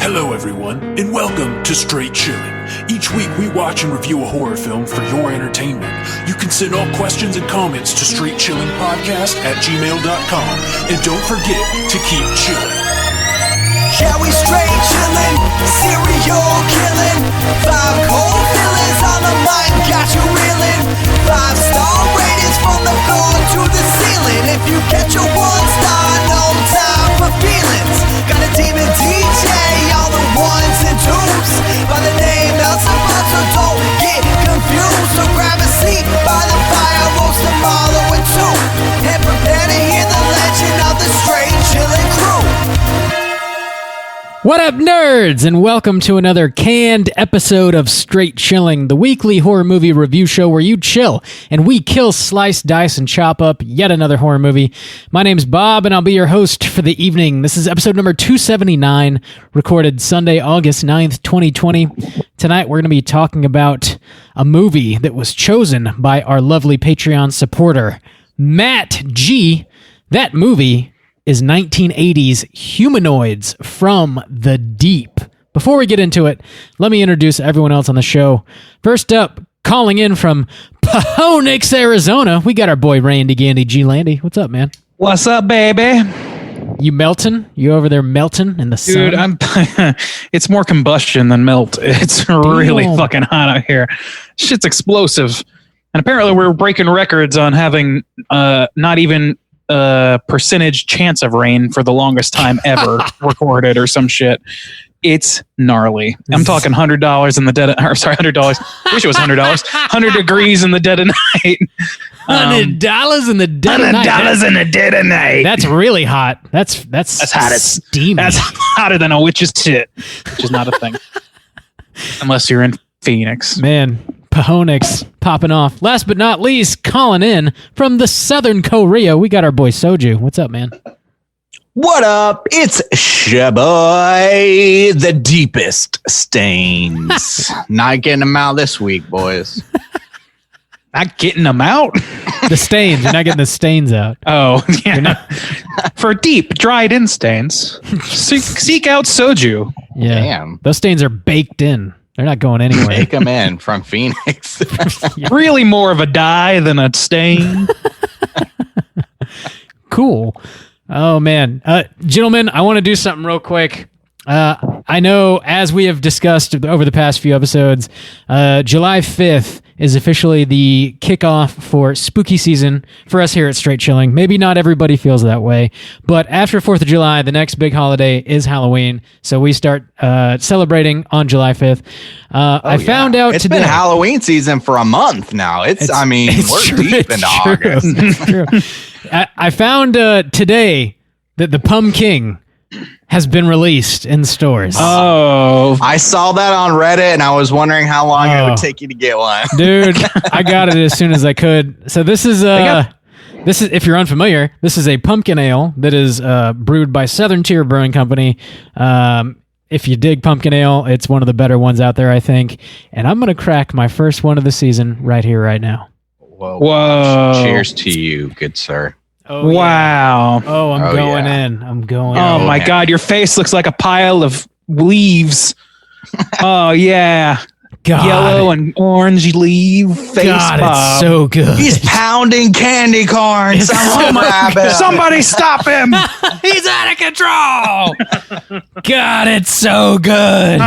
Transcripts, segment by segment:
Hello everyone, and welcome to Straight Chilling. Each week we watch and review a horror film for your entertainment. You can send all questions and comments to straightchillingpodcast@gmail.com, and don't forget to keep chilling. Yeah, we straight chillin', serial killing. 5 cold feelings on the mind, got you reeling. 5-star ratings from the floor to the ceiling. If you get your 1 star, no time for feelings. Got a demon DJ, all the 1s and 2s. By the name Elzebub, so don't get confused. So grab a seat by the fire, roast them all in 2. And prepare to hear the legend of the Straight Chillin' crew. What up, nerds, and welcome to another canned episode of Straight Chilling, the weekly horror movie review show where you chill and we kill, slice, dice, and chop up yet another horror movie. My name's Bob, and I'll be your host for the evening. This is episode number 279, recorded Sunday, August 9th, 2020. Tonight, we're going to be talking about a movie that was chosen by our lovely Patreon supporter, Matt G. That movie is 1980's Humanoids from the Deep. Before we get into it, let me introduce everyone else on the show. First up, calling in from Pahonix, Arizona, we got our boy Randy Gandy G. Landy. What's up, man? What's up, baby? You melting? You over there melting in the sun? Dude, it's more combustion than melt. It's really fucking hot out here. Shit's explosive. And apparently we're breaking records on having not even percentage chance of rain for the longest time ever recorded or some shit. It's gnarly. I'm talking $100 in the dead of, or sorry, $100. Wish it was $100. 100 degrees in the dead of night. $100 in the dead of night. $100 in the dead of night. That's really hot. That's hot. Steamy. That's hotter than a witch's tit, which is not a thing. Unless you're in Phoenix. Man, Pahonix popping off. Last but not least, calling in from the Southern Korea, we got our boy Soju. What's up, man? What up? It's Shaboy, the deepest stains. Not getting them out this week, boys. Not getting them out? The stains. You're not getting the stains out. Oh, yeah. For deep, dried-in stains, seek out Soju. Yeah. Damn. Those stains are baked in. They're not going anywhere. Take them in from Phoenix. Really more of a dye than a stain. Cool. Oh, man. Gentlemen, I want to do something real quick. I know, as we have discussed over the past few episodes, July 5th is officially the kickoff for spooky season for us here at Straight Chilling. Maybe not everybody feels that way, but after 4th of July, the next big holiday is Halloween, so we start celebrating on July 5th. I found out it's today... been Halloween season for a month now. We're deep into August. It's true. I found today that the Pumpkin has been released in stores. Oh. I saw that on Reddit, and I was wondering how long it would take you to get one. Dude, I got it as soon as I could. So this is if you're unfamiliar, this is a pumpkin ale that is brewed by Southern Tier Brewing Company. If you dig pumpkin ale, it's one of the better ones out there, I think. And I'm going to crack my first one of the season right here, right now. Whoa. Cheers to you, good sir. Oh, wow. Yeah. Oh, I'm going in. I'm going in. Oh, my God. Your face looks like a pile of leaves. Oh, yeah. God. Yellow and orange leaf face God, pop. it's so good. He's pounding candy corn. Somebody stop him. He's out of control. God, it's so good.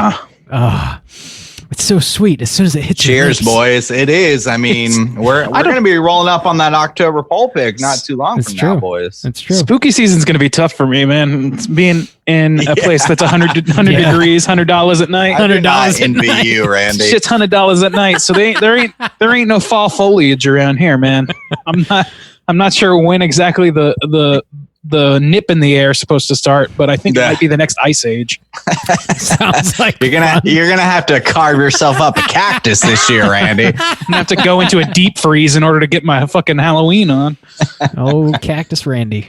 It's so sweet as soon as it hits your Cheers, lips. boys. It is. I mean, we're going to be rolling up on that October poll pick not too long from now, boys. It's true. Spooky season's going to be tough for me, man. It's being in a place that's 100 degrees, $100 at night. $100 at night. You, Randy. Shit's $100 at night. So there ain't no fall foliage around here, man. I'm not sure when exactly the nip in the air is supposed to start, but I think it might be the next ice age. Sounds like you're gonna have to carve yourself up a cactus this year, Randy. I'm gonna have to go into a deep freeze in order to get my fucking Halloween on. Oh, Cactus Randy.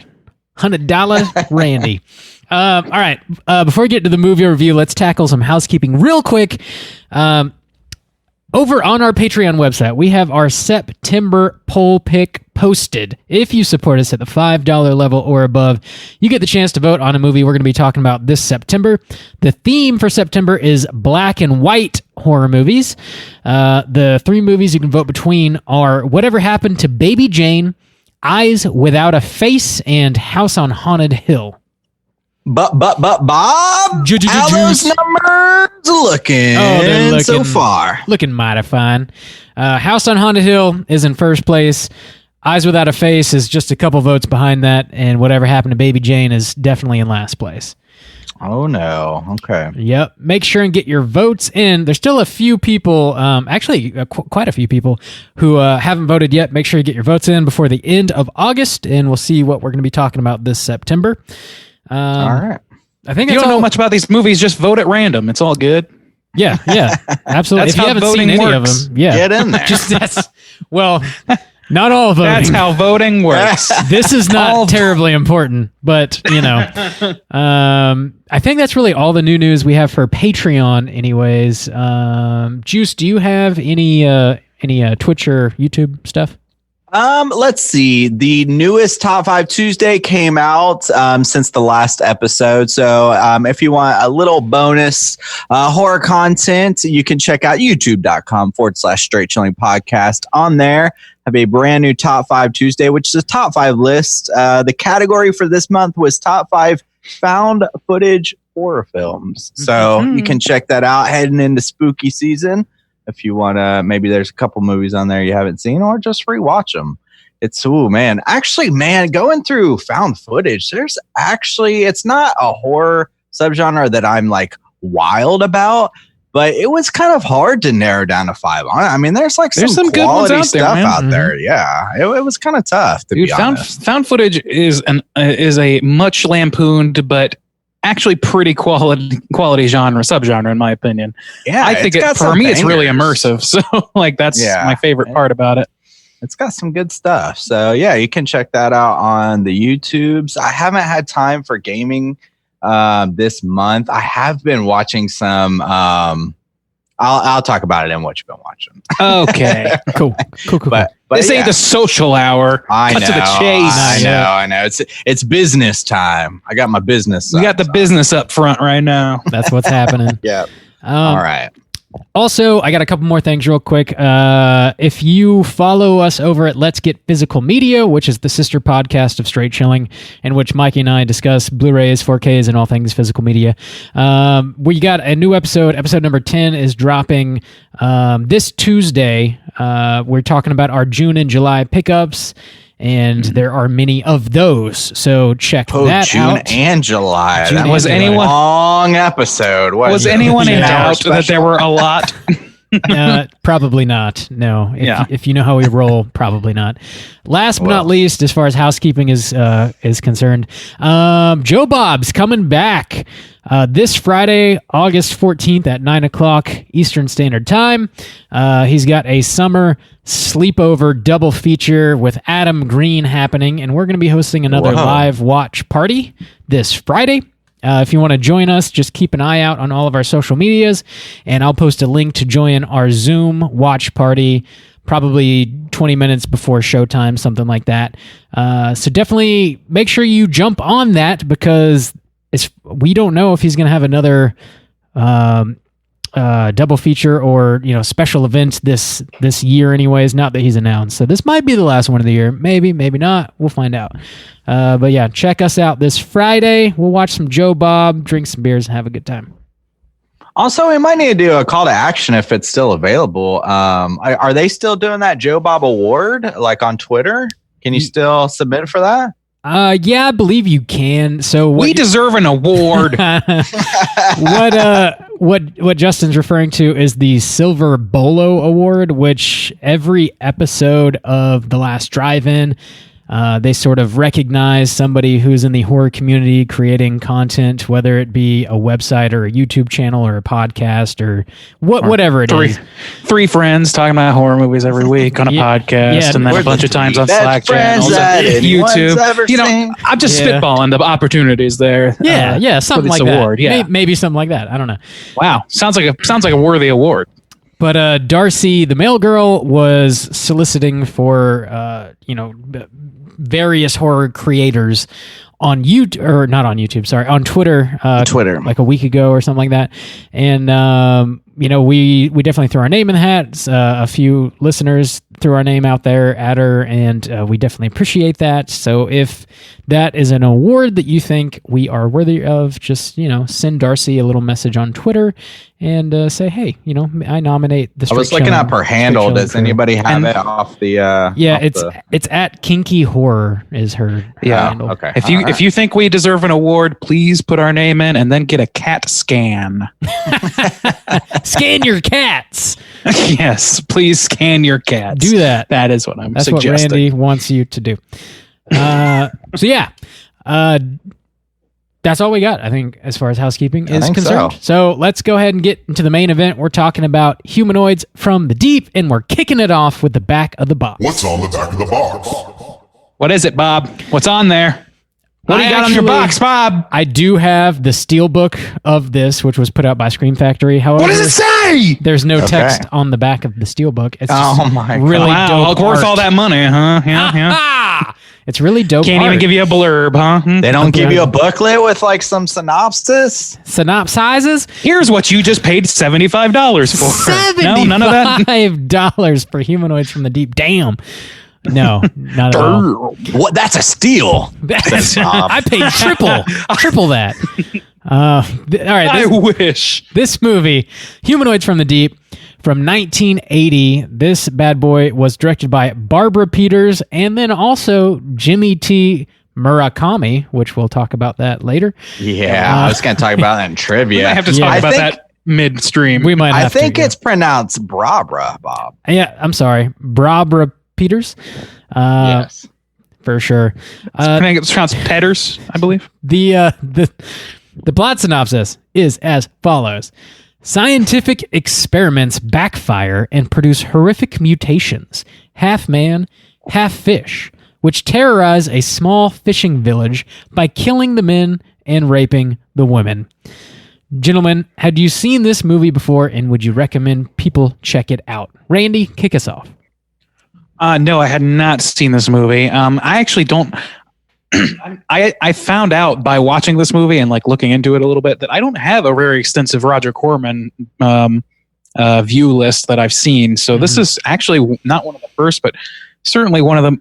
$100 Randy. All right. Before we get to the movie review, let's tackle some housekeeping real quick. Over on our Patreon website, we have our September poll pick posted. If you support us at the $5 level or above, you get the chance to vote on a movie we're going to be talking about this September. The theme for September is black and white horror movies. The 3 movies you can vote between are Whatever Happened to Baby Jane, Eyes Without a Face, and House on Haunted Hill. But Bob, how those numbers looking so far? Looking mighty fine. House on Haunted Hill is in first place. Eyes Without a Face is just a couple votes behind that, and Whatever Happened to Baby Jane is definitely in last place. Oh no! Okay. Yep. Make sure and get your votes in. There's still a few people, quite a few people who haven't voted yet. Make sure you get your votes in before the end of August, and we'll see what we're going to be talking about this September. All right. I think If you don't know much about these movies, just vote at random. It's all good. Yeah, absolutely. That's if you how haven't voting seen any works. of them, yeah, Get in there. Not all voting. That's how voting works. This is not terribly important, but I think that's really all the new news we have for Patreon anyways. Juice, do you have any Twitch or YouTube stuff? Let's see. The newest Top 5 Tuesday came out since the last episode. So if you want a little bonus horror content, you can check out youtube.com/Straight Chilling Podcast. On there, have a brand new Top 5 Tuesday, which is a top 5 list. The category for this month was Top 5 Found Footage Horror Films. So you can check that out heading into spooky season. If you want to, maybe there's a couple movies on there you haven't seen, or just rewatch them. It's, going through found footage, it's not a horror subgenre that I'm like wild about, but it was kind of hard to narrow down to 5. I mean, there's some good ones quality out there, stuff man. out there. Yeah, it was kind of tough to be honest. Found footage is a much lampooned, but actually pretty quality subgenre in my opinion. Yeah, I think for me it's really immersive. So that's my favorite part about it. It's got some good stuff. So yeah, you can check that out on the YouTubes. I haven't had time for gaming this month. I have been watching some I'll talk about it in what you've been watching. Okay. Cool. But this ain't the social hour. I know. Cut to the chase. I know. It's business time. I got my business. We got the business up front right now. That's what's happening. Yeah. All right. Also, I got a couple more things real quick. If you follow us over at Let's Get Physical Media, which is the sister podcast of Straight Chilling, in which Mikey and I discuss Blu-rays, 4Ks, and all things physical media, we got a new episode. Episode number 10 is dropping this Tuesday. We're talking about our June and July pickups, and there are many of those. So check that June out. And July. June that and was July. anyone long episode. Was anyone in doubt that there were a lot? Probably not. No. If you know how we roll, probably not. Last but not least, as far as housekeeping is concerned, Joe Bob's coming back this Friday, August 14th at 9:00 Eastern Standard Time. He's got a summer sleepover double feature with Adam Green happening, and we're going to be hosting another live watch party this Friday. If you want to join us, just keep an eye out on all of our social medias, and I'll post a link to join our Zoom watch party probably 20 minutes before showtime, something like that. So definitely make sure you jump on that, because we don't know if he's going to have another double feature or special event this year anyways, not that he's announced. So this might be the last one of the year. Maybe not. We'll find out. But yeah, check us out this Friday. We'll watch some Joe Bob, drink some beers, and have a good time. Also, we might need to do a call to action if it's still available. Are they still doing that Joe Bob Award on Twitter? Can you still submit for that? Yeah, I believe you can. So we deserve an award. What Justin's referring to is the Silver Bolo Award, which every episode of The Last Drive-In, they sort of recognize somebody who's in the horror community creating content, whether it be a website or a YouTube channel or a podcast or whatever it is. Three friends talking about horror movies every week on a podcast, and then a bunch of times on Slack channels, YouTube. I'm just spitballing the opportunities there. Yeah, something like award. that. Maybe something like that. I don't know. Wow, sounds like a worthy award. But Darcy, the mail girl, was soliciting for various horror creators on YouTube, or not on YouTube, sorry, on Twitter. Twitter, like a week ago or something like that. And we definitely threw our name in the hat. A few listeners threw our name out there at her, and we definitely appreciate that. So if that is an award that you think we are worthy of, just send Darcy a little message on Twitter and say, hey, I nominate the. I was looking up her handle. Does anybody have it off the? It's at Kinky Horror is her handle. Okay. If you think we deserve an award, please put our name in and then get a cat scan. Scan your cats. Yes, please scan your cats. Do that. That is what I'm That's suggesting. What Randy wants you to do. That's all we got, I think, as far as housekeeping is concerned. So let's go ahead and get into the main event. We're talking about Humanoids from the Deep, and we're kicking it off with the back of the box. What's on the back of the box? What is it, Bob? What's on there? What do you got on your box, Bob? I do have the steelbook of this, which was put out by Scream Factory. However, what does it say? There's no text on the back of the steelbook. It's my really God. dope. Worth all that money, huh? Yeah. It's really dope. Can't even give you a blurb, huh? They don't give you a booklet with like some synopsis? Synopsizes? Here's what you just paid $75 for. $75 No, none of that. $5 for Humanoids from the Deep. Damn. No, not at all. What? That's a steal. I paid triple that. All right. I wish. This movie, Humanoids from the Deep, from 1980. This bad boy was directed by Barbara Peters and then also Jimmy T. Murakami, which we'll talk about that later. Yeah, I was going to talk about that in trivia. We might have to talk about that midstream. We might have I think it's pronounced Brabra, Bob. Yeah, I'm sorry. Barbara Peters. Yes. For sure. It's pronounced Petters, I believe. The plot synopsis is as follows. Scientific experiments backfire and produce horrific mutations, half man, half fish, which terrorize a small fishing village by killing the men and raping the women. Gentlemen, had you seen this movie before, and would you recommend people check it out? Randy, kick us off. No, I had not seen this movie. I actually don't. I found out by watching this movie and like looking into it a little bit that I don't have a very extensive Roger Corman view list that I've seen. So this is actually not one of the first, but certainly one of the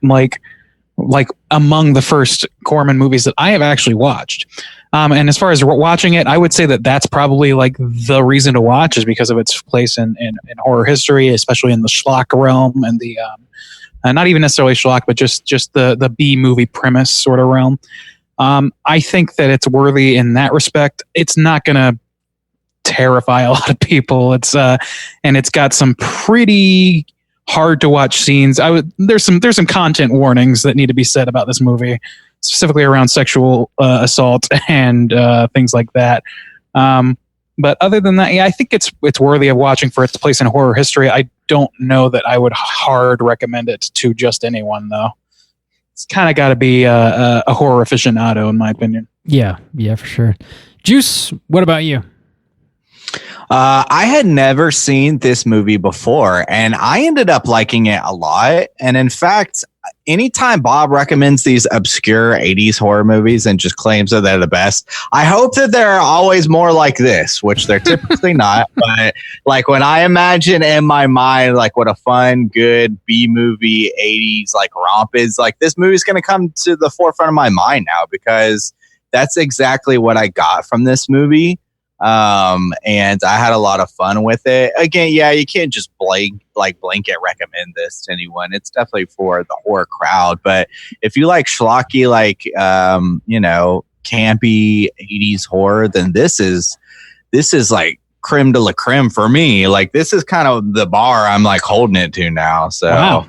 like among the first Corman movies that I have actually watched. And as far as watching it, I would say that that's probably like the reason to watch is because of its place in horror history, especially in the schlock realm and the not even necessarily schlock, but just the B movie premise sort of realm. I think that it's worthy in that respect. It's not going to terrify a lot of people. It's and it's got some pretty hard to watch scenes. There's some content warnings that need to be said about this movie, specifically around sexual assault and things like that. But other than that, yeah, I think it's worthy of watching for its place in horror history. I don't know that I would hard recommend it to just anyone, though. It's kind of got to be a horror aficionado, in my opinion. Yeah, for sure. Juice, what about you? I had never seen this movie before, and I ended up liking it a lot. And in fact, anytime Bob recommends these obscure 80s horror movies and just claims that they're the best, I hope that they're always more like this, which they're typically not. But like when I imagine in my mind, like what a fun, good B movie 80s like romp is, like this movie's going to come to the forefront of my mind now because that's exactly what I got from this movie. And I had a lot of fun with it. Again, yeah, you can't just blanket recommend this to anyone. It's definitely for the horror crowd. But if you like schlocky, like campy 80s horror, then this is like creme de la creme for me. Like this is kind of the bar I'm like holding it to now. So wow.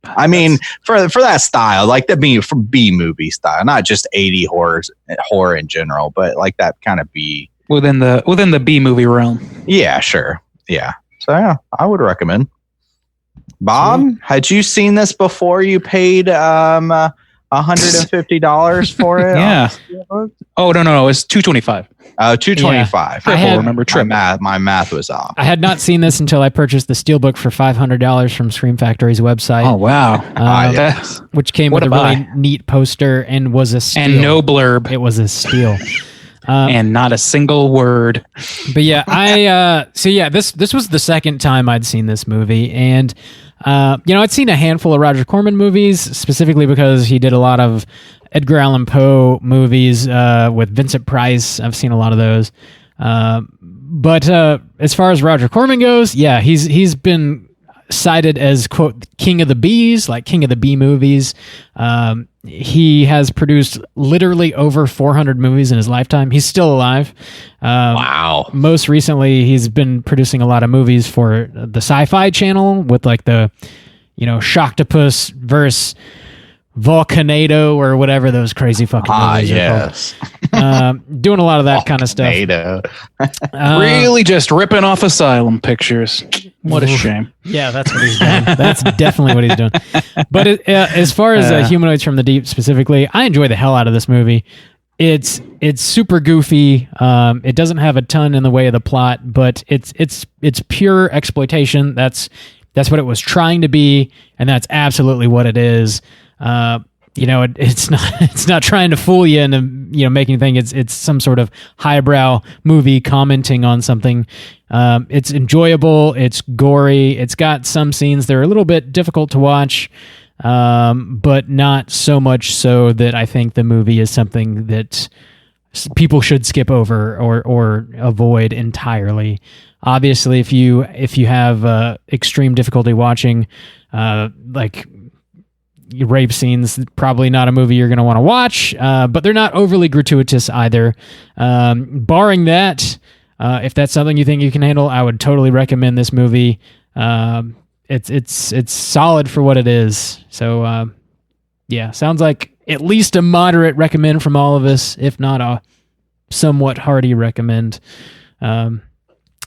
I mean, for that style, like the B movie style, not just 80 horror in general, but like that kind of B. Within the B movie realm. Yeah, sure. Yeah. So yeah, I would recommend. Bob, had you seen this before you paid $100 $150 for it. Yeah. Oh no, it's $225. Oh, $225. I remember trip. My math was off. I had not seen this until I purchased the Steelbook for $500 from Scream Factory's website. Oh wow. Yes. Which came What with a a really buy. neat poster and was a steal. And no blurb. It was a steal. And not a single word. But yeah, this was the second time I'd seen this movie, and I'd seen a handful of Roger Corman movies, specifically because he did a lot of Edgar Allan Poe movies with Vincent Price. I've seen a lot of those. But as far as Roger Corman goes, yeah, he's been cited as, quote, king of the bees, like king of the bee movies. He has produced literally over 400 movies in his lifetime. He's still alive. Wow. Most recently, he's been producing a lot of movies for the Sci-Fi Channel with like the, Shocktopus versus Volcanado or whatever those crazy fucking movies are called. Doing a lot of that kind of stuff. Really just ripping off Asylum pictures. What a shame. Yeah, that's what he's doing. That's definitely what he's doing. But as far as Humanoids from the Deep specifically, I enjoy the hell out of this movie. It's super goofy. It doesn't have a ton in the way of the plot, but it's pure exploitation. That's what it was trying to be, and that's absolutely what it is. It's not trying to fool you into making you think it's some sort of highbrow movie commenting on something. It's enjoyable. It's gory. It's got some scenes that are a little bit difficult to watch, but not so much so that I think the movie is something that people should skip over or avoid entirely. Obviously, if you have extreme difficulty watching, like rape scenes, probably not a movie you're going to want to watch, but they're not overly gratuitous either. Barring that, if that's something you think you can handle, I would totally recommend this movie. It's solid for what it is. So sounds like at least a moderate recommend from all of us, if not a somewhat hearty recommend,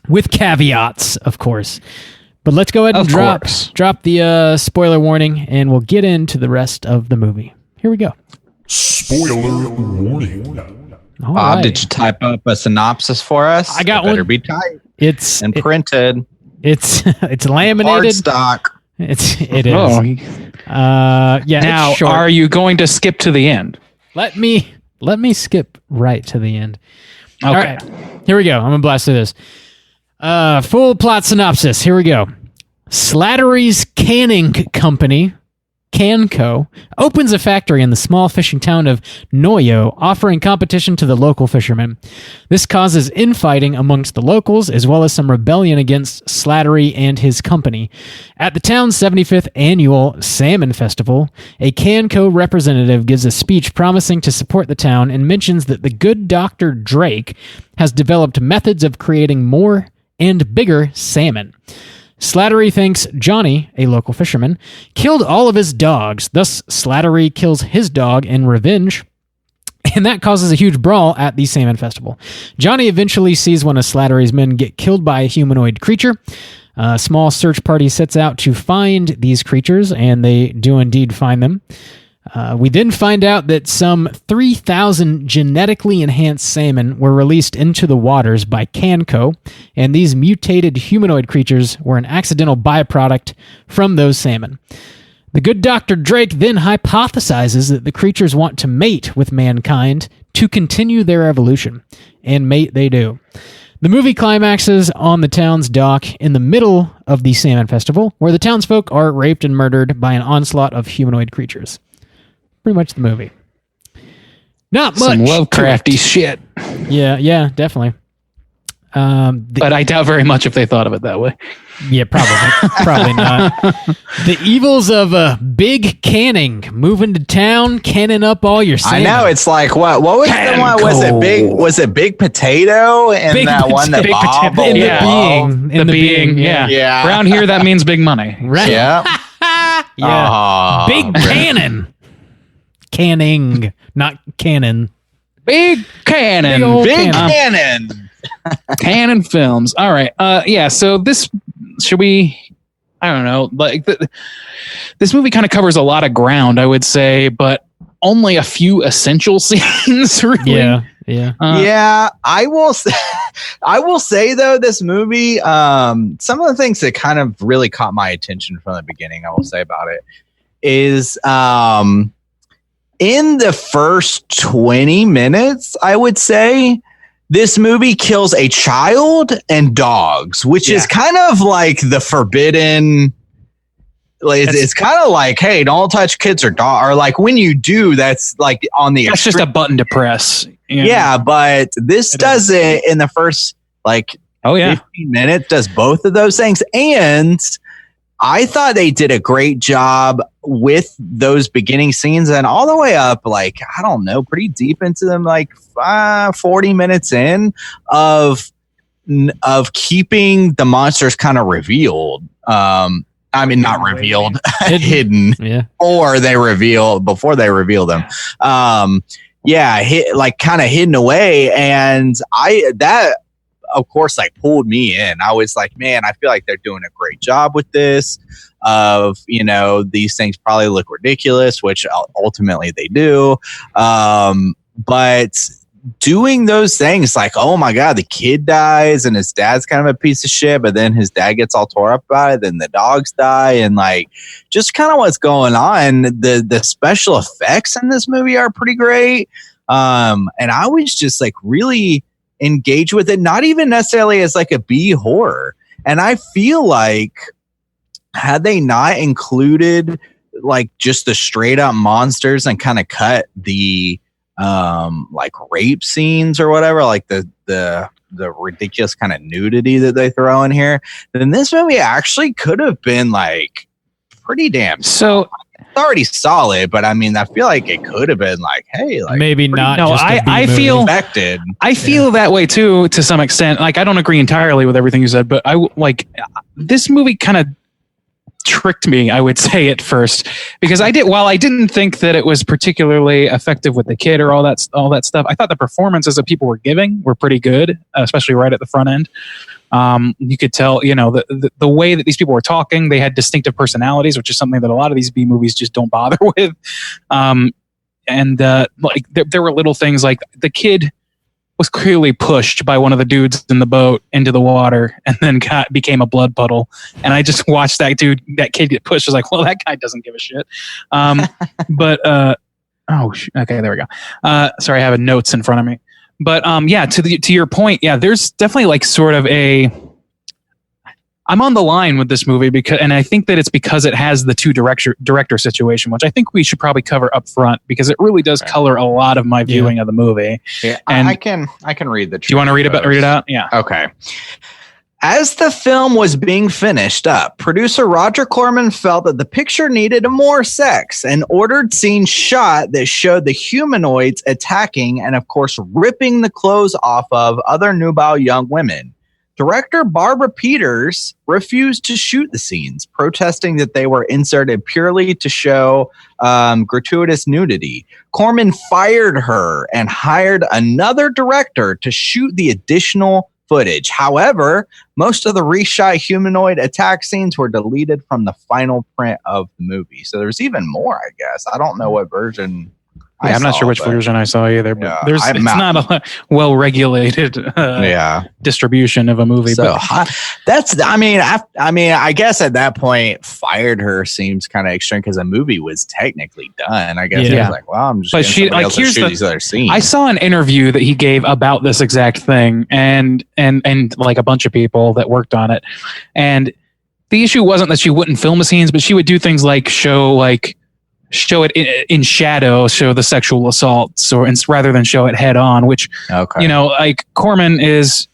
with caveats, of course. But let's go ahead and drop the spoiler warning, and we'll get into the rest of the movie. Here we go. Spoiler warning. All Bob, right. did you type up a synopsis for us? I got it better one. be tight It's and printed. It's laminated. Cardstock. It is. Oh. Now, Now, are you going to skip to the end? Let me skip right to the end. Okay. All right, here we go. I'm gonna blast through this. Full plot synopsis. Here we go. Slattery's Canning Company, Canco, opens a factory in the small fishing town of Noyo, offering competition to the local fishermen. This causes infighting amongst the locals, as well as some rebellion against Slattery and his company. At the town's 75th annual Salmon Festival, a Canco representative gives a speech promising to support the town and mentions that the good Dr. Drake has developed methods of creating more and bigger salmon. Slattery thinks Johnny, a local fisherman, killed all of his dogs. Thus, Slattery kills his dog in revenge, and that causes a huge brawl at the Salmon Festival. Johnny eventually sees one of Slattery's men get killed by a humanoid creature. A small search party sets out to find these creatures, and they do indeed find them. We then find out that some 3,000 genetically enhanced salmon were released into the waters by Canco, and these mutated humanoid creatures were an accidental byproduct from those salmon. The good Dr. Drake then hypothesizes that the creatures want to mate with mankind to continue their evolution, and mate they do. The movie climaxes on the town's dock in the middle of the Salmon Festival, where the townsfolk are raped and murdered by an onslaught of humanoid creatures. Pretty much the movie. Not much. Some Lovecrafty shit. Yeah, definitely. But I doubt very much if they thought of it that way. Yeah, probably not. The evils of big canning, moving to town, canning up all your salmon. I know, it's like what was the one? Was it Big Potato and Big that one that Potato. Bob? In the Bob? being. The being, yeah. Yeah. Around here, that means big money. Right? Yeah. Yeah. Big cannon. Canning, not cannon. Big cannon. Big old Big cannon. Cannon. Cannon Films. All right. So this, should we, I don't know, like this movie kind of covers a lot of ground, I would say, but only a few essential scenes. Really. Yeah. Yeah, I will say, I will say though, this movie, some of the things that kind of really caught my attention from the beginning, I will say about it, is in the first 20 minutes, I would say, this movie kills a child and dogs, which is kind of like the forbidden. Like, it's kind of like, hey, don't touch kids or dog, or like when you do, that's like on the. That's just a button to press. You know? Yeah, but this does it in the first 15 minutes. Does both of those things, and I thought they did a great job with those beginning scenes, and all the way up, like, I don't know, pretty deep into them, like 40 minutes in of keeping the monsters kind of revealed. I mean, not revealed, hidden, or they reveal before they reveal them. Kind of hidden away, and that of course like pulled me in. I was like, man, I feel like they're doing a great job with this. These things probably look ridiculous, which ultimately they do. But doing those things, like, oh my god, the kid dies and his dad's kind of a piece of shit, but then his dad gets all tore up by it, then the dogs die, and like just kind of what's going on. The special effects in this movie are pretty great. And I was just like really engaged with it, not even necessarily as like a B horror. And I feel like had they not included like just the straight up monsters and kind of cut the like rape scenes or whatever, like the ridiculous kind of nudity that they throw in here, then this movie actually could have been like pretty damn so it's already solid, but I mean, I feel like it could have been like, hey, like maybe not. No, just I feel affected. I feel that way too, to some extent. Like, I don't agree entirely with everything you said, but this movie kind of tricked me, I would say, at first, because while I didn't think that it was particularly effective with the kid or all that stuff, I thought the performances that people were giving were pretty good, especially right at the front end. You could tell, the way that these people were talking, they had distinctive personalities, which is something that a lot of these B movies just don't bother with. There were little things like the kid was clearly pushed by one of the dudes in the boat into the water and then became a blood puddle. And I just watched that kid get pushed. I was like, well, that guy doesn't give a shit. Okay, there we go. Sorry, I have notes in front of me. But to your point, there's definitely like sort of I'm on the line with this movie and I think that it's because it has the two director situation, which I think we should probably cover up front because it really does color a lot of my viewing of the movie. Yeah, and I can read the. Do you want to read it out? Yeah. Okay. As the film was being finished up, producer Roger Corman felt that the picture needed more sex and ordered scenes shot that showed the humanoids attacking and, of course, ripping the clothes off of other nubile young women. Director Barbara Peters refused to shoot the scenes, protesting that they were inserted purely to show gratuitous nudity. Corman fired her and hired another director to shoot the additional footage. However, most of the reshot humanoid attack scenes were deleted from the final print of the movie. So there's even more, I guess. I don't know what version. I'm not sure which version I saw either, but it's not a well-regulated distribution of a movie. So I guess at that point, fired her seems kind of extreme because the movie was technically done. I guess it was like, well, I'm just going to shoot these other scenes. I saw an interview that he gave about this exact thing, and like a bunch of people that worked on it, and the issue wasn't that she wouldn't film the scenes, but she would do things like show it in shadow, show the sexual assaults, rather than show it head on, which, like Corman is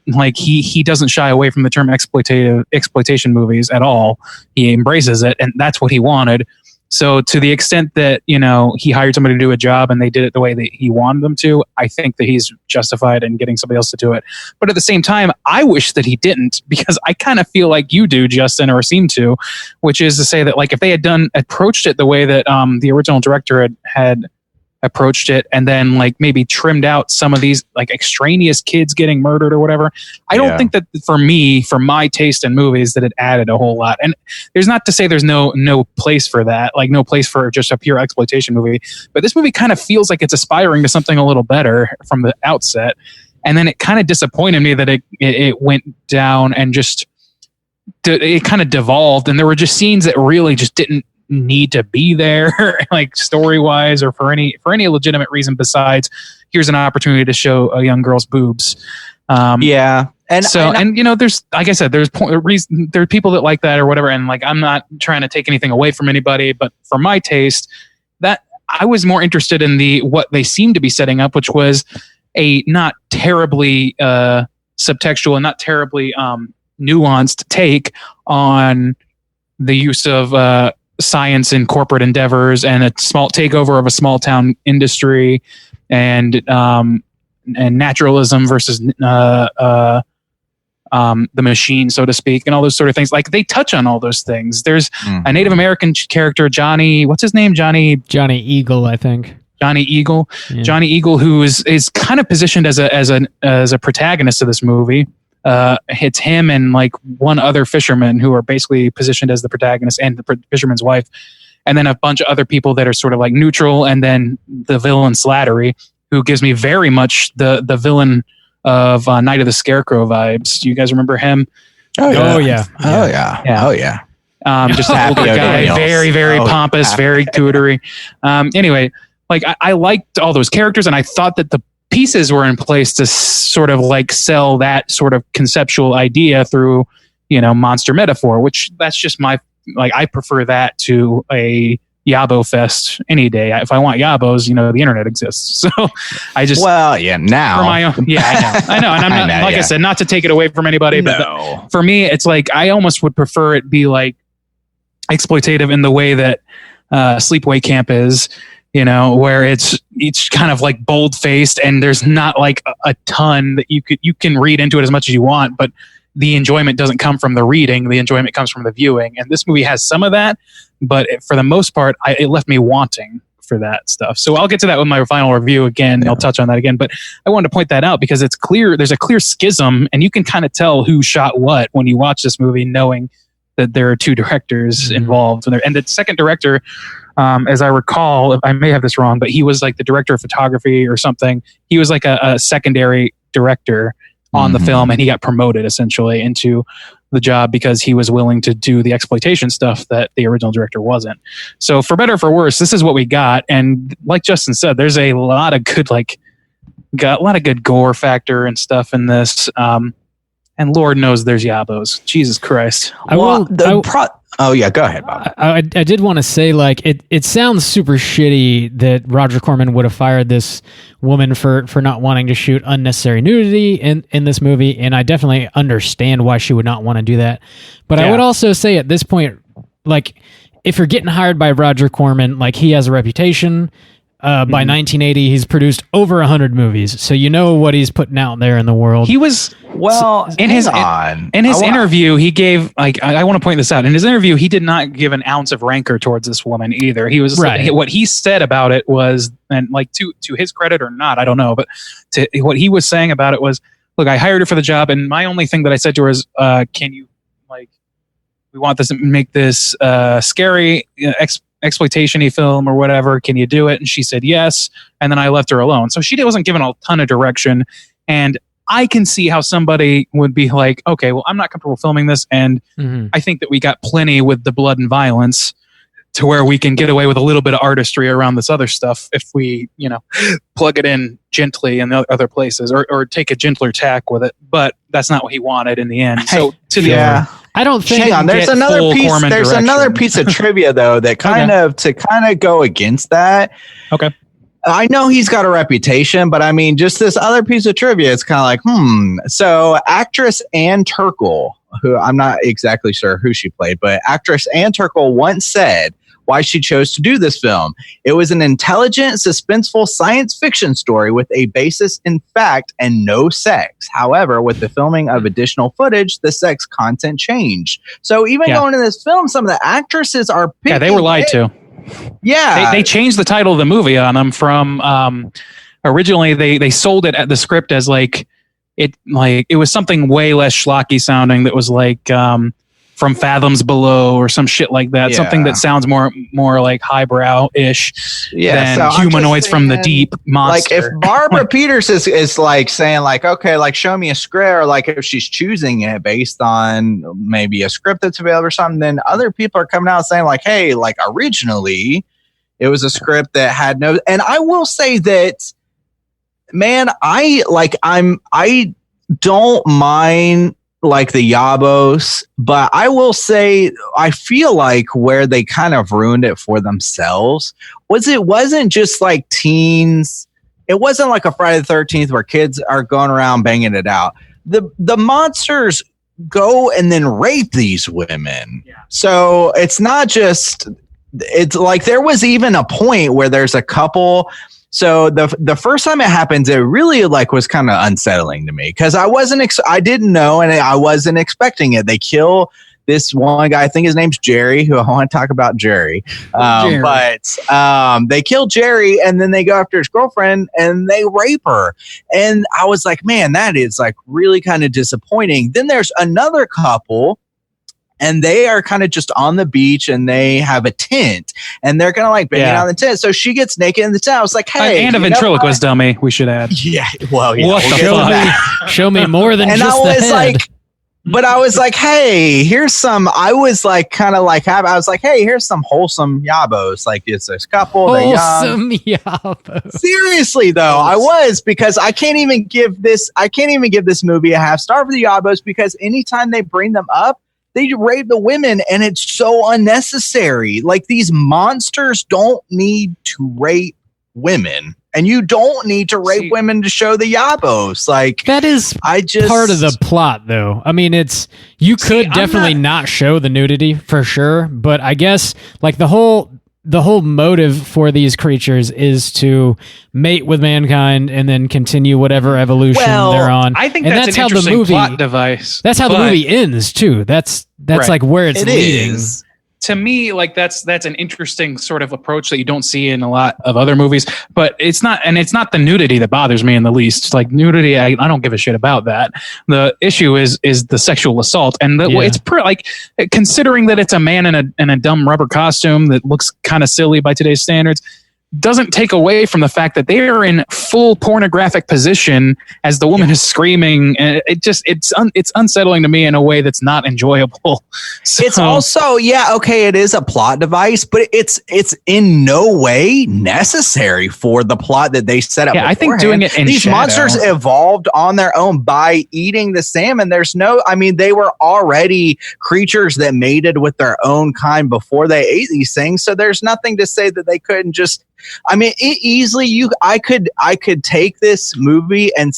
like, he doesn't shy away from the term exploitation movies at all. He embraces it, and that's what he wanted. So to the extent that, he hired somebody to do a job and they did it the way that he wanted them to, I think that he's justified in getting somebody else to do it. But at the same time, I wish that he didn't, because I kind of feel like you do, Justin, or seem to, which is to say that like if they had approached it the way that the original director had approached it and then like maybe trimmed out some of these like extraneous kids getting murdered or whatever. I don't think that for my taste in movies, that it added a whole lot. And there's not to say there's no place for that, like no place for just a pure exploitation movie. But this movie kind of feels like it's aspiring to something a little better from the outset. And then it kind of disappointed me that it went down and just it kind of devolved. And there were just scenes that really just didn't need to be there, like story wise or for any legitimate reason besides here's an opportunity to show a young girl's boobs. And you know, there's, like I said, there are people that like that or whatever, and like I'm not trying to take anything away from anybody, but for my taste, that I was more interested in what they seem to be setting up, which was a not terribly subtextual and not terribly nuanced take on the use of science in corporate endeavors and a small takeover of a small town industry and naturalism versus the machine, so to speak, and all those sort of things. Like they touch on all those things. There's a Native American character, Johnny. What's his name? Johnny Eagle, I think. Johnny Eagle. Yeah. Johnny Eagle, who is kind of positioned as a protagonist of this movie. It's him and like one other fisherman who are basically positioned as the protagonist and the fisherman's wife, and then a bunch of other people that are sort of like neutral, and then the villain Slattery, who gives me very much the villain of Night of the Scarecrow vibes. Do you guys remember him? Oh yeah. Just an older guy, very, very pompous, very cootery. Anyway, like I liked all those characters, and I thought that the pieces were in place to sort of like sell that sort of conceptual idea through, you know, monster metaphor, which that's just my, like, I prefer that to a Yabo fest any day. If I want Yabos, you know, the internet exists. So I just, now. For my own, I know. And I'm not, I said, not to take it away from anybody, but for me, it's like, I almost would prefer it be like exploitative in the way that Sleepaway Camp is, you know, where it's kind of like bold faced and there's not like a ton that you can read into it as much as you want, but the enjoyment doesn't come from the reading. The enjoyment comes from the viewing. And this movie has some of that, but for the most part, it left me wanting for that stuff. So I'll get to that with my final review again. Yeah. I'll touch on that again, but I wanted to point that out because it's clear, there's a clear schism and you can kind of tell who shot what when you watch this movie, knowing that there are two directors involved. And the second director, as I recall, I may have this wrong, but he was like the director of photography or something. He was like a secondary director on the film, and he got promoted essentially into the job because he was willing to do the exploitation stuff that the original director wasn't. So for better or for worse, this is what we got. And like Justin said, there's a lot of good, got a lot of good gore factor and stuff in this. And Lord knows there's Yabos. Jesus Christ. Oh yeah, go ahead, Bob. I did want to say, like, it sounds super shitty that Roger Corman would have fired this woman for not wanting to shoot unnecessary nudity in this movie, and I definitely understand why she would not want to do that. But I would also say at this point, like, if you're getting hired by Roger Corman, like, he has a reputation. By 1980, he's produced over 100 movies, so you know what he's putting out there in the world. He was in his interview. He gave, like, I want to point this out. In his interview, he did not give an ounce of rancor towards this woman either. He was what he said about it was, and like to his credit or not, I don't know, but what he was saying about it was, look, I hired her for the job, and my only thing that I said to her is, can you, like, we want this, make this scary exploitation-y film or whatever, can you do it? And she said yes, and then I left her alone. So she wasn't given a ton of direction, and I can see how somebody would be like, okay, well, I'm not comfortable filming this, and I think that we got plenty with the blood and violence to where we can get away with a little bit of artistry around this other stuff if we, you know, plug it in gently in other places or take a gentler tack with it. But that's not what he wanted in the end. So I don't think. Hang on, there's another piece. There's another piece of trivia though that kind of go against that. Okay. I know he's got a reputation, but I mean, just this other piece of trivia, it's kind of like, So actress Ann Turkel, who I'm not exactly sure who she played, but actress Ann Turkel once said why she chose to do this film. It was an intelligent, suspenseful science fiction story with a basis in fact and no sex. However, with the filming of additional footage, the sex content changed. So even going to this film, some of the actresses are picking they were lied to. Yeah, They changed the title of the movie on them from originally they sold it at the script as like it was something way less schlocky sounding that was like From Fathoms Below or some shit like that. Yeah. Something that sounds more like highbrow-ish than so I'm Humanoids just from the saying, Deep monster. Like if Barbara Peters is like saying like, okay, like show me a script, or like if she's choosing it based on maybe a script that's available or something, then other people are coming out saying like, hey, like originally it was a script that had no. And I will say that, man, I don't mind like the Yabos, but I will say I feel like where they kind of ruined it for themselves wasn't just like teens. It wasn't like a Friday the 13th where kids are going around banging it out. The monsters go and then rape these women. Yeah. So it's not just, it's like there was even a point where there's a couple. So the first time it happens, it really like was kind of unsettling to me because I didn't know and I wasn't expecting it. They kill this one guy. I think his name's Jerry, who I want to talk about Jerry. But they kill Jerry and then they go after his girlfriend and they rape her. And I was like, man, that is like really kind of disappointing. Then there's another couple. And they are kind of just on the beach and they have a tent and they're kind of like banging out in the tent. So she gets naked in the tent. I was like, hey. And a ventriloquist dummy, we should add. Yeah. Well, yeah. What the fuck? Show me more than and just I was the head. But I was like, hey, here's some. I was like, kind of like, I was like, hey, here's some wholesome Yabos. Like, it's this couple. Wholesome Yabos. Seriously, though, I was because I can't even give this movie a half star for the Yabos because anytime they bring them up, they rape the women and it's so unnecessary. Like these monsters don't need to rape women. And you don't need to rape women to show the Yabos. Like that is part of the plot, though. I mean, you could definitely not show the nudity for sure, but I guess like the whole motive for these creatures is to mate with mankind and then continue whatever evolution they're on. I think and that's an interesting plot device. That's how the movie ends too. That's right. Like where it's leading. Is. To me, like that's an interesting sort of approach that you don't see in a lot of other movies. But it's not the nudity that bothers me in the least. It's like nudity, I don't give a shit about that. The issue is the sexual assault, and it's like considering that it's a man in a dumb rubber costume that looks kind of silly by today's standards. Doesn't take away from the fact that they are in full pornographic position as the woman is screaming, and it's unsettling to me in a way that's not enjoyable. So, it's also it is a plot device, but it's in no way necessary for the plot that they set up. Yeah, I think doing it in these monsters evolved on their own by eating the salmon. They were already creatures that mated with their own kind before they ate these things. So there's nothing to say that they couldn't just. I mean, I could take this movie and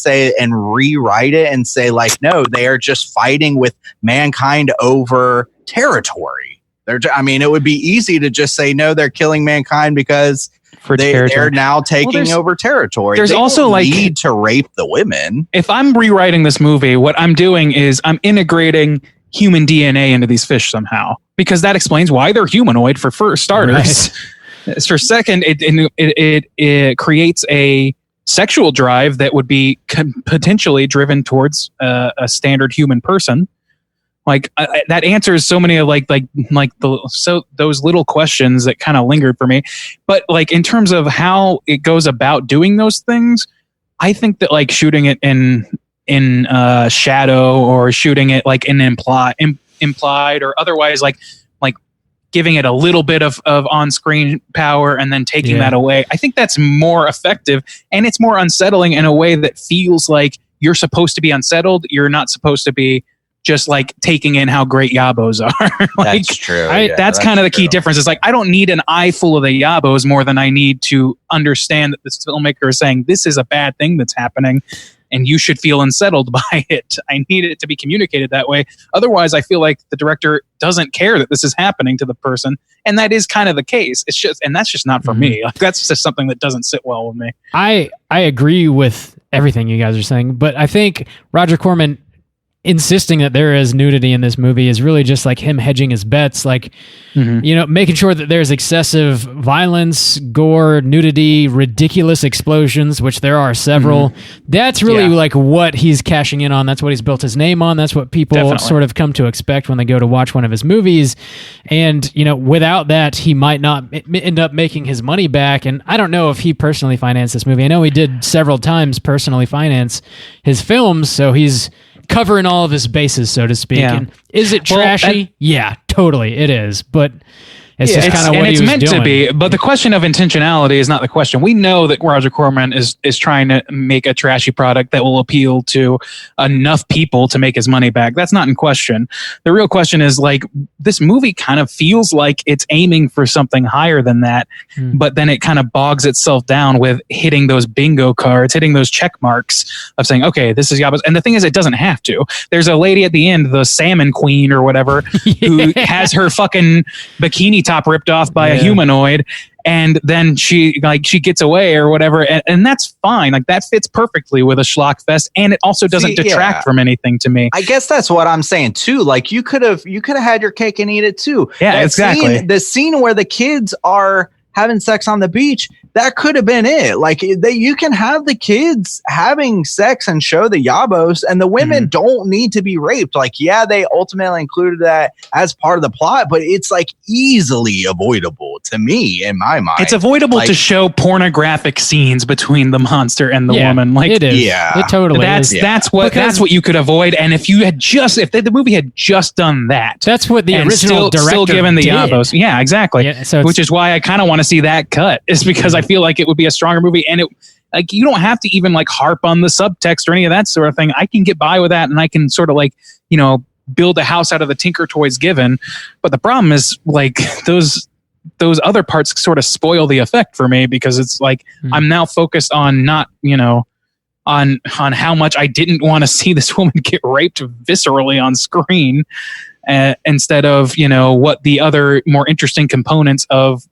rewrite it and say like, no, they are just fighting with mankind over territory. It would be easy to just say, no, they're killing mankind because they're now taking over territory. There's also need to rape the women. If I'm rewriting this movie, what I'm doing is I'm integrating human DNA into these fish somehow, because that explains why they're humanoid for starters. Right. For second, it creates a sexual drive that would be potentially driven towards a standard human person. Like that answers so many of those little questions that kind of lingered for me. But like in terms of how it goes about doing those things, I think that like shooting it in shadow or shooting it like in implied or otherwise like giving it a little bit of on-screen power and then taking that away. I think that's more effective, and it's more unsettling in a way that feels like you're supposed to be unsettled. You're not supposed to be just like taking in how great Yabos are. That's true. That's kind of the key difference. It's like, I don't need an eye full of the Yabos more than I need to understand that this filmmaker is saying this is a bad thing that's happening and you should feel unsettled by it. I need it to be communicated that way. Otherwise, I feel like the director doesn't care that this is happening to the person. And that is kind of the case. It's just, and that's just not for me. Like, that's just something that doesn't sit well with me. I agree with everything you guys are saying, but I think Roger Corman insisting that there is nudity in this movie is really just like him hedging his bets, like, you know, making sure that there's excessive violence, gore, nudity, ridiculous explosions, which there are several. That's really like what he's cashing in on. That's what he's built his name on. That's what people sort of come to expect when they go to watch one of his movies. And, you know, without that, he might not end up making his money back. And I don't know if he personally financed this movie. I know he did several times personally finance his films, so he's covering all of his bases, so to speak. Yeah. And is it trashy? Yeah, totally, it is. But it's just kind of what he was meant doing. to be. But the question of intentionality is not the question. We know that Roger Corman is trying to make a trashy product that will appeal to enough people to make his money back. That's not in question. The real question is, like, this movie kind of feels like it's aiming for something higher than that, but then it kind of bogs itself down with hitting those bingo cards, hitting those check marks of saying, okay, this is Yaba's. And the thing is, it doesn't have to. There's a lady at the end, the salmon queen or whatever, who has her fucking bikini top ripped off by a humanoid, and then she gets away or whatever, and that's fine. Like, that fits perfectly with a schlock fest, and it also doesn't detract from anything to me. I guess that's what I'm saying too. Like, you could have had your cake and eat it too. Yeah, exactly. The scene where the kids are having sex on the beach, that could have been it. Like, you can have the kids having sex and show the yabos, and the women don't need to be raped. Like, yeah, they ultimately included that as part of the plot, but it's like easily avoidable to me, in my mind. It's avoidable to show pornographic scenes between the monster and the woman. Like, it is. Yeah, it totally is. That's what you could avoid. And if you had the movie had just done that, that's what the original director still given the did. yabos. Yeah, exactly. Yeah, so which is why I kind of want to see that cut, is because I feel like it would be a stronger movie, and it, like, you don't have to even like harp on the subtext or any of that sort of thing. I can get by with that, and I can sort of, like, you know, build a house out of the Tinker Toys given. But the problem is, like, those other parts sort of spoil the effect for me, because it's like I'm now focused on not, you know, on how much I didn't want to see this woman get raped viscerally on screen, instead of, you know, what the other more interesting components of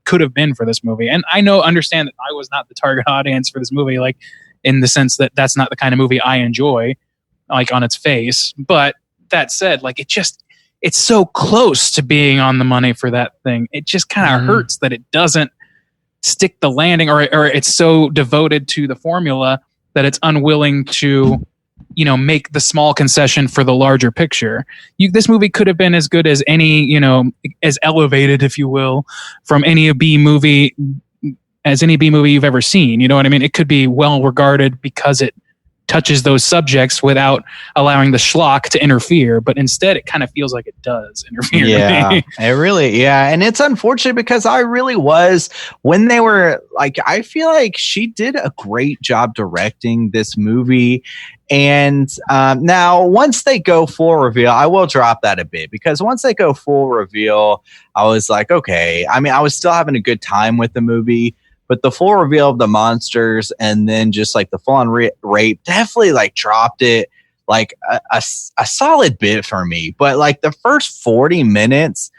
could have been for this movie. And I understand that I was not the target audience for this movie, like, in the sense that that's not the kind of movie I enjoy, like, on its face. But that said, like, it's so close to being on the money for that thing. It just kind of hurts that it doesn't stick the landing, or it's so devoted to the formula that it's unwilling to, you know, make the small concession for the larger picture. This movie could have been as good as any, you know, as elevated, if you will, from any B movie you've ever seen. You know what I mean? It could be well regarded because it touches those subjects without allowing the schlock to interfere, but instead it kind of feels like it does interfere. Yeah, it really, and it's unfortunate, because I really was, when they were like, I feel like she did a great job directing this movie. And now once they go full reveal, I will drop that a bit, because once they go full reveal, I was like, okay, I mean, I was still having a good time with the movie, but the full reveal of the monsters and then just like the full-on rape definitely like dropped it like a solid bit for me. But like the first 40 minutes,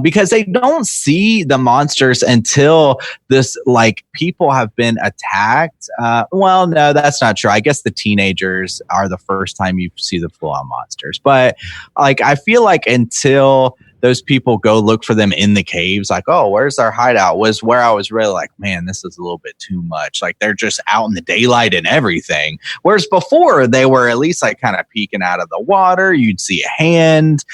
because they don't see the monsters until this, like, people have been attacked. Well, no, that's not true. I guess the teenagers are the first time you see the full-on monsters. But like, I feel like until those people go look for them in the caves, like, oh, where's our hideout, was where I was really like, man, this is a little bit too much. Like, they're just out in the daylight and everything. Whereas before, they were at least like kind of peeking out of the water. You'd see a hand.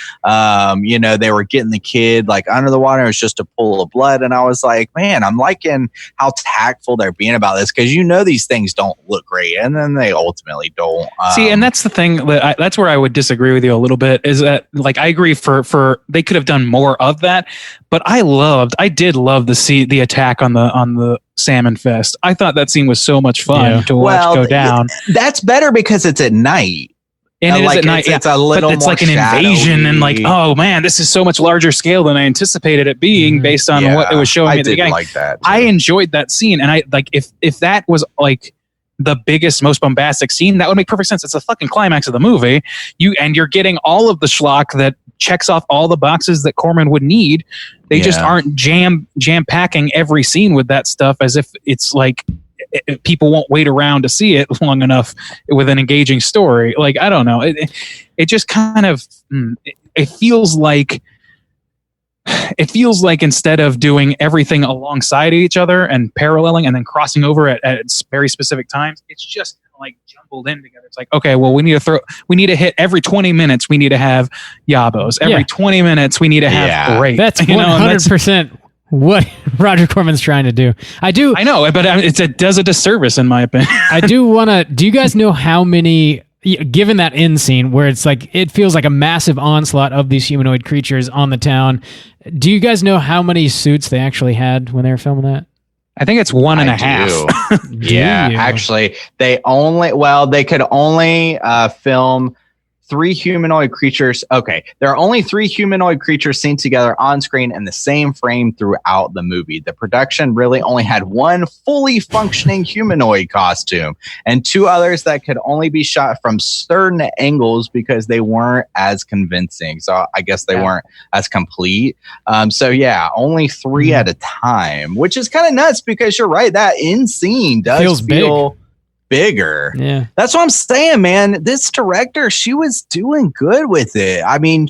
You know, they were getting the kid like under the water. It was just a pool of blood. And I was like, man, I'm liking how tactful they're being about this, because you know these things don't look great, and then they ultimately don't. See, and that's the thing that's where I would disagree with you a little bit, is that, like, I agree for they could have done more of that, but I did love the attack on the salmon fest. I thought that scene was so much fun to watch go down. That's better because it's at night. And it is at night. It's a little, but it's more like an invasion, and like, oh man, this is so much larger scale than I anticipated it being, based on what it was showing me at the beginning. Like that too. I enjoyed that scene, and I like, if that was like the biggest, most bombastic scene, that would make perfect sense. It's the fucking climax of the movie. You're getting all of the schlock that checks off all the boxes that Corman would need. They just aren't jam packing every scene with that stuff as if it's like, people won't wait around to see it long enough with an engaging story. Like, I don't know. It just kind of, it feels like instead of doing everything alongside each other and paralleling and then crossing over at very specific times, it's just like jumbled in together. It's like, okay, well, we need to hit every 20 minutes. We need to have Yabos. Every 20 minutes, we need to have rape. That's 100% what Roger Corman's trying to do. I know, but it does a disservice in my opinion. Do you guys know how many, given that end scene where it's like, it feels like a massive onslaught of these humanoid creatures on the town. Do you guys know how many suits they actually had when they were filming that? I think it's 1.5. Yeah, actually, they could only film 3 humanoid creatures. Okay, there are only 3 humanoid creatures seen together on screen in the same frame throughout the movie. The production really only had 1 fully functioning humanoid costume and 2 others that could only be shot from certain angles because they weren't as convincing. So I guess they weren't as complete. Only 3 at a time, which is kind of nuts because you're right. That end scene does feel bigger. Yeah, that's what I'm saying, man. This director, she was doing good with it. I mean,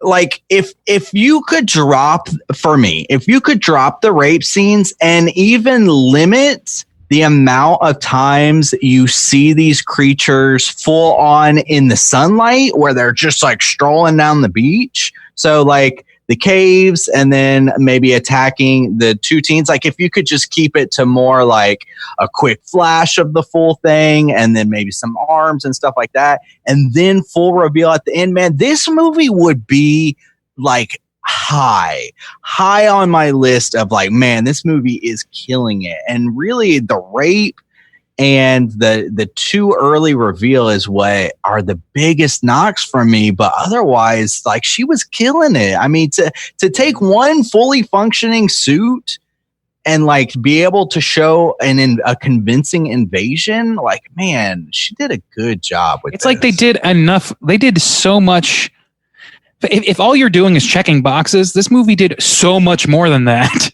like if you could drop the rape scenes and even limit the amount of times you see these creatures full on in the sunlight where they're just like strolling down the beach. So like the caves and then maybe attacking the 2 teens. Like if you could just keep it to more like a quick flash of the full thing and then maybe some arms and stuff like that. And then full reveal at the end, man, this movie would be like high on my list of like, man, this movie is killing it. And really the rape and the too early reveal is what are the biggest knocks for me. But otherwise, like, she was killing it. I mean, to take 1 fully functioning suit and like be able to show a convincing invasion, like, man, she did a good job with it. It's like they did enough. They did so much. If all you're doing is checking boxes, this movie did so much more than that.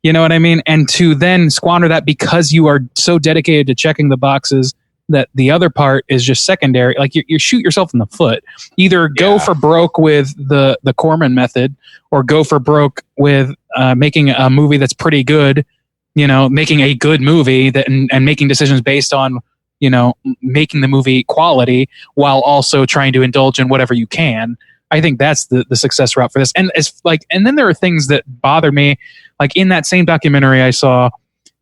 You know what I mean? And to then squander that because you are so dedicated to checking the boxes that the other part is just secondary. Like you shoot yourself in the foot. Either go for broke with the Corman method or go for broke with making a movie that's pretty good, making a good movie and making decisions based on, making the movie quality while also trying to indulge in whatever you can. I think that's the success route for this. And and then there are things that bother me. Like in that same documentary I saw,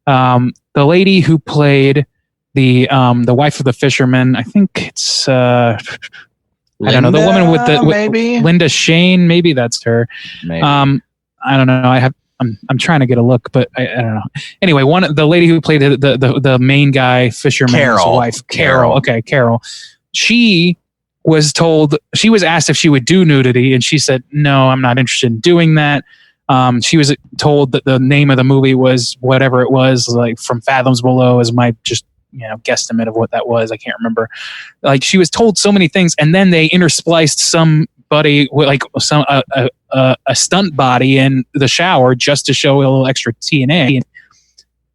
the lady who played the wife of the fisherman, I think it's I don't know, the woman with Linda Shane, maybe that's her. Maybe. I don't know. I'm trying to get a look, but I don't know. Anyway, the lady who played the main guy fisherman's wife, Carol. Okay, Carol. She was asked if she would do nudity, and she said, "No, I'm not interested in doing that." She was told that the name of the movie was whatever it was, like From Fathoms Below is my just, guesstimate of what that was. I can't remember. Like she was told so many things, and then they interspliced somebody with like a stunt body in the shower just to show a little extra TNA.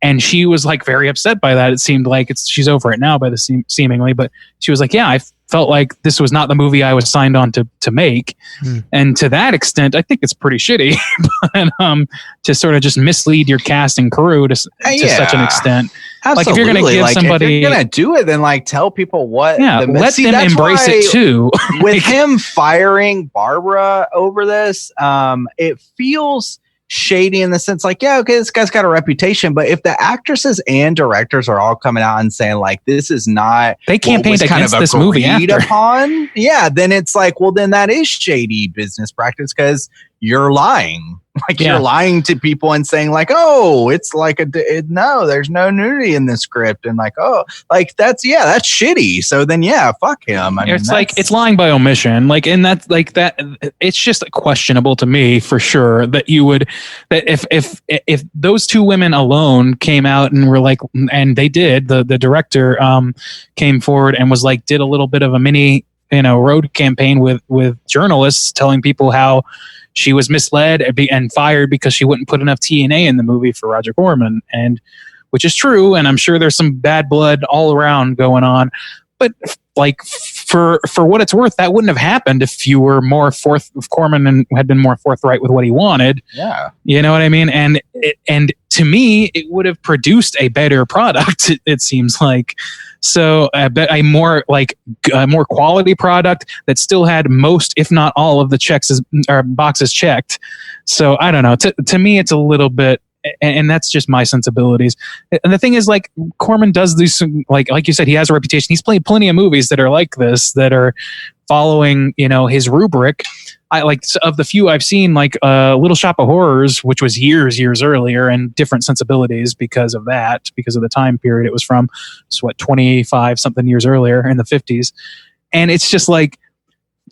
And she was like very upset by that. It seemed like she's over it now by the seemingly, but she was like, yeah, I felt like this was not the movie I was signed on to make. And to that extent, I think it's pretty shitty, but, to sort of just mislead your cast and crew to such an extent. Absolutely. Like if you're going to give somebody, if you're going to do it, then like tell people what. Yeah, let them embrace it too. With him firing Barbara over this, it feels shady in the sense like, yeah, okay, this guy's got a reputation, but if the actresses and directors are all coming out and saying like this is not, they campaigned against this movie upon, then it's like, well, then that is shady business practice because you're lying. Like you're lying to people and saying like, oh, it's like no, there's no nudity in this script, and like, oh, like that's shitty. So then fuck him. I mean, it's like it's lying by omission. Like, and that's like that. It's just questionable to me for sure that if those 2 women alone came out and were like, and they did, the director came forward and was like, did a little bit of a mini road campaign with journalists telling people how she was misled and fired because she wouldn't put enough TNA in the movie for Roger Corman, and which is true, and I'm sure there's some bad blood all around going on. But like for what it's worth, that wouldn't have happened if you were more if Corman and had been more forthright with what he wanted. Yeah, you know what I mean. And to me, it would have produced a better product. It seems like. So I bet a more quality product that still had most, if not all, of the boxes checked. So I don't know. To me, it's a little bit. And that's just my sensibilities. And the thing is, like, Corman does these, like you said, he has a reputation. He's played plenty of movies that are like this, that are following, his rubric. I like, of the few I've seen, like Little Shop of Horrors, which was years earlier, and different sensibilities because of the time period it was from. It's 25 something years earlier in the 50s. And it's just like,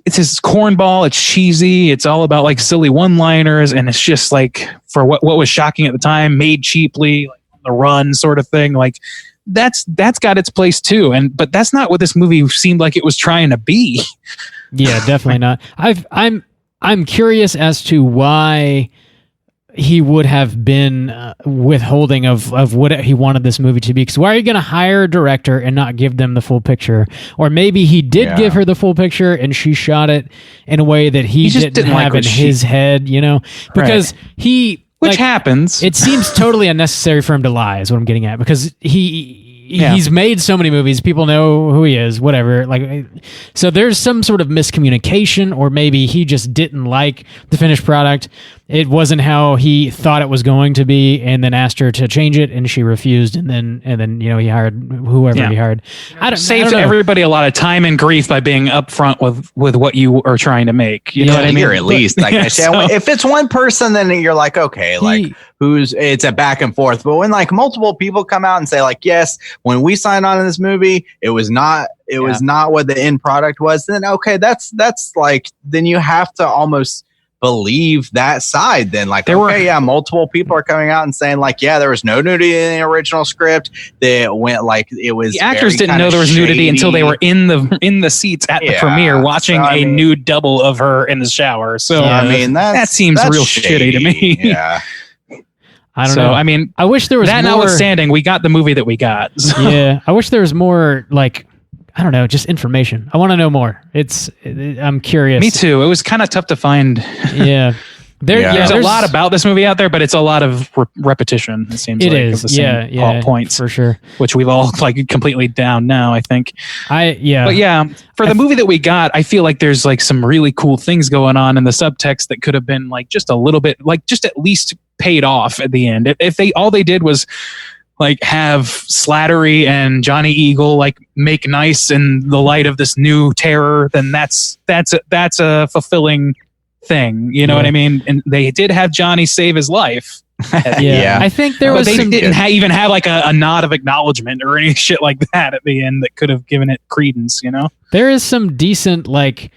it's his cornball, it's cheesy, it's all about like silly one-liners, and it's just like, for what was shocking at the time, made cheaply, like the run sort of thing. Like that's got its place too. But that's not what this movie seemed like it was trying to be. Yeah, definitely not. I'm curious as to why he would have been withholding of what he wanted this movie to be. Because why are you going to hire a director and not give them the full picture? Or maybe he did give her the full picture and she shot it in a way that he didn't have in his head, because which happens. It seems totally unnecessary for him to lie, is what I'm getting at, because he's made so many movies, people know who he is, whatever. Like, so there's some sort of miscommunication, or maybe he just didn't like the finished product. It wasn't how he thought it was going to be, and then asked her to change it, and she refused, and then he hired whoever he hired. Saved everybody a lot of time and grief by being upfront with what you are trying to make. You know what I mean? Or at least, like, if it's one person, then you're like, okay, it's a back and forth. But when like multiple people come out and say like, yes, when we signed on in this movie, it was not what the end product was, then okay, that's like, then you have to almost believe that side. Then like, multiple people are coming out and saying like, yeah, there was no nudity in the original script. That went like, it was, the actors didn't know there was nudity until they were in the seats at the premiere watching a nude double of her in the shower. So I mean, that seems real shitty to me. Yeah. I don't know. I mean, I wish there was that more. Notwithstanding, we got the movie that we got. So. Yeah, I wish there was more, like, I don't know, just information. I want to know more. I'm curious. Me too. It was kind of tough to find. Yeah. There's a lot about this movie out there, but it's a lot of repetition. It seems it like is. Of the same points for sure, which we've all like completely down now. I think. But yeah, for the movie that we got, I feel like there's like some really cool things going on in the subtext that could have been like just a little bit, like just at least paid off at the end. If all they did was like have Slattery and Johnny Eagle like make nice in the light of this new terror, then that's a fulfilling thing. You know what I mean? And they did have Johnny save his life. I think there was. But they didn't even have like a nod of acknowledgement or any shit like that at the end that could have given it credence. There is some decent like.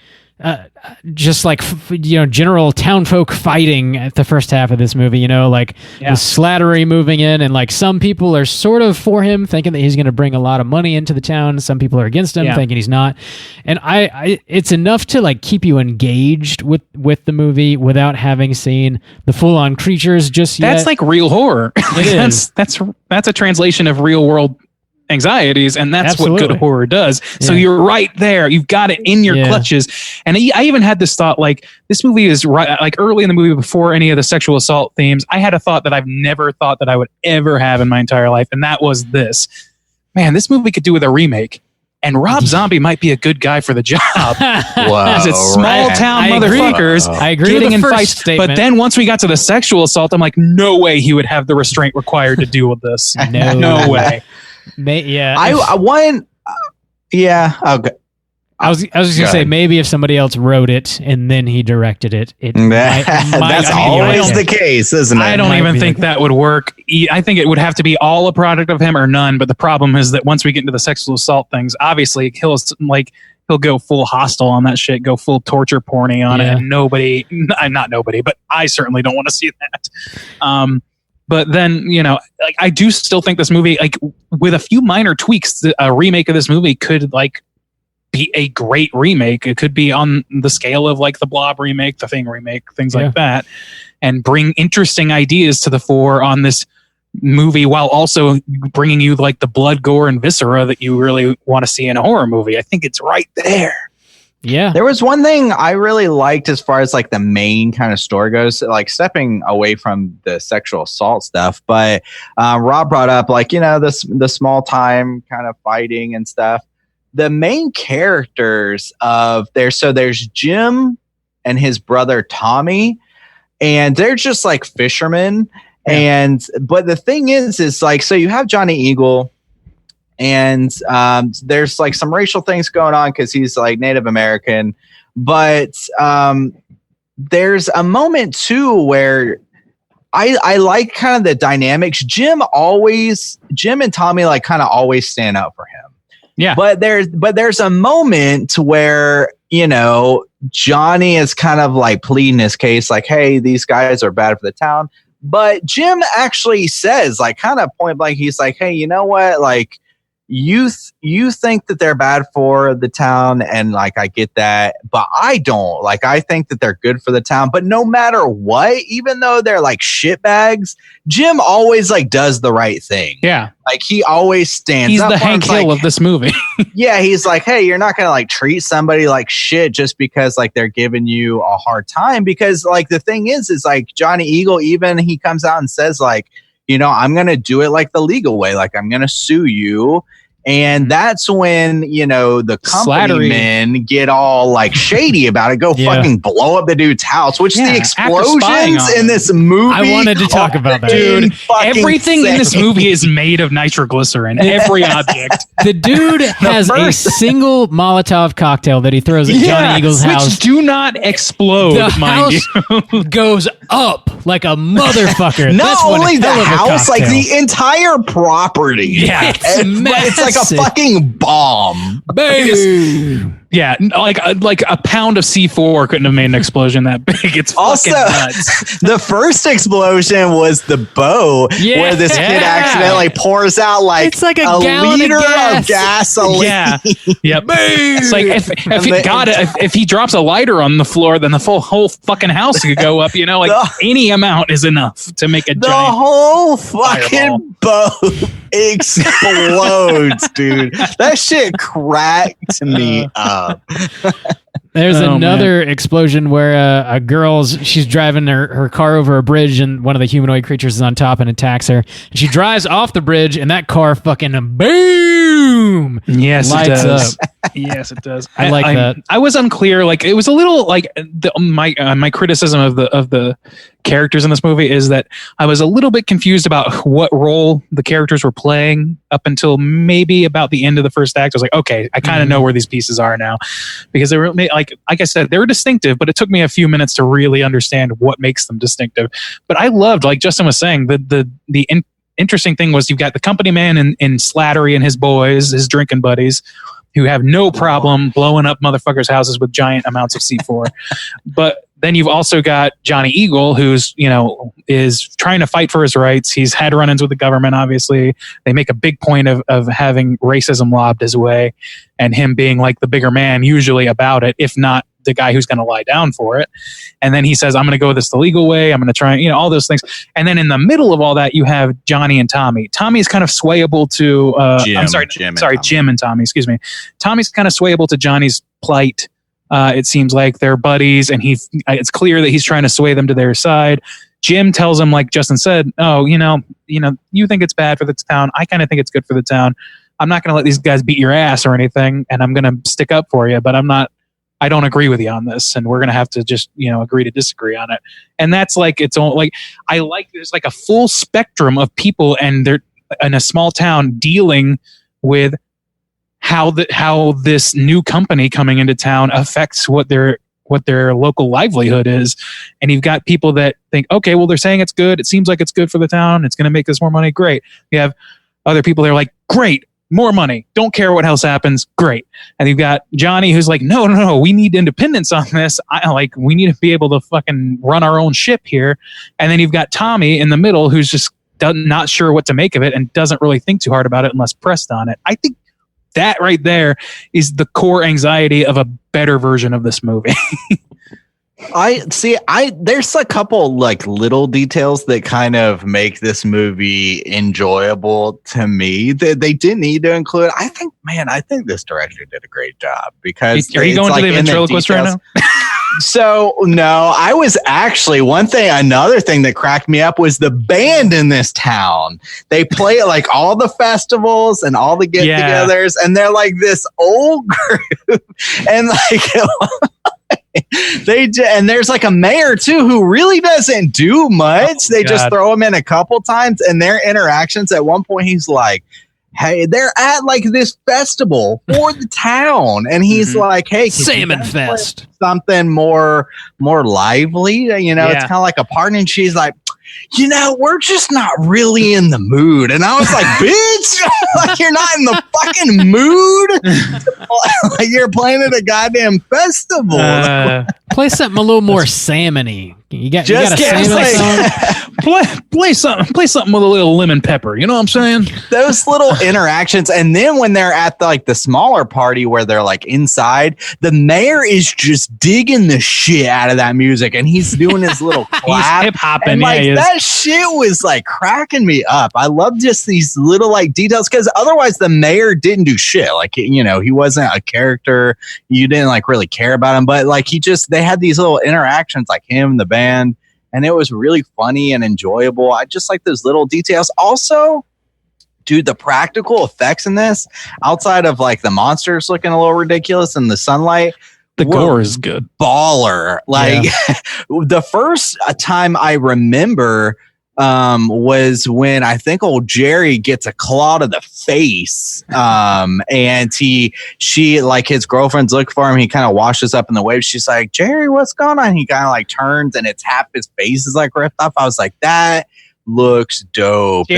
Just like general townfolk fighting at the first half of this movie, the Slattery moving in, and like some people are sort of for him, thinking that he's going to bring a lot of money into the town. Some people are against him, thinking he's not. And it's enough to like keep you engaged with the movie without having seen the full on creatures just yet. That's like real horror. That's a translation of real world anxieties, and that's what good horror does. So you're right there, you've got it in your clutches. And I even had this thought, like, this movie is right, like early in the movie, before any of the sexual assault themes, I had a thought that I've never thought that I would ever have in my entire life, and that was this: man, this movie could do with a remake, and Rob Zombie might be a good guy for the job. Because it's small town motherfuckers getting in fights. Statement. But then once we got to the sexual assault, I'm like, no way he would have the restraint required to deal with this. No way. Okay. I was just gonna say, maybe if somebody else wrote it and then he directed it, that's always the case, isn't it? I don't even think that would work. I think it would have to be all a product of him or none. But the problem is that once we get into the sexual assault things, obviously he'll go full hostile on that shit, go full torture porny on it, and not nobody, but I certainly don't want to see that. But then, like, I do still think this movie, like, with a few minor tweaks, a remake of this movie could, like, be a great remake. It could be on the scale of, like, the Blob remake, the Thing remake, things like that, and bring interesting ideas to the fore on this movie while also bringing you like the blood, gore, and viscera that you really want to see in a horror movie. I think it's right there. Yeah. There was one thing I really liked as far as like the main kind of story goes, like stepping away from the sexual assault stuff. But Rob brought up like, you know, the small time kind of fighting and stuff. The main characters of there's Jim and his brother Tommy, and they're just like fishermen. Yeah. But the thing is like, so you have Johnny Eagle, and there's like some racial things going on because he's like Native American, but there's a moment too where I like kind of the dynamics. Jim and Tommy like kind of always stand up for him. Yeah. But there's a moment where, you know, Johnny is kind of like pleading his case, like, hey, these guys are bad for the town. But Jim actually says, like, kind of point blank, he's like, hey, you know what? Like, you think that they're bad for the town, and like I get that, but I don't. Like, I think that they're good for the town. But no matter what, even though they're like shitbags, Jim always like does the right thing. Yeah, like he always stands. He's up the Hank Hill like, of this movie. Yeah, he's like, hey, you're not gonna like treat somebody like shit just because like they're giving you a hard time. Because like the thing is like Johnny Eagle, even he comes out and says like, you know, I'm gonna do it like the legal way. Like I'm gonna sue you. And that's when, you know, the company men get all like shady about it. Go fucking blow up the dude's house, which the explosions in this movie. I wanted to talk about that. Dude, everything in this movie is made of nitroglycerin. Every object. The dude has a single Molotov cocktail that he throws at Johnny Eagle's house. Which do not explode, the mind house you. goes up like a motherfucker. Not That's only the cocktail. house, like the entire property. Yeah, it's like a fucking bomb. Boom. Yeah, like a pound of C4 couldn't have made an explosion that big. It's also fucking nuts. The first explosion was the bow, where this kid accidentally pours out like it's like a liter of gasoline. Yeah, yep. It's like if he drops a lighter on the floor, then the whole fucking house could go up. You know, like any amount is enough to make a giant. The whole fucking boat explodes, dude. That shit cracked me up. There's another explosion where a she's driving her car over a bridge, and one of the humanoid creatures is on top and attacks her. And she drives off the bridge, and that car fucking boom. Yes, lights it does. up. Yes, it does. I like that. I was unclear. Like it was a little like my criticism of the characters in this movie is that I was a little bit confused about what role the characters were playing up until maybe about the end of the first act. I was like, okay, I kind of know where these pieces are now, because they were like I said, they were distinctive, but it took me a few minutes to really understand what makes them distinctive. But I loved, like Justin was saying, the interesting thing was you've got the company man in Slattery and his boys, his drinking buddies, who have no problem blowing up motherfuckers' houses with giant amounts of C4. But then you've also got Johnny Eagle, who's, you know, is trying to fight for his rights. He's had run-ins with the government, obviously. They make a big point of having racism lobbed his way, and him being like the bigger man usually about it, if not the guy who's going to lie down for it. And then he says, I'm going to go this the legal way. I'm going to try, you know, all those things. And then in the middle of all that, you have Johnny and Tommy. Tommy is kind of swayable to, Jim and Tommy, excuse me. Tommy's kind of swayable to Johnny's plight. It seems like they're buddies, and it's clear that he's trying to sway them to their side. Jim tells him, like Justin said, oh, you know, you think it's bad for the town. I kind of think it's good for the town. I'm not going to let these guys beat your ass or anything, and I'm going to stick up for you, but I don't agree with you on this, and we're going to have to just, you know, agree to disagree on it. And that's like, it's all like, there's like a full spectrum of people, and they're in a small town dealing with how this new company coming into town affects what their local livelihood is. And you've got people that think, okay, well, they're saying it's good. It seems like it's good for the town. It's going to make us more money. Great. You have other people that are like, great, more money. Don't care what else happens. Great. And you've got Johnny who's like, no, we need independence on this. We need to be able to fucking run our own ship here. And then you've got Tommy in the middle who's just not sure what to make of it and doesn't really think too hard about it unless pressed on it. I think that right there is the core anxiety of a better version of this movie. There's a couple like little details that kind of make this movie enjoyable to me that they didn't need to include. I think this director did a great job because are you going to the ventriloquist right now? So no, I was actually another thing that cracked me up was the band in this town. They play at like all the festivals and all the get-togethers, and they're like this old group, and like and there's like a mayor too who really doesn't do much. They just throw him in a couple times, and their interactions at one point he's like, hey, they're at like this festival for the town, and he's like, hey, Salmon Fest, something more lively, you know. It's kind of like a party, and she's like, you know, we're just not really in the mood. And I was like, bitch, like, you're not in the fucking mood. Like, you're playing at a goddamn festival. Play something a little more salmon-y. You got a salmon song? Play something with a little lemon pepper. You know what I'm saying? Those little interactions. And then when they're at the smaller party where they're like inside, the mayor is just digging the shit out of that music, and he's doing his little clap. He's hip hopping. And like that shit was like cracking me up. I love just these little like details, because otherwise the mayor didn't do shit. Like, you know, he wasn't a character. You didn't like really care about him, but like they had these little interactions, like him and the band. And it was really funny and enjoyable. I just like those little details. Also, dude, the practical effects in this, outside of like the monsters looking a little ridiculous in the sunlight, the gore is good. Baller. Like the first time I remember was when I think old Jerry gets a claw to the face, and she like his girlfriend's looking for him. He kind of washes up in the waves. She's like, Jerry, what's going on? He kind of like turns, and it's half his face is like ripped off. I was like, that looks dope.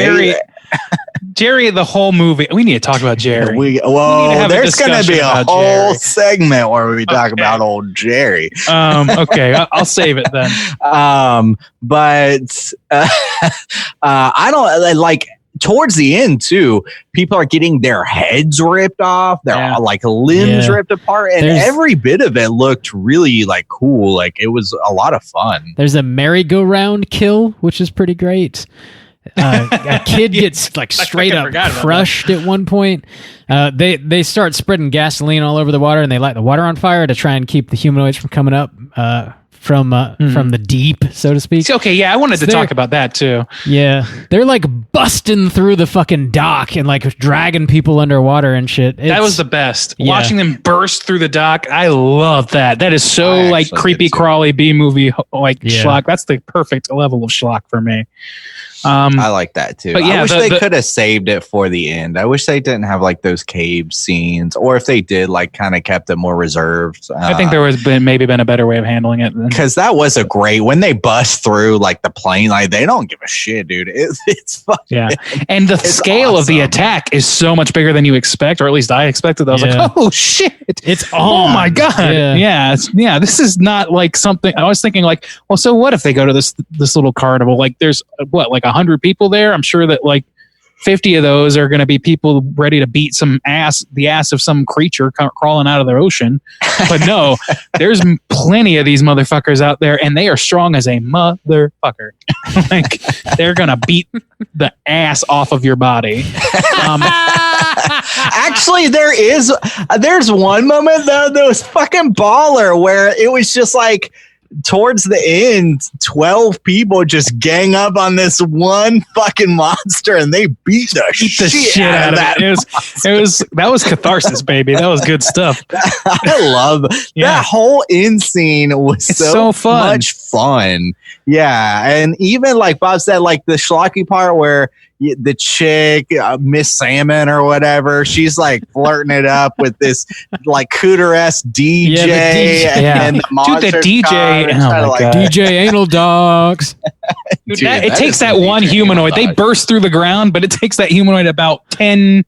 Jerry, the whole movie. We need to talk about Jerry. There's going to be a whole segment where we talk about old Jerry. Okay, I'll save it then. But I don't like. Towards the end too, people are getting their heads ripped off, their like limbs ripped apart, and every bit of it looked really like cool. Like it was a lot of fun. There's a merry-go-round kill, which is pretty great. A kid gets like straight up crushed at one point. They start spreading gasoline all over the water, and they light the water on fire to try and keep the humanoids from coming up from the deep, so to speak. Okay, I wanted to talk about that too. Yeah, they're like busting through the fucking dock and like dragging people underwater and shit. That was the best. Yeah. Watching them burst through the dock, I love that. That is so like creepy crawly B movie like schlock. That's the perfect level of schlock for me. I like that too. But yeah, I wish they could have saved it for the end. I wish they didn't have like those cave scenes, or if they did, like kind of kept it more reserved. I think there was maybe been a better way of handling it. Because that was a great, when they bust through like the plane, like they don't give a shit, dude. It's fucking, and the scale of the attack is so much bigger than you expect, or at least I expected. I was like, oh shit, it's oh my god, this is not like something. I was thinking like, well, so what if they go to this little carnival? Like, there's like 100 people there. I'm sure that like 50 of those are going to be people ready to beat the ass of some creature crawling out of the ocean. But no, there's plenty of these motherfuckers out there, and they are strong as a motherfucker. Like, they're going to beat the ass off of your body. Actually, there's one moment though that was fucking baller, where it was just like, towards the end, 12 people just gang up on this one fucking monster, and they beat the shit out of that. That was catharsis, baby. That was good stuff. I love that whole end scene. Was so fun. Much fun. Yeah, and even like Bob said, like the schlocky part where the chick, Miss Salmon or whatever, she's like flirting it up with this like Cooter-esque DJ. And the monster the DJ, DJ Anal Dogs. It takes that one humanoid. They burst through the ground, but it takes that humanoid about 10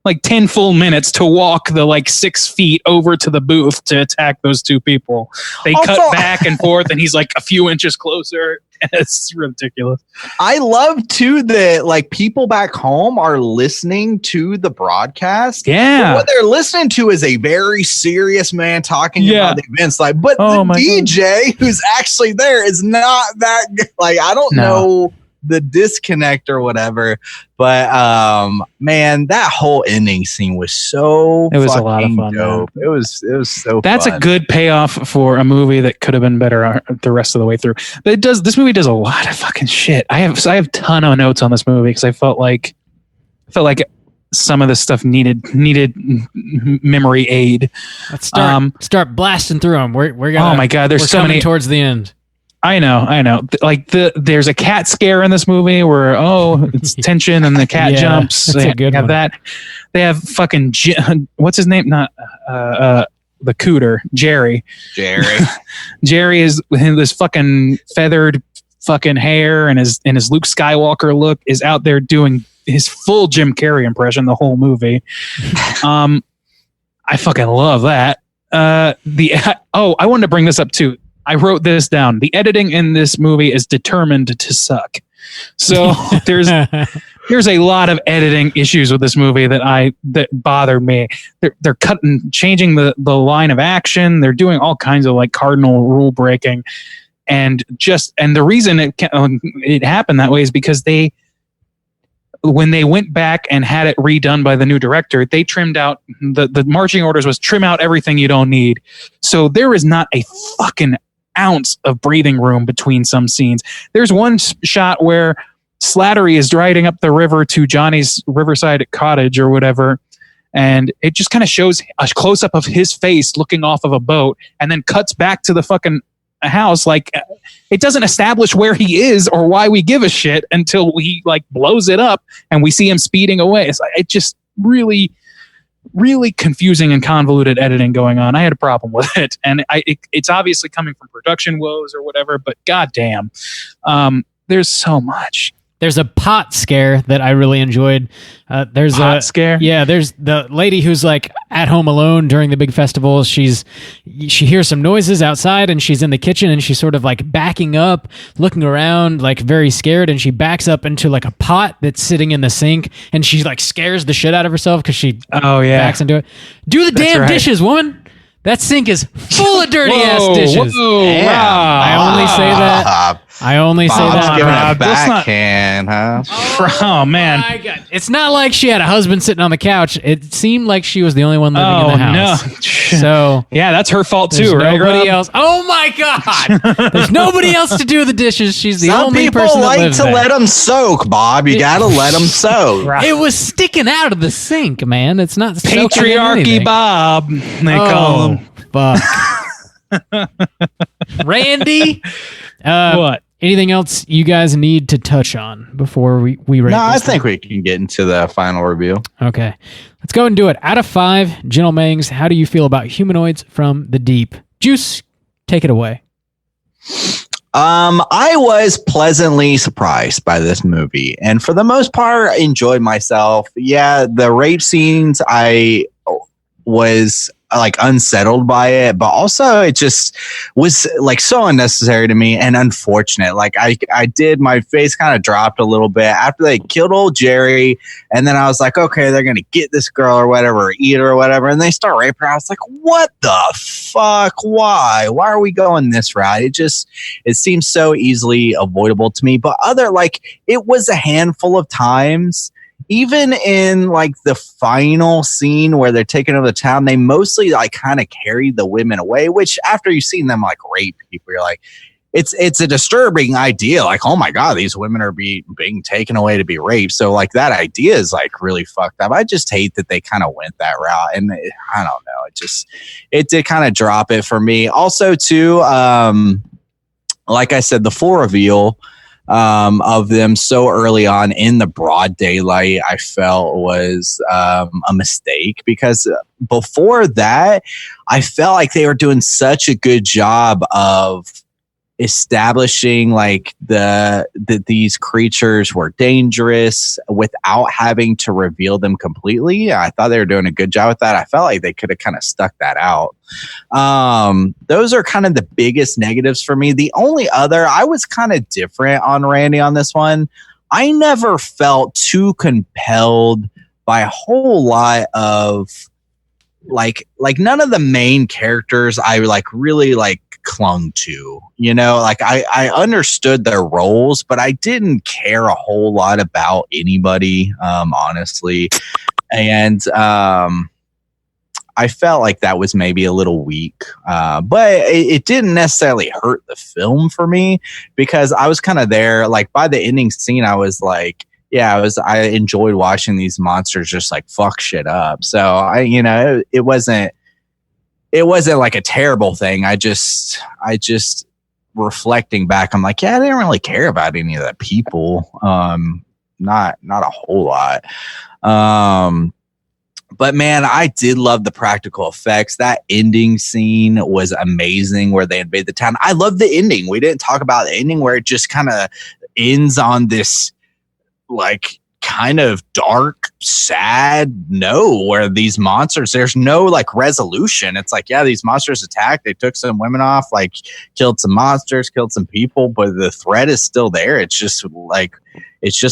like 10 full minutes to walk the like 6 feet over to the booth to attack those two people. They cut back and forth, and he's like a few inches closer. It's ridiculous. I love too that like people back home are listening to the broadcast. Yeah, but what they're listening to is a very serious man talking about the events. Like, but the DJ who's actually there is not that good. Like, I don't know the disconnect or whatever, but man, that whole ending scene was so it was a lot of fun. Dope. It was so that's fun. A good payoff for a movie that could have been better the rest of the way through. But this movie does a lot of fucking shit. I have a ton of notes on this movie because I felt like some of this stuff needed memory aid. Let's start blasting through them. We're gonna, oh my god, there's so many towards the end. I know. Like there's a cat scare in this movie where it's tension and the cat jumps. That's a good have one. that. They have fucking what's his name? Not the Cooter, Jerry. Jerry is this fucking feathered fucking hair and his Luke Skywalker look is out there doing his full Jim Carrey impression the whole movie. I fucking love that. I wanted to bring this up too. I wrote this down. The editing in this movie is determined to suck. So there's a lot of editing issues with this movie that bother me. They're changing the line of action. They're doing all kinds of like cardinal rule breaking, and the reason it happened that way is because when they went back and had it redone by the new director, they trimmed out the marching orders was trim out everything you don't need. So there is not a fucking ounce of breathing room between some scenes. There's one shot where Slattery is riding up the river to Johnny's Riverside cottage or whatever, and it just kind of shows a close-up of his face looking off of a boat and then cuts back to the fucking house. Like, it doesn't establish where he is or why we give a shit until he like blows it up and we see him speeding away. It just really confusing and convoluted editing going on. I had a problem with it, and it's obviously coming from production woes or whatever, but goddamn, there's so much. There's a pot scare that I really enjoyed. There's pot scare? Yeah, there's the lady who's like at home alone during the big festival. She hears some noises outside and she's in the kitchen and she's sort of like backing up, looking around like very scared, and she backs up into like a pot that's sitting in the sink and she like scares the shit out of herself because she backs into it. Do the damn dishes, woman. That sink is full of dirty ass dishes. Whoa, wow. I only say that. Giving a backhand, huh? Oh man! My God. It's not like she had a husband sitting on the couch. It seemed like she was the only one living in the house. No. So yeah, that's her fault too, right? Nobody else. Oh my God! There's nobody else to do the dishes. She's the only person that lives there. Some people like to let them soak, Bob. You got to let them soak. It was sticking out of the sink, man. It's not Patriarchy Bob. They call him. Fuck. Randy. What? Anything else you guys need to touch on before we rate? No, I think we can get into the final review. Okay. Let's go and do it. Out of 5, Gentle Mangs, how do you feel about Humanoids from the Deep? Juice, take it away. I was pleasantly surprised by this movie, and for the most part, enjoyed myself. Yeah, the rape scenes, I was like unsettled by it, but also it just was like so unnecessary to me and unfortunate. Like I did, my face kind of dropped a little bit after they killed old Jerry, and then I was like, okay, they're gonna get this girl or whatever, or eat her or whatever, and they start raping her. I was like, what the fuck? Why are we going this route? It seems so easily avoidable to me. But it was a handful of times. Even in like the final scene where they're taking over the town, they mostly like kind of carried the women away, which after you've seen them like rape people, you're like, it's a disturbing idea. Like, oh my God, these women are being taken away to be raped. So like that idea is like really fucked up. I just hate that they kind of went that route. And I don't know. It did kind of drop it for me. Also too, like I said, the full reveal of them so early on in the broad daylight, I felt was a mistake, because before that, I felt like they were doing such a good job of establishing like that these creatures were dangerous without having to reveal them completely. I thought they were doing a good job with that. I felt like they could have kind of stuck that out. Those are kind of the biggest negatives for me. The only other, I was kind of different on Randy on this one. I never felt too compelled by a whole lot of like none of the main characters I like really like clung to, you know, like I understood their roles, but I didn't care a whole lot about anybody, honestly. And I felt like that was maybe a little weak, but it didn't necessarily hurt the film for me because I was kind of there. Like by the ending scene, I was like, yeah, I enjoyed watching these monsters just like fuck shit up. So it wasn't like a terrible thing. I just reflecting back, I'm like, yeah, I didn't really care about any of the people. Not a whole lot. But man, I did love the practical effects. That ending scene was amazing where they invade the town. I love the ending. We didn't talk about the ending where it just kind of ends on this like kind of dark, sad note where these monsters, there's no like resolution. It's like, yeah, these monsters attacked. They took some women off, like killed some monsters, killed some people, but the threat is still there. It's just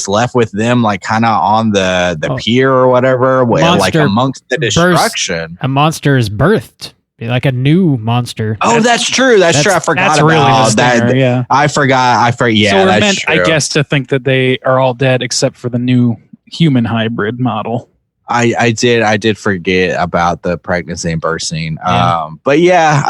left with them like kind of on the pier or whatever, like amongst the destruction. A monster is birthed. Like a new monster. Oh, that's true. That's true. I forgot about really that. Yeah, I forgot. Yeah, so we're that's meant, true. I guess, to think that they are all dead except for the new human hybrid model. I did forget about the pregnancy and birth scene. Yeah. But yeah,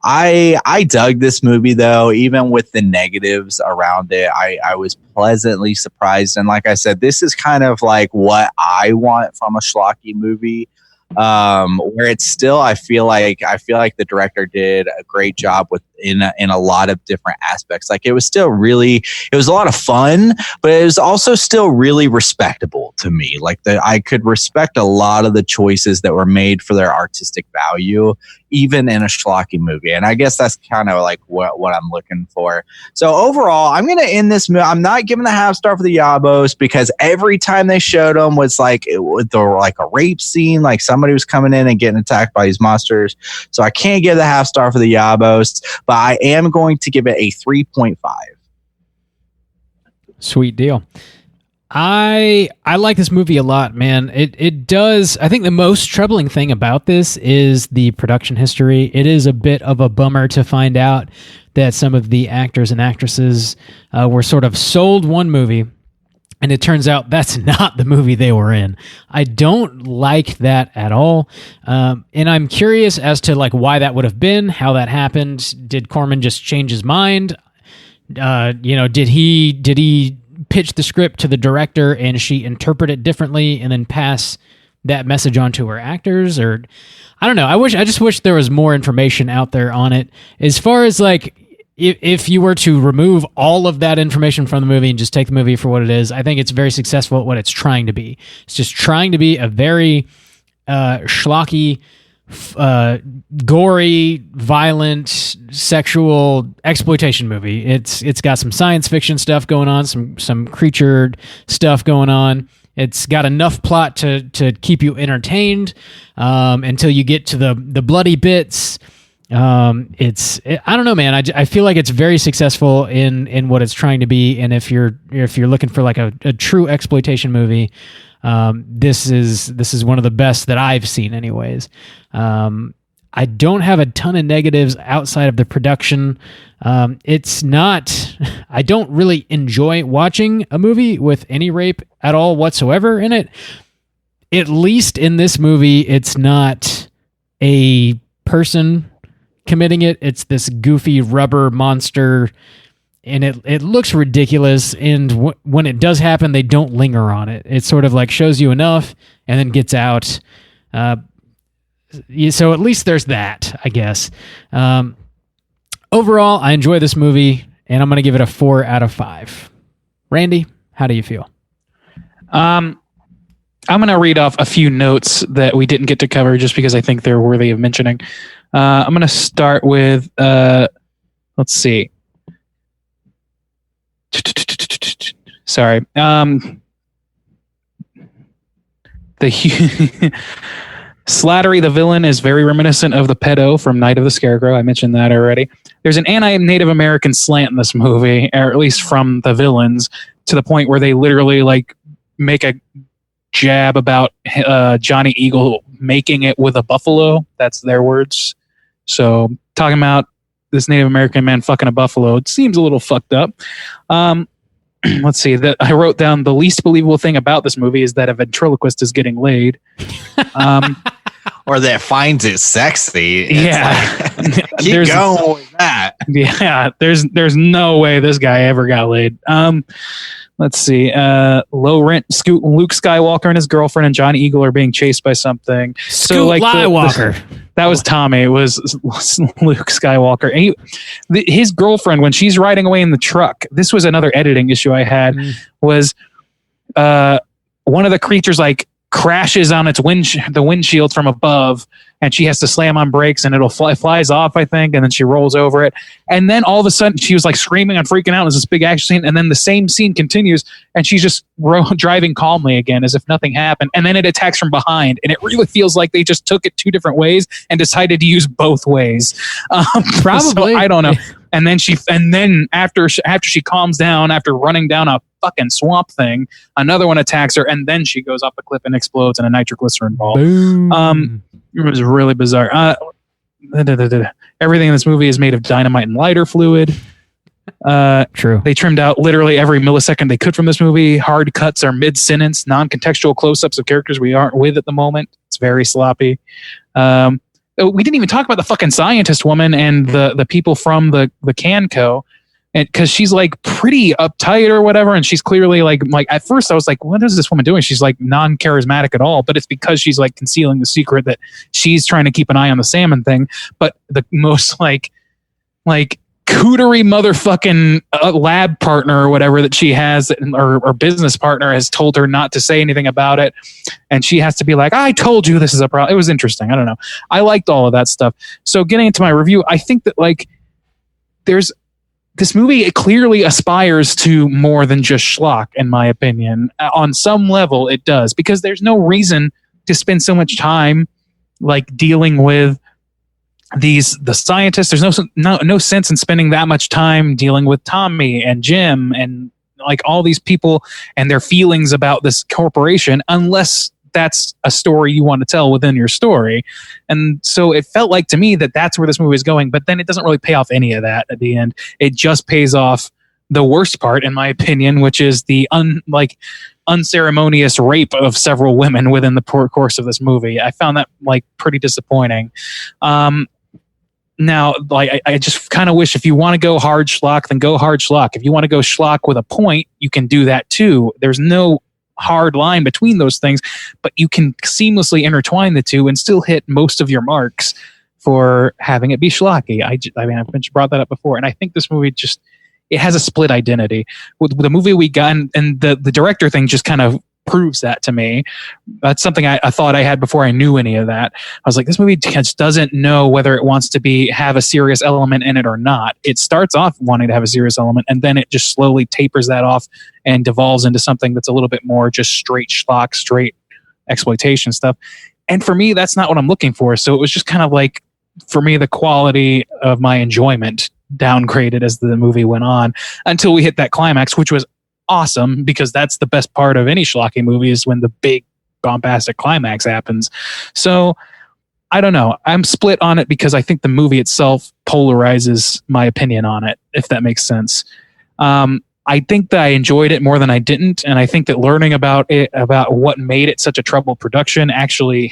I dug this movie though, even with the negatives around it. I was pleasantly surprised, and like I said, this is kind of like what I want from a schlocky movie. Where it's still, I feel like the director did a great job with in a lot of different aspects. Like it was still really, it was a lot of fun, but it was also still really respectable to me. Like I could respect a lot of the choices that were made for their artistic value, even in a schlocky movie. And I guess that's kind of like what I'm looking for. So overall, I'm going to end this movie. I'm not giving the half star for the Yabos because every time they showed them was like, like a rape scene, like somebody was coming in and getting attacked by these monsters. So I can't give the half star for the Yabos, but I am going to give it a 3.5. Sweet deal. I like this movie a lot, man. It does. I think the most troubling thing about this is the production history. It is a bit of a bummer to find out that some of the actors and actresses were sort of sold one movie, and it turns out that's not the movie they were in. I don't like that at all, and I'm curious as to like why that would have been, how that happened. Did Corman just change his mind? Did he pitch the script to the director and she interpret it differently and then pass that message on to her actors? Or I don't know. I just wish there was more information out there on it. As far as like, if you were to remove all of that information from the movie and just take the movie for what it is, I think it's very successful at what it's trying to be. It's just trying to be a very schlocky, gory, violent, sexual exploitation movie. It's got some science fiction stuff going on, some creature stuff going on. It's got enough plot to keep you entertained until you get to the bloody bits. I don't know, man. I feel like it's very successful in what it's trying to be. And if you're looking for like a true exploitation movie, this is one of the best that I've seen anyways. I don't have a ton of negatives outside of the production. I don't really enjoy watching a movie with any rape at all whatsoever in it. At least in this movie, it's not a person committing it. It's this goofy rubber monster, and it looks ridiculous. And when it does happen, they don't linger on it. It sort of like shows you enough and then gets out. So at least there's that, I guess. Overall, I enjoy this movie, and I'm going to give it a 4 out of 5. Randy, how do you feel? I'm going to read off a few notes that we didn't get to cover just because I think they're worthy of mentioning. I'm going to start with let's see. Sorry. Slattery, the villain, is very reminiscent of the pedo from Night of the Scarecrow. I mentioned that already. There's an anti-Native American slant in this movie, or at least from the villains, to the point where they literally like make a jab about Johnny Eagle making it with a buffalo. That's their words. So talking about this Native American man fucking a buffalo, it seems a little fucked up. Let's see. That I wrote down the least believable thing about this movie is that a ventriloquist is getting laid. Or that finds it sexy. Yeah. Like, keep going with that. Yeah. There's no way this guy ever got laid. Let's see. Low rent Luke Skywalker and his girlfriend and John Eagle are being chased by something. So like that was Tommy. It was Luke Skywalker. And his girlfriend, when she's riding away in the truck, this was another editing issue I had, was one of the creatures like crashes on its the windshield from above, and she has to slam on brakes and it flies off, I think, and then she rolls over it. And then all of a sudden she was like screaming and freaking out. There's this big action scene, and then the same scene continues and she's just driving calmly again as if nothing happened. And then it attacks from behind, and it really feels like they just took it two different ways and decided to use both ways. Probably. So I don't know. And then after she calms down, after running down a fucking swamp thing, another one attacks her, and then she goes off the cliff and explodes in a nitroglycerin ball. Boom. It was really bizarre. Everything in this movie is made of dynamite and lighter fluid. True. They trimmed out literally every millisecond they could from this movie. Hard cuts are mid-sentence, non-contextual close-ups of characters we aren't with at the moment. It's very sloppy. We didn't even talk about the fucking scientist woman and the people from the Canco, and because she's like pretty uptight or whatever, and she's clearly like at first I was like, what is this woman doing? She's like non-charismatic at all, but it's because she's like concealing the secret that she's trying to keep an eye on the salmon thing. But the most like cootery motherfucking lab partner or whatever that she has, or business partner, has told her not to say anything about it, and she has to be like, I told you this is a problem. It was interesting. I don't know. I liked all of that stuff. So getting into my review, I think that like this movie, it clearly aspires to more than just schlock, in my opinion. On some level it does, because there's no reason to spend so much time like dealing with the scientists. There's no sense in spending that much time dealing with Tommy and Jim and like all these people and their feelings about this corporation, unless that's a story you want to tell within your story. And so it felt like to me that that's where this movie is going, but then it doesn't really pay off any of that at the end. It just pays off the worst part, in my opinion, which is the unceremonious rape of several women within the course of this movie. I found that like pretty disappointing. Now, like, I just kind of wish, if you want to go hard schlock, then go hard schlock. If you want to go schlock with a point, you can do that too. There's no hard line between those things, but you can seamlessly intertwine the two and still hit most of your marks for having it be schlocky. I mean, I've brought that up before, and I think this movie it has a split identity. With the movie we got, and the director thing just kind of proves that to me. That's something I thought I had before I knew any of that. I was like, this movie just doesn't know whether it wants to have a serious element in it or not. It starts off wanting to have a serious element, and then it just slowly tapers that off and devolves into something that's a little bit more just straight schlock, straight exploitation stuff. And for me, that's not what I'm looking for. So it was just kind of like, for me, the quality of my enjoyment downgraded as the movie went on, until we hit that climax, which was awesome, because that's the best part of any schlocky movie, is when the big bombastic climax happens. So I don't know. I'm split on it, because I think the movie itself polarizes my opinion on it, if that makes sense. I think that I enjoyed it more than I didn't, and I think that learning about what made it such a troubled production actually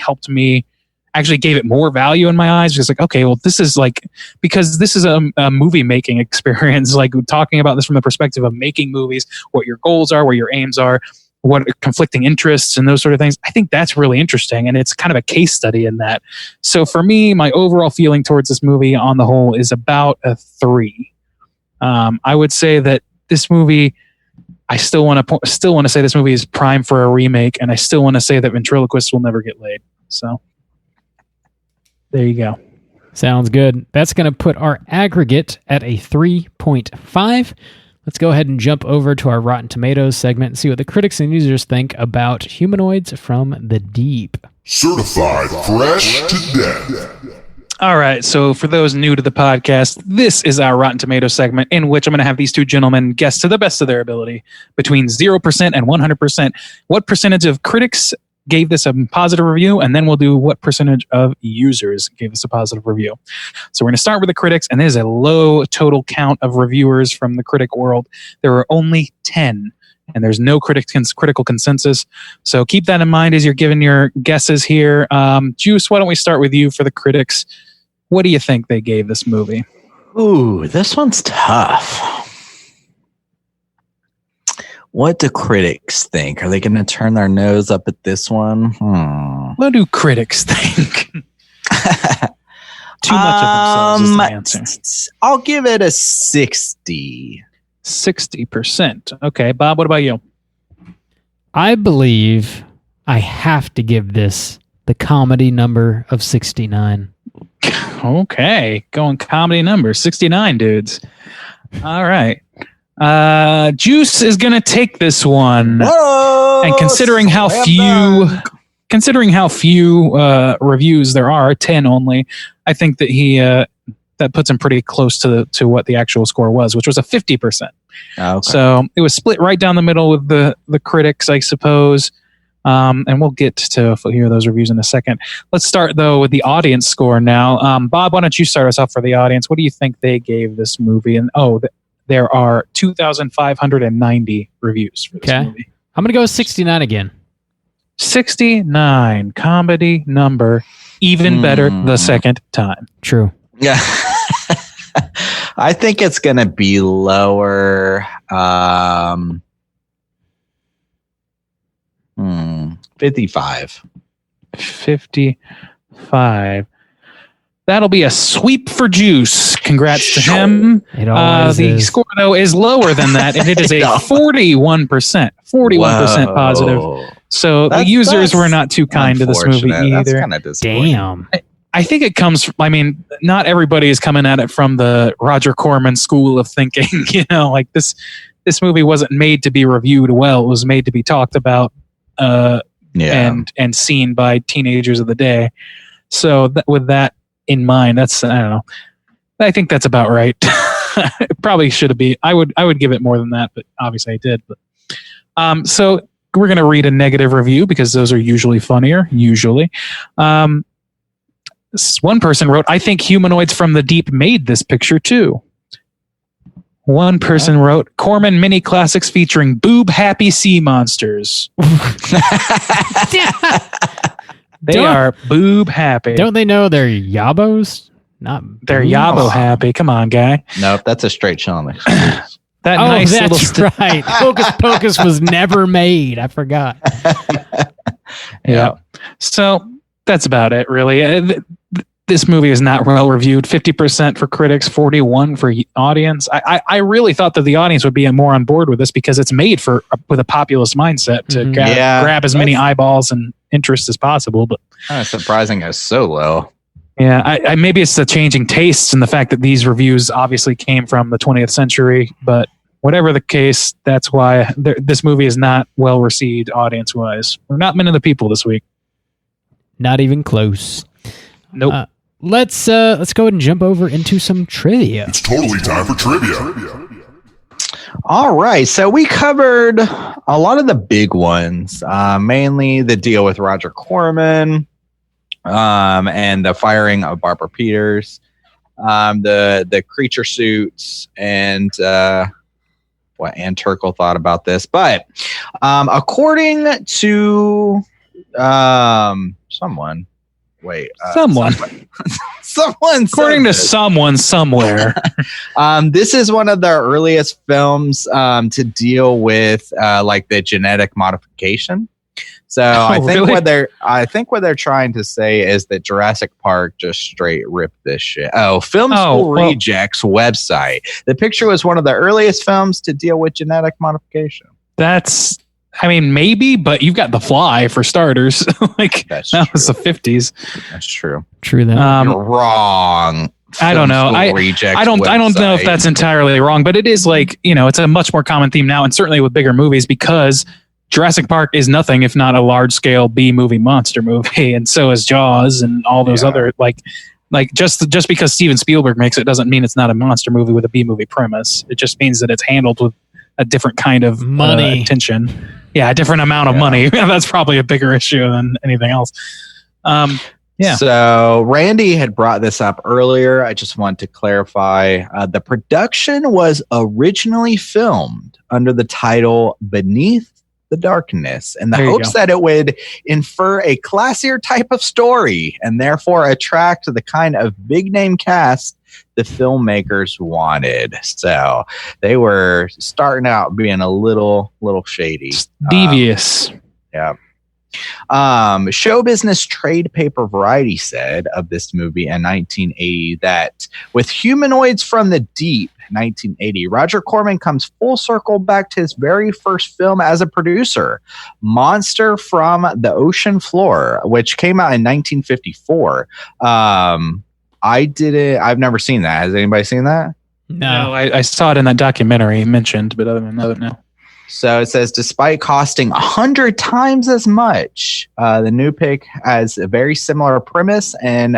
gave it more value in my eyes. Just like, okay, well, this is like, because this is a movie making experience, like talking about this from the perspective of making movies, what your goals are, where your aims are, what conflicting interests and those sort of things. I think that's really interesting, and it's kind of a case study in that. So for me, my overall feeling towards this movie on the whole is about a 3. I would say that this movie, I still want to say this movie is prime for a remake, and I still want to say that ventriloquists will never get laid. So there you go. Sounds good. That's going to put our aggregate at a 3.5. Let's go ahead and jump over to our Rotten Tomatoes segment and see what the critics and users think about Humanoids from the Deep. Certified fresh to death. All right, so for those new to the podcast, this is our Rotten Tomatoes segment in which I'm going to have these two gentlemen guess to the best of their ability between 0% and 100% what percentage of critics gave this a positive review, and then we'll do what percentage of users gave this a positive review. So we're going to start with the critics, and there's a low total count of reviewers from the critic world. There are only 10, and there's no critical consensus. So keep that in mind as you're giving your guesses here. Juice, why don't we start with you for the critics? What do you think they gave this movie? Ooh, this one's tough. What do critics think? Are they going to turn their nose up at this one? What do critics think? Too much of themselves is the answer. I'll give it a 60. 60%. Okay, Bob, what about you? I believe I have to give this the comedy number of 69. Okay, going comedy number 69, dudes. All right. Juice is going to take this one. Whoa, and considering how few reviews there are, 10 only, I think that that puts him pretty close to what the actual score was, which was a 50%. Okay. So it was split right down the middle with the critics, I suppose. And we'll get to hear those reviews in a second. Let's start, though, with the audience score now. Bob, why don't you start us off for the audience? What do you think they gave this movie? And there are 2,590 reviews for this movie. I'm going to go 69 again. 69, comedy number, even better the second time. True. Yeah. I think it's going to be lower. 55. 55. That'll be a sweep for Juice. Congrats to him. It always the is. score, though, is lower than that, and it is a 41%. 41% positive. So the users were not too kind to this movie either. That's kind of disappointing. Damn. I think it comes, not everybody is coming at it from the Roger Corman school of thinking. Like this movie wasn't made to be reviewed well. It was made to be talked about and seen by teenagers of the day. So with that in mind, I don't know. I think that's about right. It probably should be. I would give it more than that, but obviously I did. But so we're going to read a negative review because those are usually funnier. Usually. One person wrote, "I think Humanoids from the Deep made this picture too." One person wrote, "Corman mini classics featuring boob happy sea monsters." They are boob happy. Don't they know they're yabos? They're yabo happy. Come on, guy. Nope, that's a straight challenge. That's right. Hocus Pocus was never made. I forgot. Yeah. So that's about it, really. This movie is not well reviewed. 50% for critics, 41% for audience. I really thought that the audience would be more on board with this because it's made with a populist mindset to grab as many eyeballs and interest as possible. But surprising it's so low. Yeah, maybe it's the changing tastes and the fact that these reviews obviously came from the 20th century. But whatever the case, that's why this movie is not well received audience-wise. We're not many of the people this week. Not even close. Nope. Let's go ahead and jump over into some trivia. It's totally time for trivia. All right, so we covered a lot of the big ones, mainly the deal with Roger Corman, and the firing of Barbara Peters, the creature suits, and what Ann Turkle thought about this. But according to someone. According to someone somewhere. This is one of the earliest films to deal with like the genetic modification. So I think what they're trying to say is that Jurassic Park just straight ripped this shit. Film School Rejects website. The picture was one of the earliest films to deal with genetic modification. That's I mean, maybe, but you've got The Fly for starters. Like That's that was true. the 50s. That's true. True that. You're wrong. I don't know. Film School Rejects I don't know if website. that's entirely wrong, but it is like, it's a much more common theme now, and certainly with bigger movies, because Jurassic Park is nothing if not a large scale B movie monster movie, and so is Jaws and all those other like just because Steven Spielberg makes it doesn't mean it's not a monster movie with a B movie premise. It just means that it's handled with a different kind of money attention. Yeah, a different amount of money. That's probably a bigger issue than anything else. Yeah. So Randy had brought this up earlier. I just want to clarify. The production was originally filmed under the title Beneath the Darkness in the There you hopes go. that it would infer a classier type of story and therefore attract the kind of big name cast the filmmakers wanted. So they were starting out being a little shady. Devious. Yeah. Show Business Trade Paper Variety said of this movie in 1980 that with Humanoids from the Deep, 1980, Roger Corman comes full circle back to his very first film as a producer, Monster from the Ocean Floor, which came out in 1954. I've never seen that. Has anybody seen that? No. I saw it in that documentary mentioned, but other than that, no. So it says, despite costing 100 times as much, the new pick has a very similar premise, and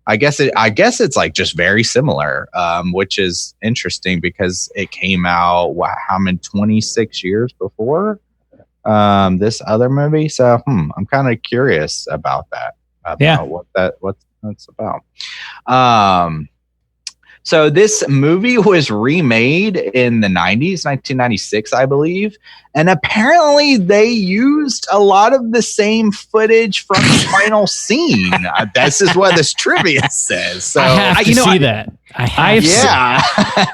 I guess it's like just very similar, which is interesting because it came out how many 26 years before this other movie. So I'm kind of curious about that. What that's about. So this movie was remade in the 90s, 1996, I believe. And apparently they used a lot of the same footage from the final scene. This is what this trivia says. So I have to see that. yeah.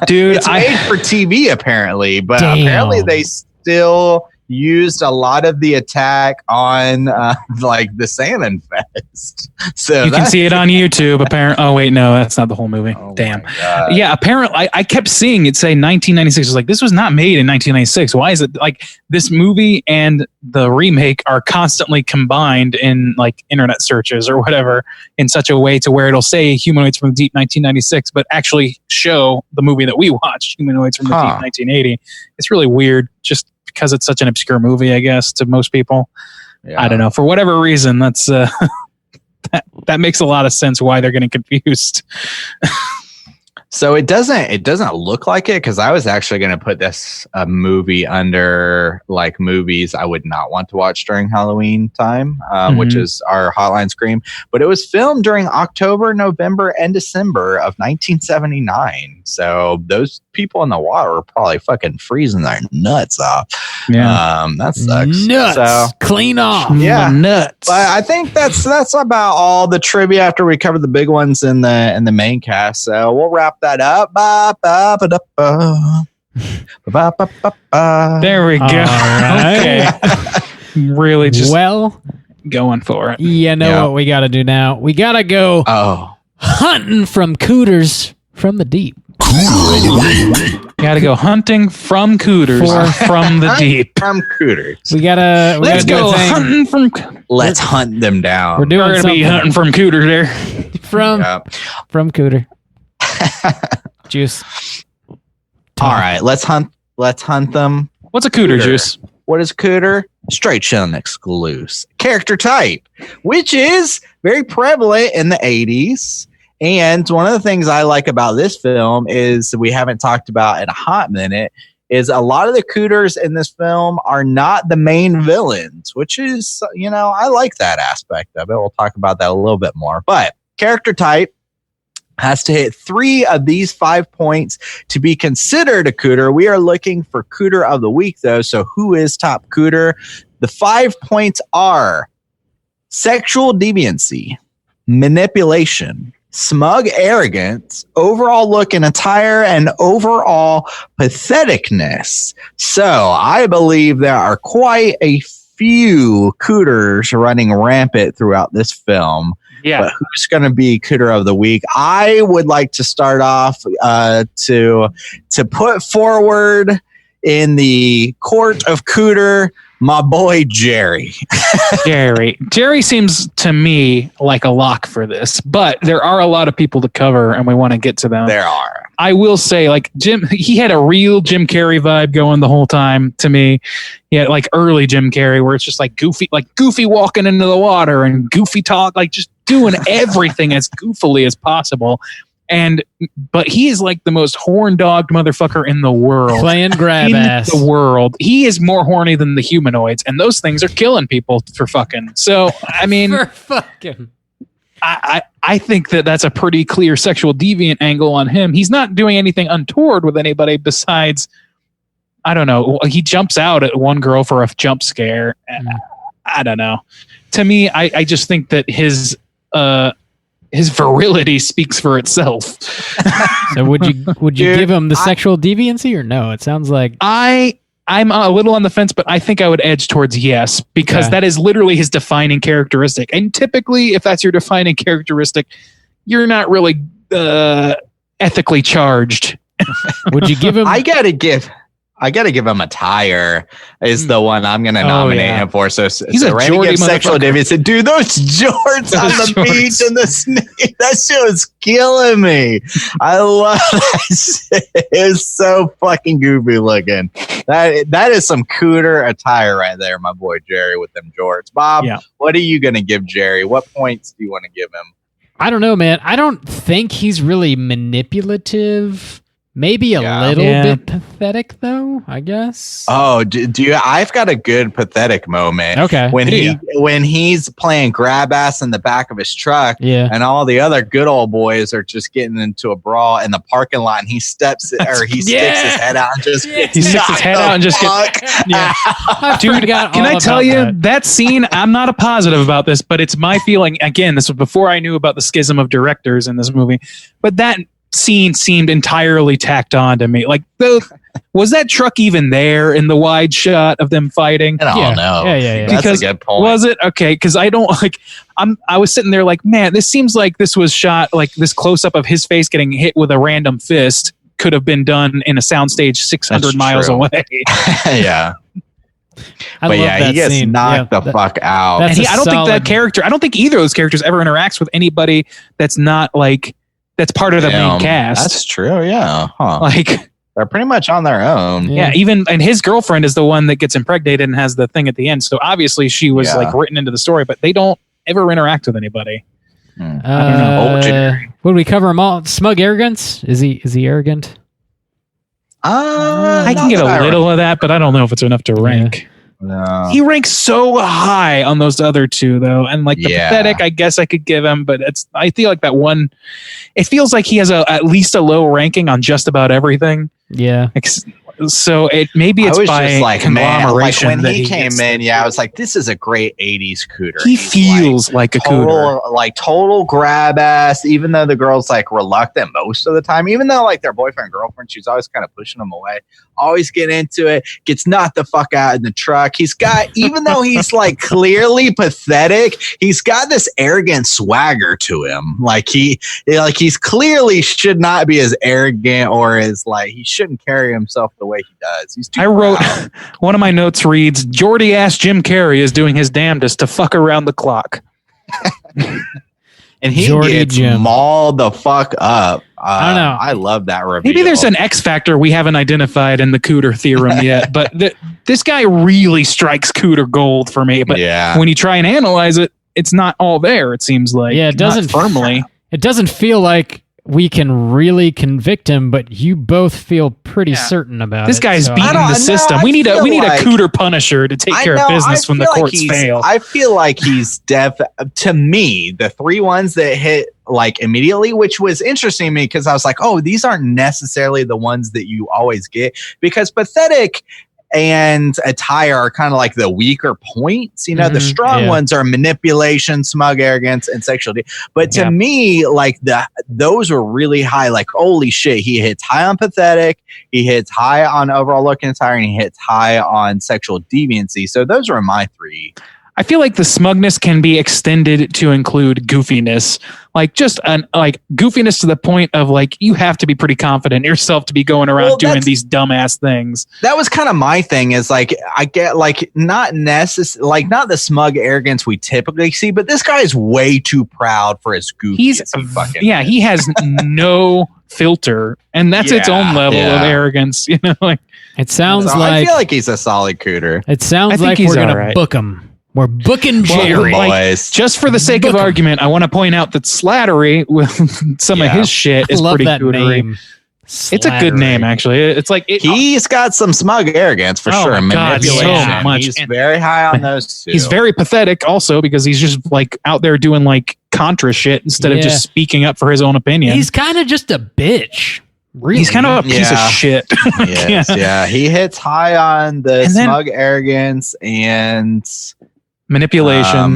Dude, it's made for TV apparently, but Damn. apparently they still used a lot of the attack on like the Salmon Fest. So you can see it on YouTube. Apparently, oh wait, no, that's not the whole movie. Oh Damn. my God. Yeah, apparently, I kept seeing it say 1996. I was like, this was not made in 1996. Why is it like this movie and the remake are constantly combined in like internet searches or whatever in such a way to where it'll say Humanoids from the Deep 1996, but actually show the movie that we watched, Humanoids from the Deep 1980. It's really weird, just because it's such an obscure movie, I guess, to most people. Yeah. I don't know. For whatever reason, that's that makes a lot of sense why they're getting confused. So it doesn't look like it, because I was actually going to put this movie under like movies I would not want to watch during Halloween time, which is our Hotline Scream. But it was filmed during October, November, and December of 1979. So those people in the water were probably fucking freezing their nuts off. Yeah. That sucks. Nuts. So, Clean off. yeah. Nuts. But I think that's about all the trivia after we cover the big ones in the main cast. So we'll wrap that up. There we go. right. Okay. Really just going for it. You know Yeah. what we got to do now? We got to go hunting from Cooters from the deep. Gotta go hunting from Cooters from the deep. From Cooters. We gotta Let's do go a thing. hunting from. Let's hunt them down. We're doing We're gonna be something hunting from Cooter there. from Cooter. Juice. All right, let's hunt them. What's a Cooter, Juice? What is Cooter? Straight chilling exclusive. Character type, which is very prevalent in the 80s. And one of the things I like about this film is we haven't talked about in a hot minute is a lot of the Cooters in this film are not the main villains, which is, I like that aspect of it. We'll talk about that a little bit more. But character type has to hit 3 of these 5 points to be considered a Cooter. We are looking for Cooter of the week, though. So who is top Cooter? The 5 points are sexual deviancy, manipulation, smug arrogance, overall look and attire, and overall patheticness. So I believe there are quite a few Cooters running rampant throughout this film. Yeah. But who's going to be Cooter of the week? I would like to start off to put forward in the court of Cooter, my boy Jerry. Jerry seems to me like a lock for this, but there are a lot of people to cover, and we want to get to them. There are. I will say, like Jim, he had a real Jim Carrey vibe going the whole time to me. He had like early Jim Carrey, where it's just like Goofy walking into the water and Goofy talk, like just doing everything as goofily as possible. But he is like the most horn dogged motherfucker in the world. Playing grab ass. The world. He is more horny than the humanoids, and those things are killing people for fucking. So, I mean, For fucking. I think that's a pretty clear sexual deviant angle on him. He's not doing anything untoward with anybody besides, I don't know. He jumps out at one girl for a jump scare. I don't know. To me, I just think that his virility speaks for itself. So would you give him the sexual deviancy or no? It sounds like I'm a little on the fence, but I think I would edge towards yes, because that is literally his defining characteristic. And typically, if that's your defining characteristic, you're not really ethically charged. Would you give him? I gotta give him a tire. Is the one I'm gonna nominate him for. So he's a Geordie sexual deviancy. Dude, those jorts on the beach and the snake, that shit was killing me. I love that shit. It's so fucking goofy looking. That is some Cooter attire right there, my boy Jerry, with them jorts. Bob, what are you gonna give Jerry? What points do you want to give him? I don't know, man. I don't think he's really manipulative. Maybe a little bit pathetic, though, I guess. Oh, do you? I've got a good pathetic moment. Okay. When he's playing grab ass in the back of his truck, and all the other good old boys are just getting into a brawl in the parking lot, and he sticks his head out and just he sticks his head out and just gets. Dude, can I tell you that scene? I'm not a positive about this, but it's my feeling. Again, this was before I knew about the schism of directors in this movie, but that scene seemed entirely tacked on to me. Like, was that truck even there in the wide shot of them fighting? I don't know. Yeah. That's a good point. Was it? Okay, because I don't like. I was sitting there like, man, this seems like this was shot like this close up of his face getting hit with a random fist could have been done in a soundstage 600 miles away. Yeah. But he gets scene. knocked the fuck out. And I don't think either of those characters ever interacts with anybody that's not like. That's part of the main cast. That's true, yeah. Huh. Like they're pretty much on their own. Yeah, and his girlfriend is the one that gets impregnated and has the thing at the end. So obviously she was like written into the story, but they don't ever interact with anybody. I don't know. Would we cover them all? Smug arrogance? Is he arrogant? I can get a little of that, but I don't know if it's enough to rank. Yeah. No. He ranks so high on those other two, though, and like the pathetic, I guess I could give him, but I feel like that one. It feels like he has at least a low ranking on just about everything. Yeah. So maybe it's by just like, conglomeration. Man, like when he came in, I was like, this is a great 80s Cooter. He feels like a Cooter. Like total grab ass, even though the girl's like reluctant most of the time, even though like their boyfriend and girlfriend, she's always kind of pushing him away, always get into it, gets knocked the fuck out in the truck. He's got, even though he's like clearly pathetic, he's got this arrogant swagger to him. Like he's clearly should not be as arrogant or as like, he shouldn't carry himself the way he does. He's too wrote proud. One of my notes reads, Geordie ass Jim Carrey is doing his damnedest to fuck around the clock. And he gets mauled the fuck up. I don't know. I love that reveal. Maybe there's an X factor we haven't identified in the Cooter theorem yet, but this guy really strikes Cooter gold for me. But when you try and analyze it, it's not all there. It seems like it doesn't firmly. It doesn't feel like we can really convict him, but you both feel pretty certain about this guy's beating the system. We need a Cooter Punisher to take care of business when the courts fail. I feel like he's to me, the three ones that hit like immediately, which was interesting to me because I was like, oh, these aren't necessarily the ones that you always get, because pathetic and attire are kind of like the weaker points. You know, the strong ones are manipulation, smug arrogance, and sexuality. But to me, like those were really high. Like, holy shit, he hits high on pathetic, he hits high on overall look and attire, and he hits high on sexual deviancy. So those are my three. I feel like the smugness can be extended to include goofiness, like just like goofiness to the point of like you have to be pretty confident in yourself to be going around doing these dumbass things. That was kind of my thing. Is like I get like not the smug arrogance we typically see, but this guy is way too proud for his goof. He has no filter, and that's its own level of arrogance. You know, like it sounds like I feel like he's a solid Cooter. It sounds like we're gonna book him. We're booking Jerry. Boys. Just for the sake of argument, I want to point out that Slattery with some of his shit is pretty Cootery. It's a good name, actually. It's like he's got some smug arrogance for sure. God, so much. He's very high on those two. He's very pathetic also because he's just like out there doing like Contra shit instead of just speaking up for his own opinion. He's kind of just a bitch. Really? He's kind of a piece of shit. Yes, he hits high on the smug arrogance and manipulation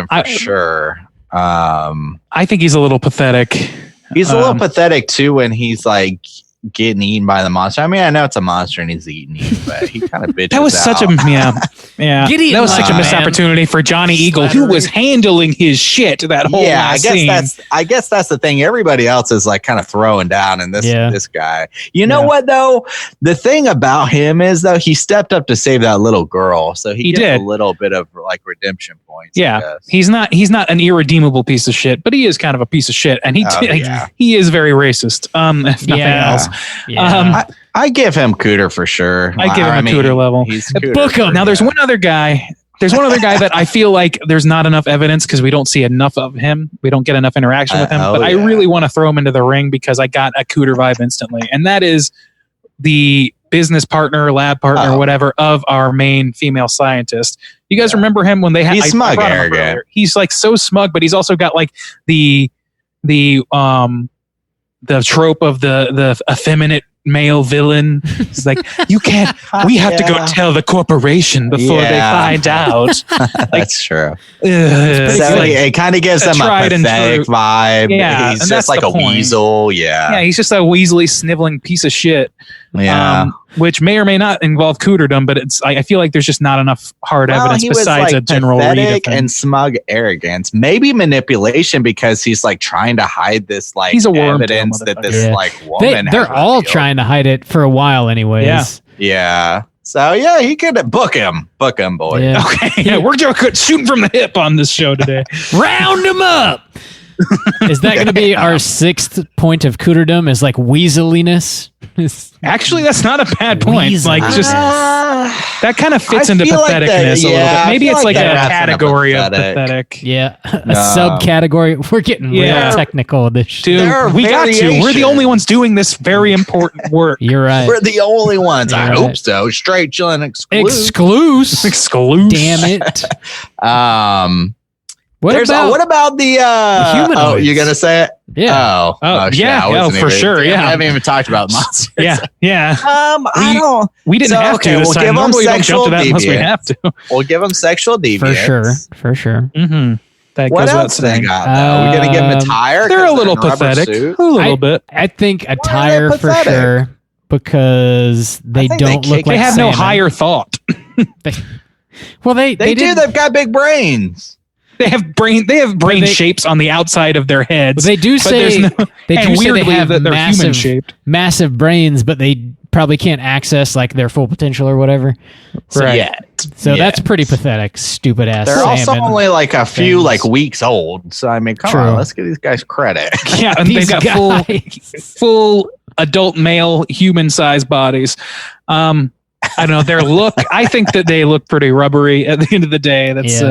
for sure. I think he's a little pathetic. He's a little pathetic too when he's like getting eaten by the monster. I mean, I know it's a monster and he's eating you, but he kind of bitches. That was out. such a that was such a missed opportunity for Johnny Eagle, who was handling his shit that whole scene. I guess that's the thing. Everybody else is like kind of throwing down, and this guy. You know what though? The thing about him is though he stepped up to save that little girl, so he gets a little bit of like redemption points. Yeah, he's not an irredeemable piece of shit, but he is kind of a piece of shit, and he is very racist. If nothing else. Yeah. I give him Cooter for sure. I give him a Cooter level. He's Cooter. Book him. Now there's one other guy. There's one other guy that I feel like there's not enough evidence because we don't see enough of him. We don't get enough interaction with him. But I really want to throw him into the ring because I got a Cooter vibe instantly, and that is the business partner, lab partner, whatever of our main female scientist. You guys remember him when they had? He's smug, arrogant. He's like so smug, but he's also got like the trope of the effeminate male villain. It's like, we have to go tell the corporation before they find out. That's true. It kind of gives them a pathetic vibe. Yeah, he's just like a weasel. Yeah, he's just a weaselly, sniveling piece of shit. Yeah. Which may or may not involve Cooterdom, but I feel like there's just not enough hard evidence besides a general read of him. And smug arrogance, maybe manipulation because he's like trying to hide this like he's a evidence that this like woman. They're all trying to hide it for a while, anyways. Yeah. So he could book him, boy. Yeah. Okay, we're just shooting from the hip on this show today. Round him up. Is that going to be our 6th point of Cooterdom? Is like weaseliness? Actually, that's not a bad point. Weaseliness. Like just that kind of fits into patheticness a little bit. Maybe it's like a category of pathetic. Yeah, a subcategory. We're getting real technical with this shit. Dude, we got to. We're the only ones doing this very important work. You're right. We're the only ones. I hope so. Straight chilling exclusive. Exclusive. Damn it. What about the humanoids? Oh, you're gonna say it? Yeah. For sure. Yeah, I haven't even talked about monsters. Yeah. I don't. We didn't have to. We'll give them normally sexual we don't jump to that unless we have to. We'll give them sexual deviance. For sure. Mm-hmm. That what goes else without saying. they got? We're gonna give them a tire. They're a little pathetic. A little bit. I think a tire for sure because they don't look like they have Santa. no higher thought. They do. They've got big brains. They have brain shapes on the outside of their heads. They do say they have that they're human shaped, massive brains, but they probably can't access like their full potential or whatever. So that's pretty pathetic. Stupid ass. They're also only like a few like weeks old. So I mean, come on, let's give these guys credit. Yeah, and they've got full adult male human sized bodies. I don't know their look. I think that they look pretty rubbery at the end of the day. That's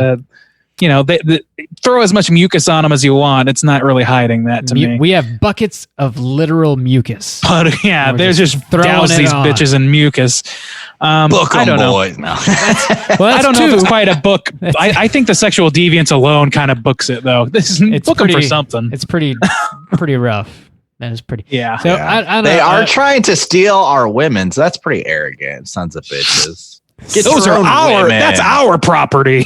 they throw as much mucus on them as you want. It's not really hiding that to me. We have buckets of literal mucus. But they're just douse these bitches in mucus. Book I don't know. Boys. No. I don't know if it's quite a book. I think the sexual deviance alone kind of books it though. It's book them for something. It's pretty rough. That is pretty. Yeah. So I don't know. They are trying to steal our women. So that's pretty arrogant. Sons of bitches. Those are that's our property.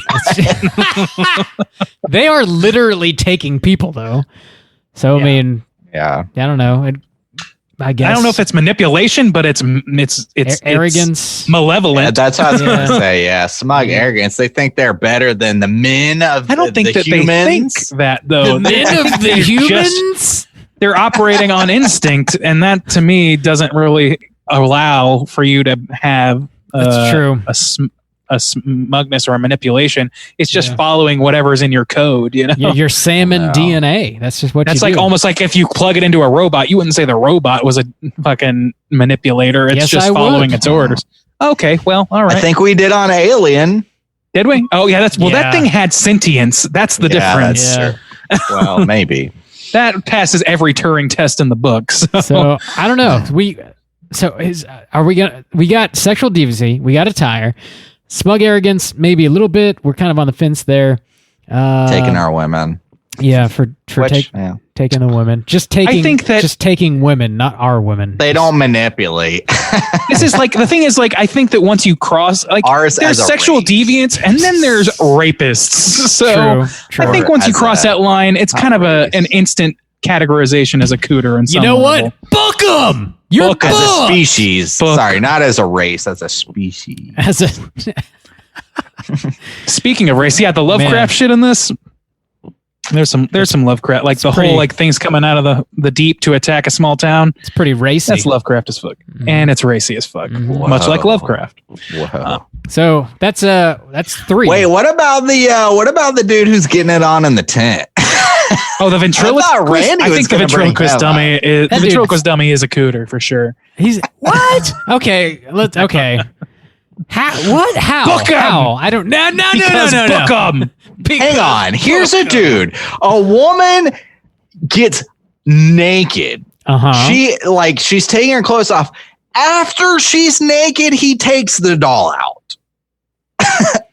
They are literally taking people though. So I mean, I don't know. I guess. I don't know if it's manipulation, but it's arrogance, it's malevolent. Yeah, that's what I was going to say. Yeah, smug arrogance. They think they're better than the men of I don't think the that humans. they think that though. the men of the humans. They're operating on instinct, and that to me doesn't really allow for you to have That's true. a smugness or a manipulation. It's just following whatever's in your code, you know. Yeah, your salmon DNA. That's just what. That's you like do. almost like if you plug it into a robot, you wouldn't say the robot was a fucking manipulator. It's Yes, just I following would. its orders. Okay, well, all right. I think we did on Alien. Did we? Oh yeah, that Yeah. thing had sentience. That's the difference. That's true. Well, maybe. That passes every Turing test in the books. So I don't know. We got sexual deviancy. We got a tire. Smug arrogance, maybe a little bit. We're kind of on the fence there. Taking our women. Yeah, for Which, taking the women. Just taking women, not our women. they don't manipulate. This is like the thing is like I think that once you cross like Ours there's as a sexual race. deviants and then there's rapists. So True. I think once you As cross a that line, it's kind of an instant categorization as a cooter. And You know what? Book them. You're Book 'em. As a booked. species. Book. Sorry, not as a race, as a species. As a Speaking of race, yeah, the Lovecraft Man. shit in this. There's some Lovecraft, like the pretty- whole like things coming out of the deep to attack a small town. it's pretty racy. That's Lovecraft as fuck, and it's racy as fuck, much like Lovecraft. Whoa. So that's 3. Wait, what about the dude who's getting it on in the tent? Oh, the ventriloquist. I thought Randy I was think the gonna bring ventriloquist that dummy is That the ventriloquist dummy is a cooter for sure. He's what? Okay. How? What? How? Book 'em. How? I don't. No. Book 'em. Hang on. Here's a dude. A woman gets naked. She's taking her clothes off. After she's naked, he takes the doll out.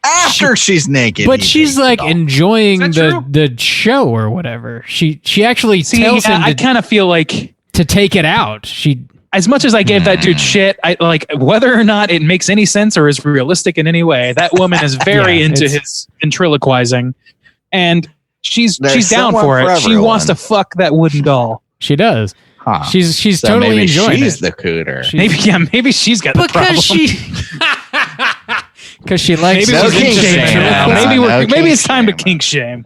After she's naked, But he she's takes the like doll. enjoying Is that the show or whatever. She actually tells him I kind of feel like to take it out. She as much as I gave that dude shit, I like whether or not it makes any sense or is realistic in any way. That woman is very Yeah, into it's- his ventriloquizing, and she's There's down someone for it. for She wants to everyone. fuck that wooden doll. she does. Huh. She's So totally maybe enjoying she's it. the cooter. Maybe she's got the problem. Because she likes Maybe No she's kink into shame shame. now. Maybe No maybe kink it's time to shame. kink shame.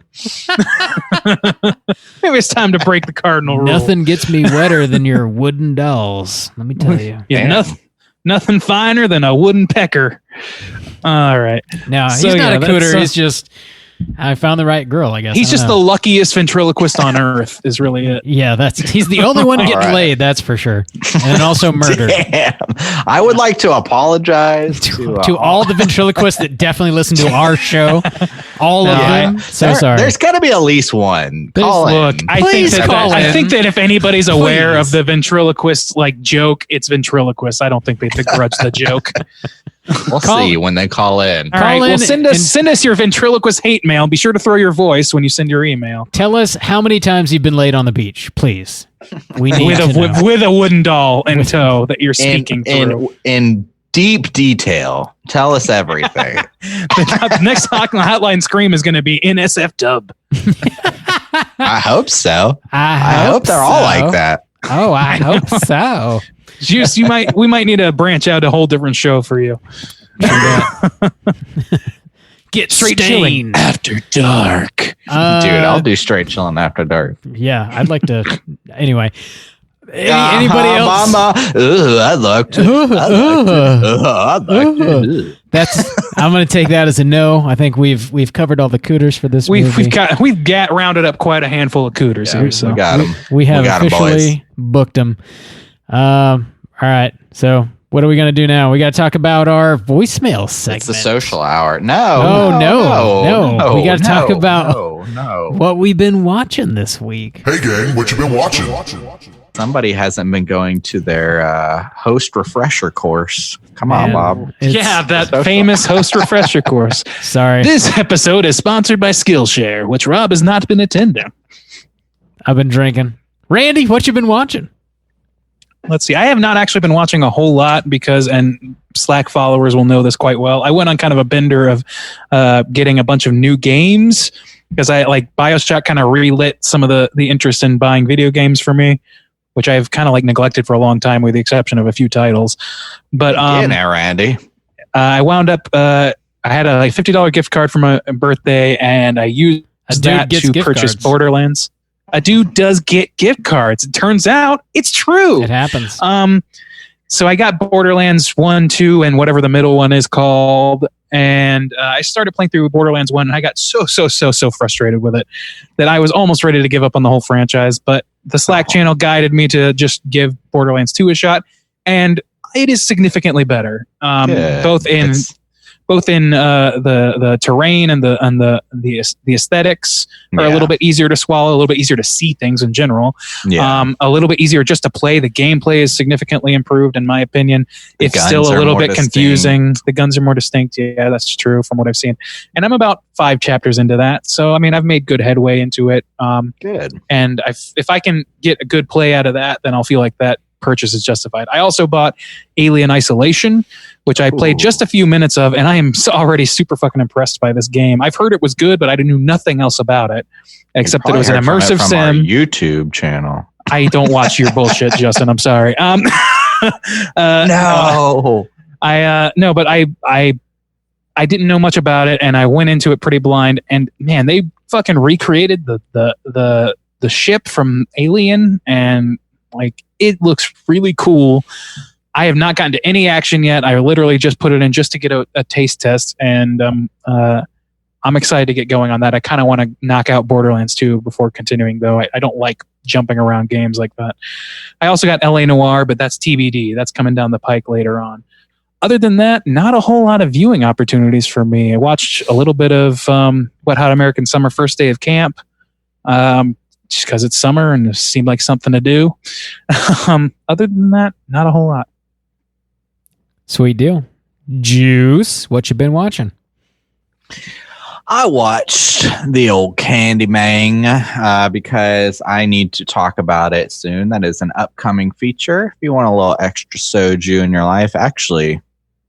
Maybe it's time to break the cardinal rule. nothing gets me wetter than your wooden dolls. Let me tell you. Yeah, Damn. nothing finer than a wooden pecker. All right. No, So, he's not yeah, a that's, cooter. He's just I found the right girl. I guess He's I don't just know. the luckiest ventriloquist on earth. Is really it. Yeah, he's the only one getting All right. laid. That's for sure, and also murdered. Damn. I would like to apologize To all the ventriloquists that definitely listen to our show, all of them. So sorry. There's got to be at least one. Call Look, in. I Please think that call I in. think that if anybody's aware Please. of the ventriloquist like joke, it's ventriloquist. I don't think they begrudge the joke. We'll Call- see when they call in. All right, Call well in send us your ventriloquist hate mail. Be sure to throw your voice when you send your email Tell us how many times you've been laid on the beach, please. We need with to know. with a wooden doll in tow that you're speaking through. In deep detail. Tell us everything. The next Hotline Scream is going to be NSF dub. I hope so. I hope they're all so. like that. Oh, I hope so. Juice, we might need to branch out a whole different show for you. Get Straight chilling after dark. Dude, I'll do straight chilling after dark. Yeah, I'd like to. Anyway, anybody else? Mama. I'd like to. I'd like to. That's. I'm going to take that as a no. I think we've covered all the cooters for this movie. We've rounded up quite a handful of cooters here. So We got them. We have got 'em, officially booked them. All right. So what are we going to do now? We got to talk about our voicemail segment. It's the social hour. Oh, No. no. We gotta talk about- No. what we've been watching this week. Hey gang, what you been watching? Somebody hasn't been going to their host refresher course. Come on, Man, Bob. it's- yeah, that famous host refresher course. Sorry. This episode is sponsored by Skillshare, which Rob has not been attending. I've been drinking. Randy, what you been watching? Let's see. I have not actually been watching a whole lot because, and Slack followers will know this quite well, I went on kind of a bender of getting a bunch of new games because I like BioShock kind of relit some of the interest in buying video games for me. which I've kind of like neglected for a long time with the exception of a few titles. But Getting there, Randy. I wound up, I had a like $50 gift card for my birthday, and I used that to purchase Borderlands. A dude does get gift cards. It turns out it's true. It happens. So I got Borderlands 1, 2, and whatever the middle one is called. And I started playing through Borderlands 1, and I got so frustrated with it that I was almost ready to give up on the whole franchise. But the Slack channel guided me to just give Borderlands 2 a shot, and it is significantly better. Both in the terrain and the aesthetics are a little bit easier to swallow, a little bit easier to see things in general. A little bit easier just to play. The gameplay is significantly improved, in my opinion. It's still a little bit confusing. The guns are more distinct. Yeah, that's true from what I've seen. And I'm about 5 chapters into that. So, I mean, I've made good headway into it. Good. And if I can get a good play out of that, then I'll feel like that purchase is justified. I also bought Alien Isolation, which I played just a few minutes of, and I am already super fucking impressed by this game. I've heard it was good, but I knew nothing else about it except that it was an immersive sim. Our YouTube channel. I don't watch your bullshit, Justin. I'm sorry. No, but I didn't know much about it, and I went into it pretty blind. And man, they fucking recreated the ship from Alien, and like it looks really cool. I have not gotten to any action yet. I literally just put it in just to get a taste test, and I'm excited to get going on that. I kind of want to knock out Borderlands 2 before continuing, though. I don't like jumping around games like that. I also got LA Noire, but that's TBD. That's coming down the pike later on. Other than that, not a whole lot of viewing opportunities for me. I watched a little bit of Wet Hot American Summer First Day of Camp, just because it's summer and it seemed like something to do. Other than that, not a whole lot. Sweet deal. Juice, what you been watching? I watched the old Candyman because I need to talk about it soon. That is an upcoming feature. If you want a little extra soju in your life, actually,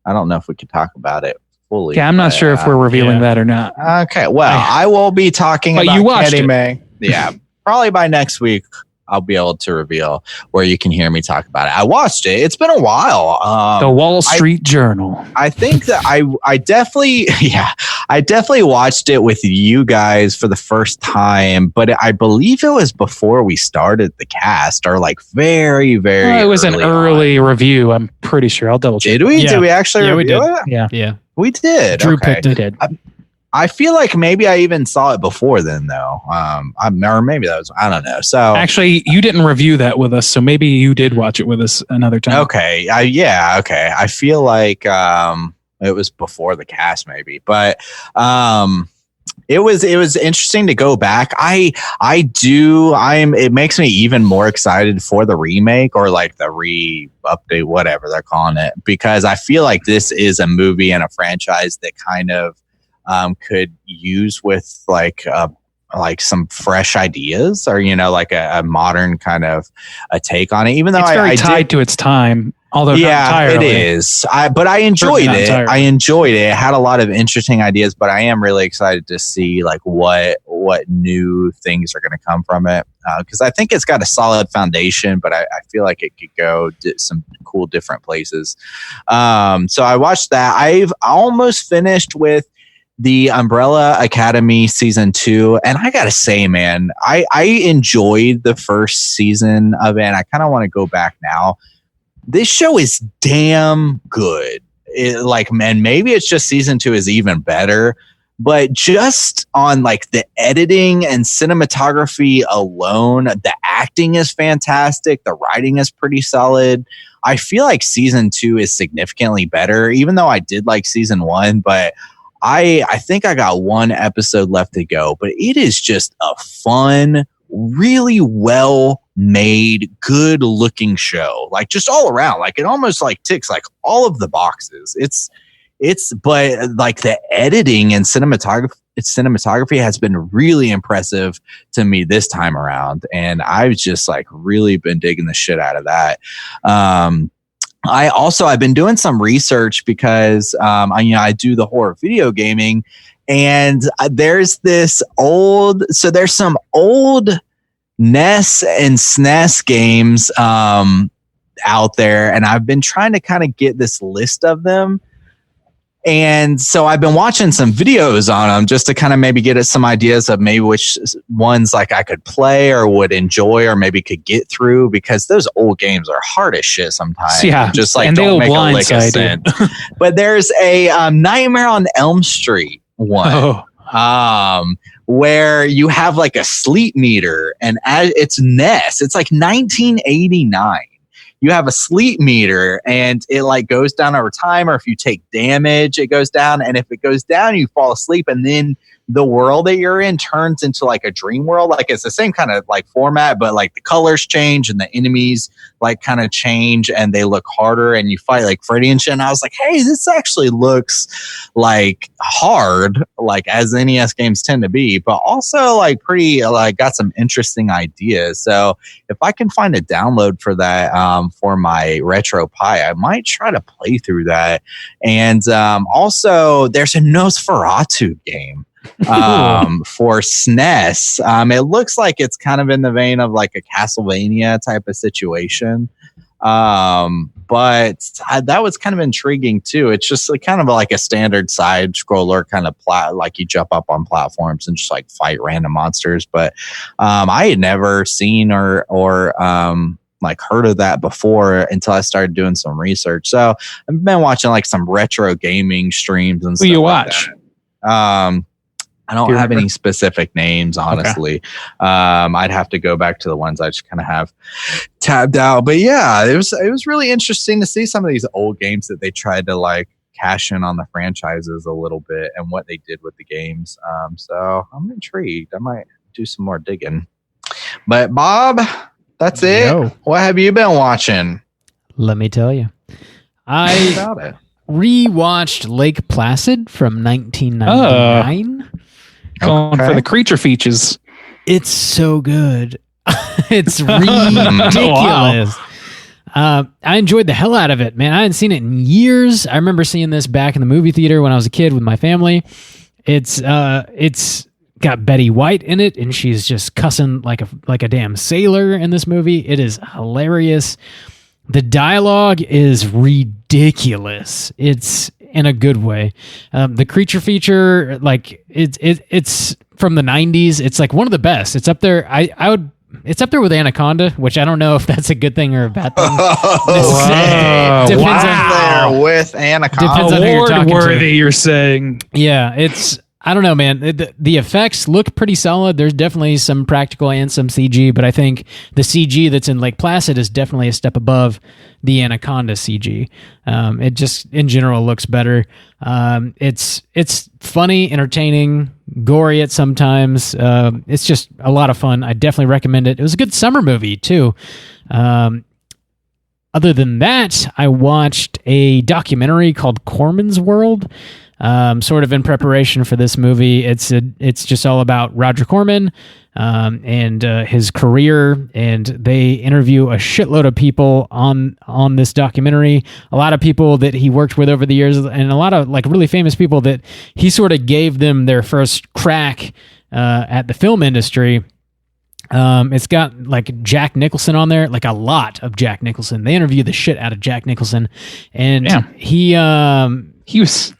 I don't know if we could talk about it fully. Yeah, I'm not sure if we're revealing that or not. Okay, well, I will be talking about Candyman. Yeah, probably by next week. I'll be able to reveal where you can hear me talk about it. I watched it. It's been a while. The Wall Street Journal. I think that I definitely watched it with you guys for the first time, but I believe it was before we started the cast, or like very, very. It was an early review. I'm pretty sure. I'll double check. Did we? Yeah. Did we actually review it? Yeah, we did. Drew picked it. I feel like maybe I even saw it before then, though. Or maybe that was, I don't know. So actually, you didn't review that with us, so maybe you did watch it with us another time. Okay. Okay. I feel like it was before the cast, maybe, but it was interesting to go back. It makes me even more excited for the remake, or like the update, whatever they're calling it, because I feel like this is a movie and a franchise that kind of could use with like some fresh ideas, or like a modern kind of a take on it. Even though it's very tied to its time, although not entirely. It is. But I enjoyed it. I enjoyed it. It had a lot of interesting ideas, but I am really excited to see like what new things are going to come from it, because I think it's got a solid foundation, but I feel like it could go some cool different places. So I watched that. I've almost finished with the Umbrella Academy season 2, and I gotta say, man, I enjoyed the first season of it, and I kind of want to go back now. This show is damn good. And maybe it's just season 2 is even better, but just on like the editing and cinematography alone, the acting is fantastic. The writing is pretty solid. I feel like season 2 is significantly better, even though I did like season 1, but I think I got one episode left to go, but it is just a fun, really well made, good looking show. Like just all around, like it almost like ticks like all of the boxes. But like the editing and cinematography has been really impressive to me this time around. And I've just like really been digging the shit out of that. I've been doing some research because I do the horror video gaming, and there's some old NES and SNES games out there, and I've been trying to kind of get this list of them. And so I've been watching some videos on them just to kind of maybe get some ideas of maybe which ones like I could play or would enjoy or maybe could get through, because those old games are hard as shit sometimes. Yeah, just like and don't make a lick of sense. But there's a Nightmare on Elm Street one. Where you have like a sleep meter, and it's NES. It's like 1989. You have a sleep meter, and it like goes down over time, or if you take damage, it goes down. And if it goes down, you fall asleep, and then the world that you're in turns into like a dream world. Like it's the same kind of like format, but like the colors change and the enemies like kind of change and they look harder, and you fight like Freddy and shit. And I was like, hey, this actually looks like hard, like as NES games tend to be, but also like pretty like got some interesting ideas. So if I can find a download for that for my Retro Pi, I might try to play through that. And also there's a Nosferatu game for SNES. It looks like it's kind of in the vein of like a Castlevania type of situation. But that was kind of intriguing too. It's just like kind of like a standard side scroller kind of like you jump up on platforms and just like fight random monsters. But I had never seen or like heard of that before until I started doing some research. So I've been watching like some retro gaming streams and stuff. Who you watch? I don't have any specific names, honestly. Okay. I'd have to go back to the ones I just kind of have tabbed out. But yeah, it was really interesting to see some of these old games that they tried to like cash in on the franchises a little bit and what they did with the games. So I'm intrigued. I might do some more digging. But Bob, that's it. Yo. What have you been watching? Let me tell you. I rewatched Lake Placid from 1999. Going for the creature features. It's so good. It's ridiculous. Wow. I enjoyed the hell out of it, man. I hadn't seen it in years. I remember seeing this back in the movie theater when I was a kid with my family. It's got Betty White in it, and she's just cussing like a damn sailor in this movie. It is hilarious. The dialogue is ridiculous. It's in a good way. The creature feature, like it's from the 90s. It's like one of the best. It's up there. It's up there with Anaconda, which I don't know if that's a good thing or a bad thing. Depends on with Anaconda. Depends on who you're talking to. You're saying. Yeah, it's. I don't know, man. The effects look pretty solid. There's definitely some practical and some CG, but I think the CG that's in Lake Placid is definitely a step above the Anaconda CG. It just, in general, looks better. It's funny, entertaining, gory at sometimes. It's just a lot of fun. I definitely recommend it. It was a good summer movie, too. Other than that, I watched a documentary called Corman's World. Sort of in preparation for this movie. It's just all about Roger Corman and his career, and they interview a shitload of people on this documentary. A lot of people that he worked with over the years, and a lot of like really famous people that he sort of gave them their first crack at the film industry. It's got like Jack Nicholson on there, like a lot of Jack Nicholson. They interview the shit out of Jack Nicholson, and he was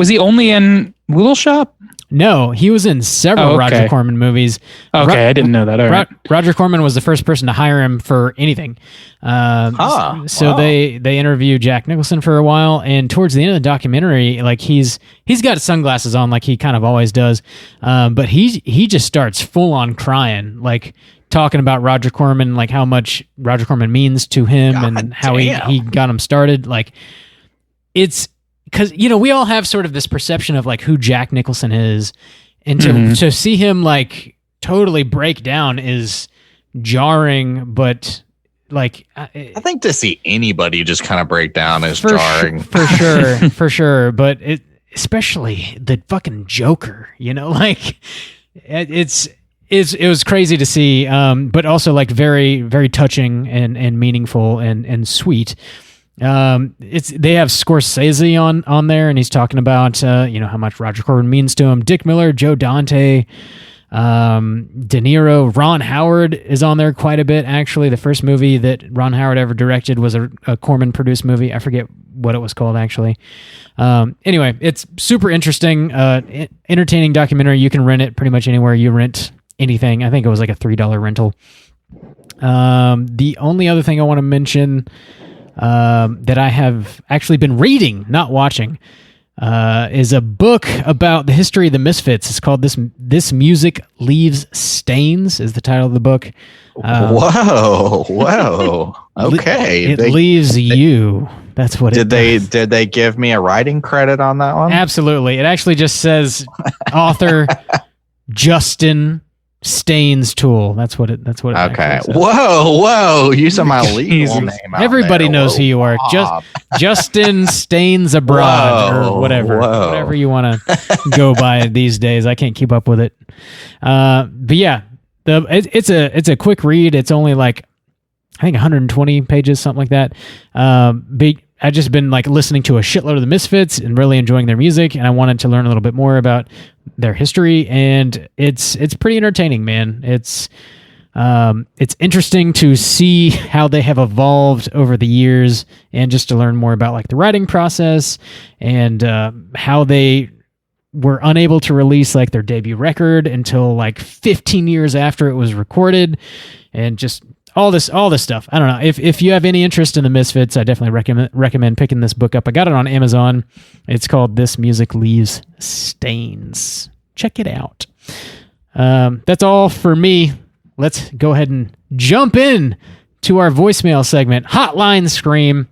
he only in Little Shop? No, he was in several Roger Corman movies. Okay, I didn't know that. All right. Roger Corman was the first person to hire him for anything. They interviewed Jack Nicholson for a while, and towards the end of the documentary, like he's got sunglasses on, like he kind of always does, but he just starts full on crying, like talking about Roger Corman, like how much Roger Corman means to him, and how he got him started. Like it's. Because, we all have sort of this perception of like who Jack Nicholson is, and to see him like totally break down is jarring, but like I think to see anybody just kind of break down is jarring. For sure. But especially the fucking Joker, like it was crazy to see, but also like very, very touching and meaningful and sweet. They have Scorsese on there, and he's talking about how much Roger Corman means to him. Dick Miller, Joe Dante, De Niro. Ron Howard is on there quite a bit, actually. The first movie that Ron Howard ever directed was a Corman produced movie. I forget what it was called, actually. Anyway, it's super interesting, entertaining documentary. You can rent it pretty much anywhere you rent anything. I think it was like a $3 rental. The only other thing I want to mention that I have actually been reading, not watching, is a book about the history of the Misfits. It's called This Music Leaves Stains is the title of the book. Whoa. Okay. It leaves you. That's what it does. Did they give me a writing credit on that one? Absolutely. It actually just says author Justin Stains Tool. That's what it Okay. says. Whoa. You said my legal name out Everybody there. knows who you are. Justin Stains Abroad or whatever. Whatever you want to go by these days. I can't keep up with it. But yeah, it's a quick read. It's only like I think 120 pages, something like that. I've just been like listening to a shitload of the Misfits and really enjoying their music, and I wanted to learn a little bit more about their history, and it's pretty entertaining, man. It's interesting to see how they have evolved over the years, and just to learn more about like the writing process and how they were unable to release like their debut record until like 15 years after it was recorded, and just all this stuff. I don't know. If you have any interest in the Misfits, I definitely recommend picking this book up. I got it on Amazon. It's called This Music Leaves Stains. Check it out. That's all for me. Let's go ahead and jump in to our voicemail segment, Hotline Scream.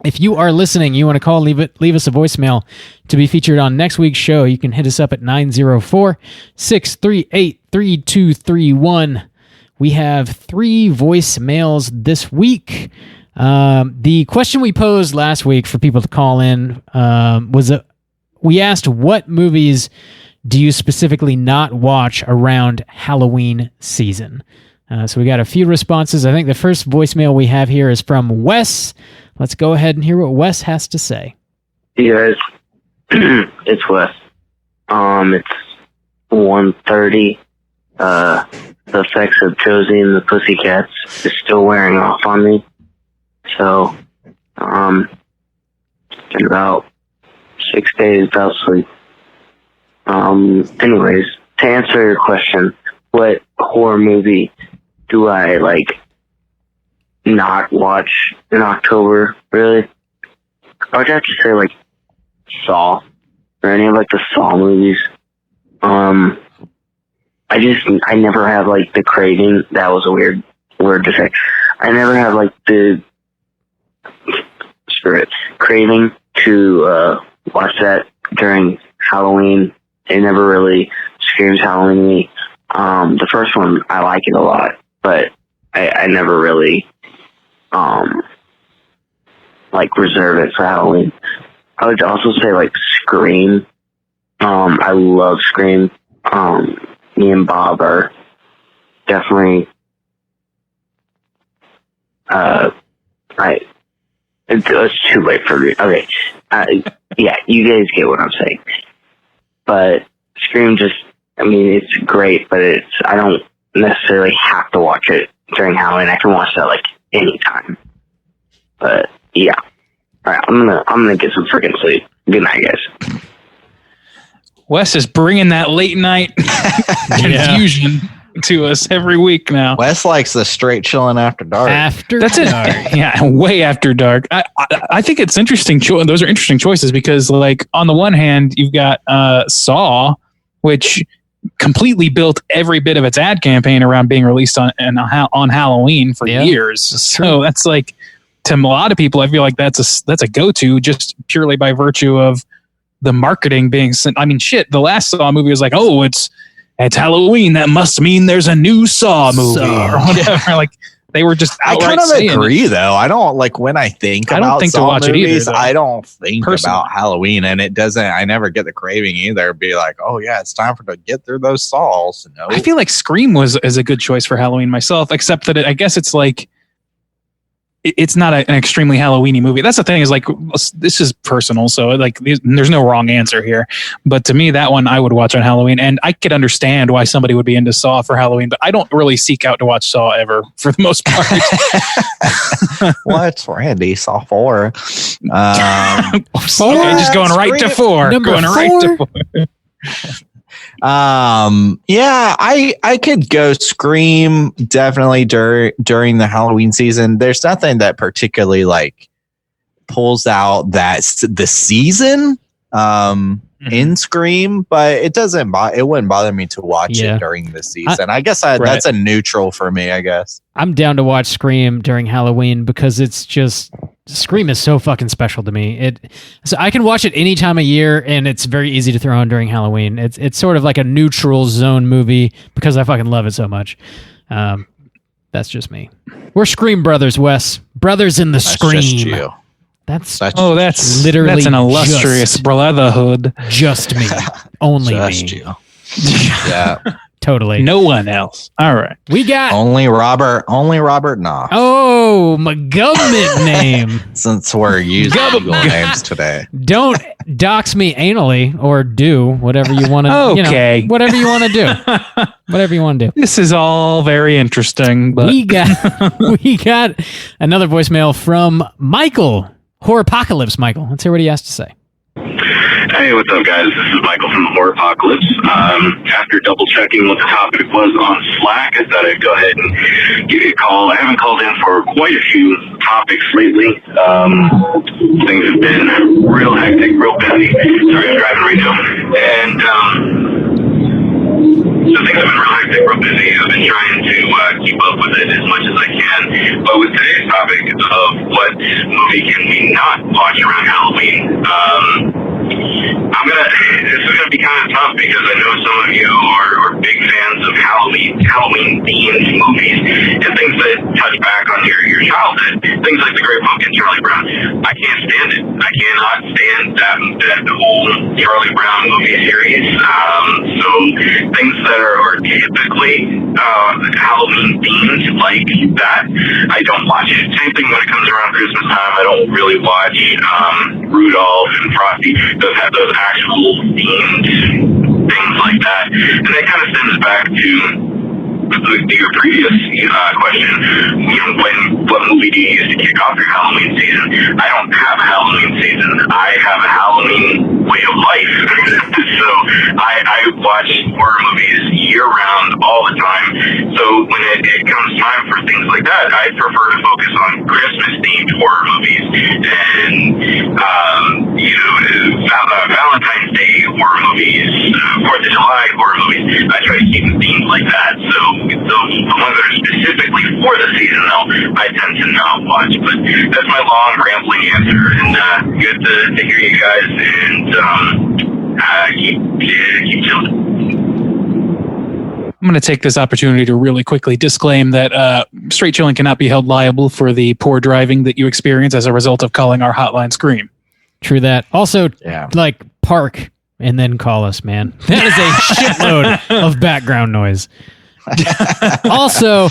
If you are listening, you want to call, leave us a voicemail to be featured on next week's show. You can hit us up at 904-638-3231. We have 3 voicemails this week. The question we posed last week for people to call in was we asked, what movies do you specifically not watch around Halloween season? So we got a few responses. I think the first voicemail we have here is from Wes. Let's go ahead and hear what Wes has to say. Hey guys, it's Wes. It's 1:30. The effects of Josie and the Pussycats is still wearing off on me. So, in about 6 days without sleep. Anyways, to answer your question, what horror movie do I not watch in October, really? I would have to say Saw, or any of the Saw movies. I never have the craving. That was a weird word to say. I never have the craving to watch that during Halloween. It never really screams Halloween to me. The first one, I like it a lot, but I never really reserve it for Halloween. I would also say Scream. I love Scream. Me and Bob are definitely it's too late for me. Okay. Yeah, you guys get what I'm saying. But Scream it's great, but I don't necessarily have to watch it during Halloween. I can watch that anytime. But yeah. Alright, I'm gonna get some freaking sleep. Good night, guys. Wes is bringing that late night confusion to us every week now. Wes likes the straight chilling after dark. That's it. Yeah, way after dark. I think it's interesting. Those are interesting choices because, on the one hand, you've got Saw, which completely built every bit of its ad campaign around being released on Halloween for years. So that's to a lot of people, I feel like that's a go-to just purely by virtue of the marketing being sent. I mean, shit, the last Saw movie was it's Halloween. That must mean there's a new Saw movie or whatever. They were just outright saying I kind of agree, though. I don't when I think about Saw movies, I don't think about Halloween, and it doesn't. I never get the craving either. Be oh yeah, it's time to get through those Saws. No, I feel like Scream is a good choice for Halloween myself, except that I guess it's it's not an extremely Halloweeny movie. That's the thing, is like, this is personal, so like there's no wrong answer here. But to me, that one I would watch on Halloween, and I could understand why somebody would be into Saw for Halloween, but I don't really seek out to watch Saw ever for the most part. What's Randy? Saw 4. Four? Okay, just going right to 4. Number Going right to 4. Yeah, I could go Scream definitely during the Halloween season. There's nothing that particularly like pulls out the season in Scream, but it wouldn't bother me to watch it during the season. I guess that's a neutral for me, I guess. I'm down to watch Scream during Halloween because it's just Scream is so fucking special to me. So I can watch it any time of year, and it's very easy to throw on during Halloween. It's sort of like a neutral zone movie because I fucking love it so much. That's just me. We're Scream brothers, Wes. Brothers in the Scream. Just you. That's literally that's an illustrious brotherhood. Just me. Only just me. You. Yeah. Totally. No one else. All right. We got only Robert Knopf. Oh, my government name. Since we're using Google names today. Don't dox me anally, or do whatever you want to. Okay. Whatever you want to do. Whatever you want to do. This is all very interesting. But we got another voicemail from Michael. Horrorpocalypse Michael. Let's hear what he has to say. Hey, what's up, guys? This is Michael from the Horrorpocalypse. After double checking what the topic was on Slack, I thought I'd go ahead and give you a call. I haven't called in for quite a few topics lately. Things have been real hectic, real busy. Sorry, I'm driving right now. And so things have been real hectic, real busy. I've been trying to keep up with it as much as I can. But with today's topic of what movie can we not watch around Halloween, this is gonna be kind of tough because I know some of you are big fans of Halloween themed movies and things that touch back on your childhood. Things like The Great Pumpkin, Charlie Brown. I can't stand it. I cannot stand that whole Charlie Brown movie series. So things that are typically Halloween themed like that, I don't watch it. Same thing when it comes around Christmas time. I don't really watch Rudolph and Frosty. Those have those actual themed things like that. And that kind of stems back to your previous question. What movie do you use to kick off your Halloween season? I don't have a Halloween season. I have a Halloween way of life. So I watch horror movies year-round all the time. So when it comes time for things like that, I prefer to focus on Christmas-themed horror movies and Valentine's Day horror movies, 4th of July horror movies. I try to keep them themed like that. So the ones that are specifically for the season, though, I tend to not watch. But that's my long, rambling answer. And good to hear you guys, and keep chilling. I'm going to take this opportunity to really quickly disclaim that Straight Chilling cannot be held liable for the poor driving that you experience as a result of calling our Hotline Scream. True that. Also, park and then call us, man. That is a shitload of background noise. Also,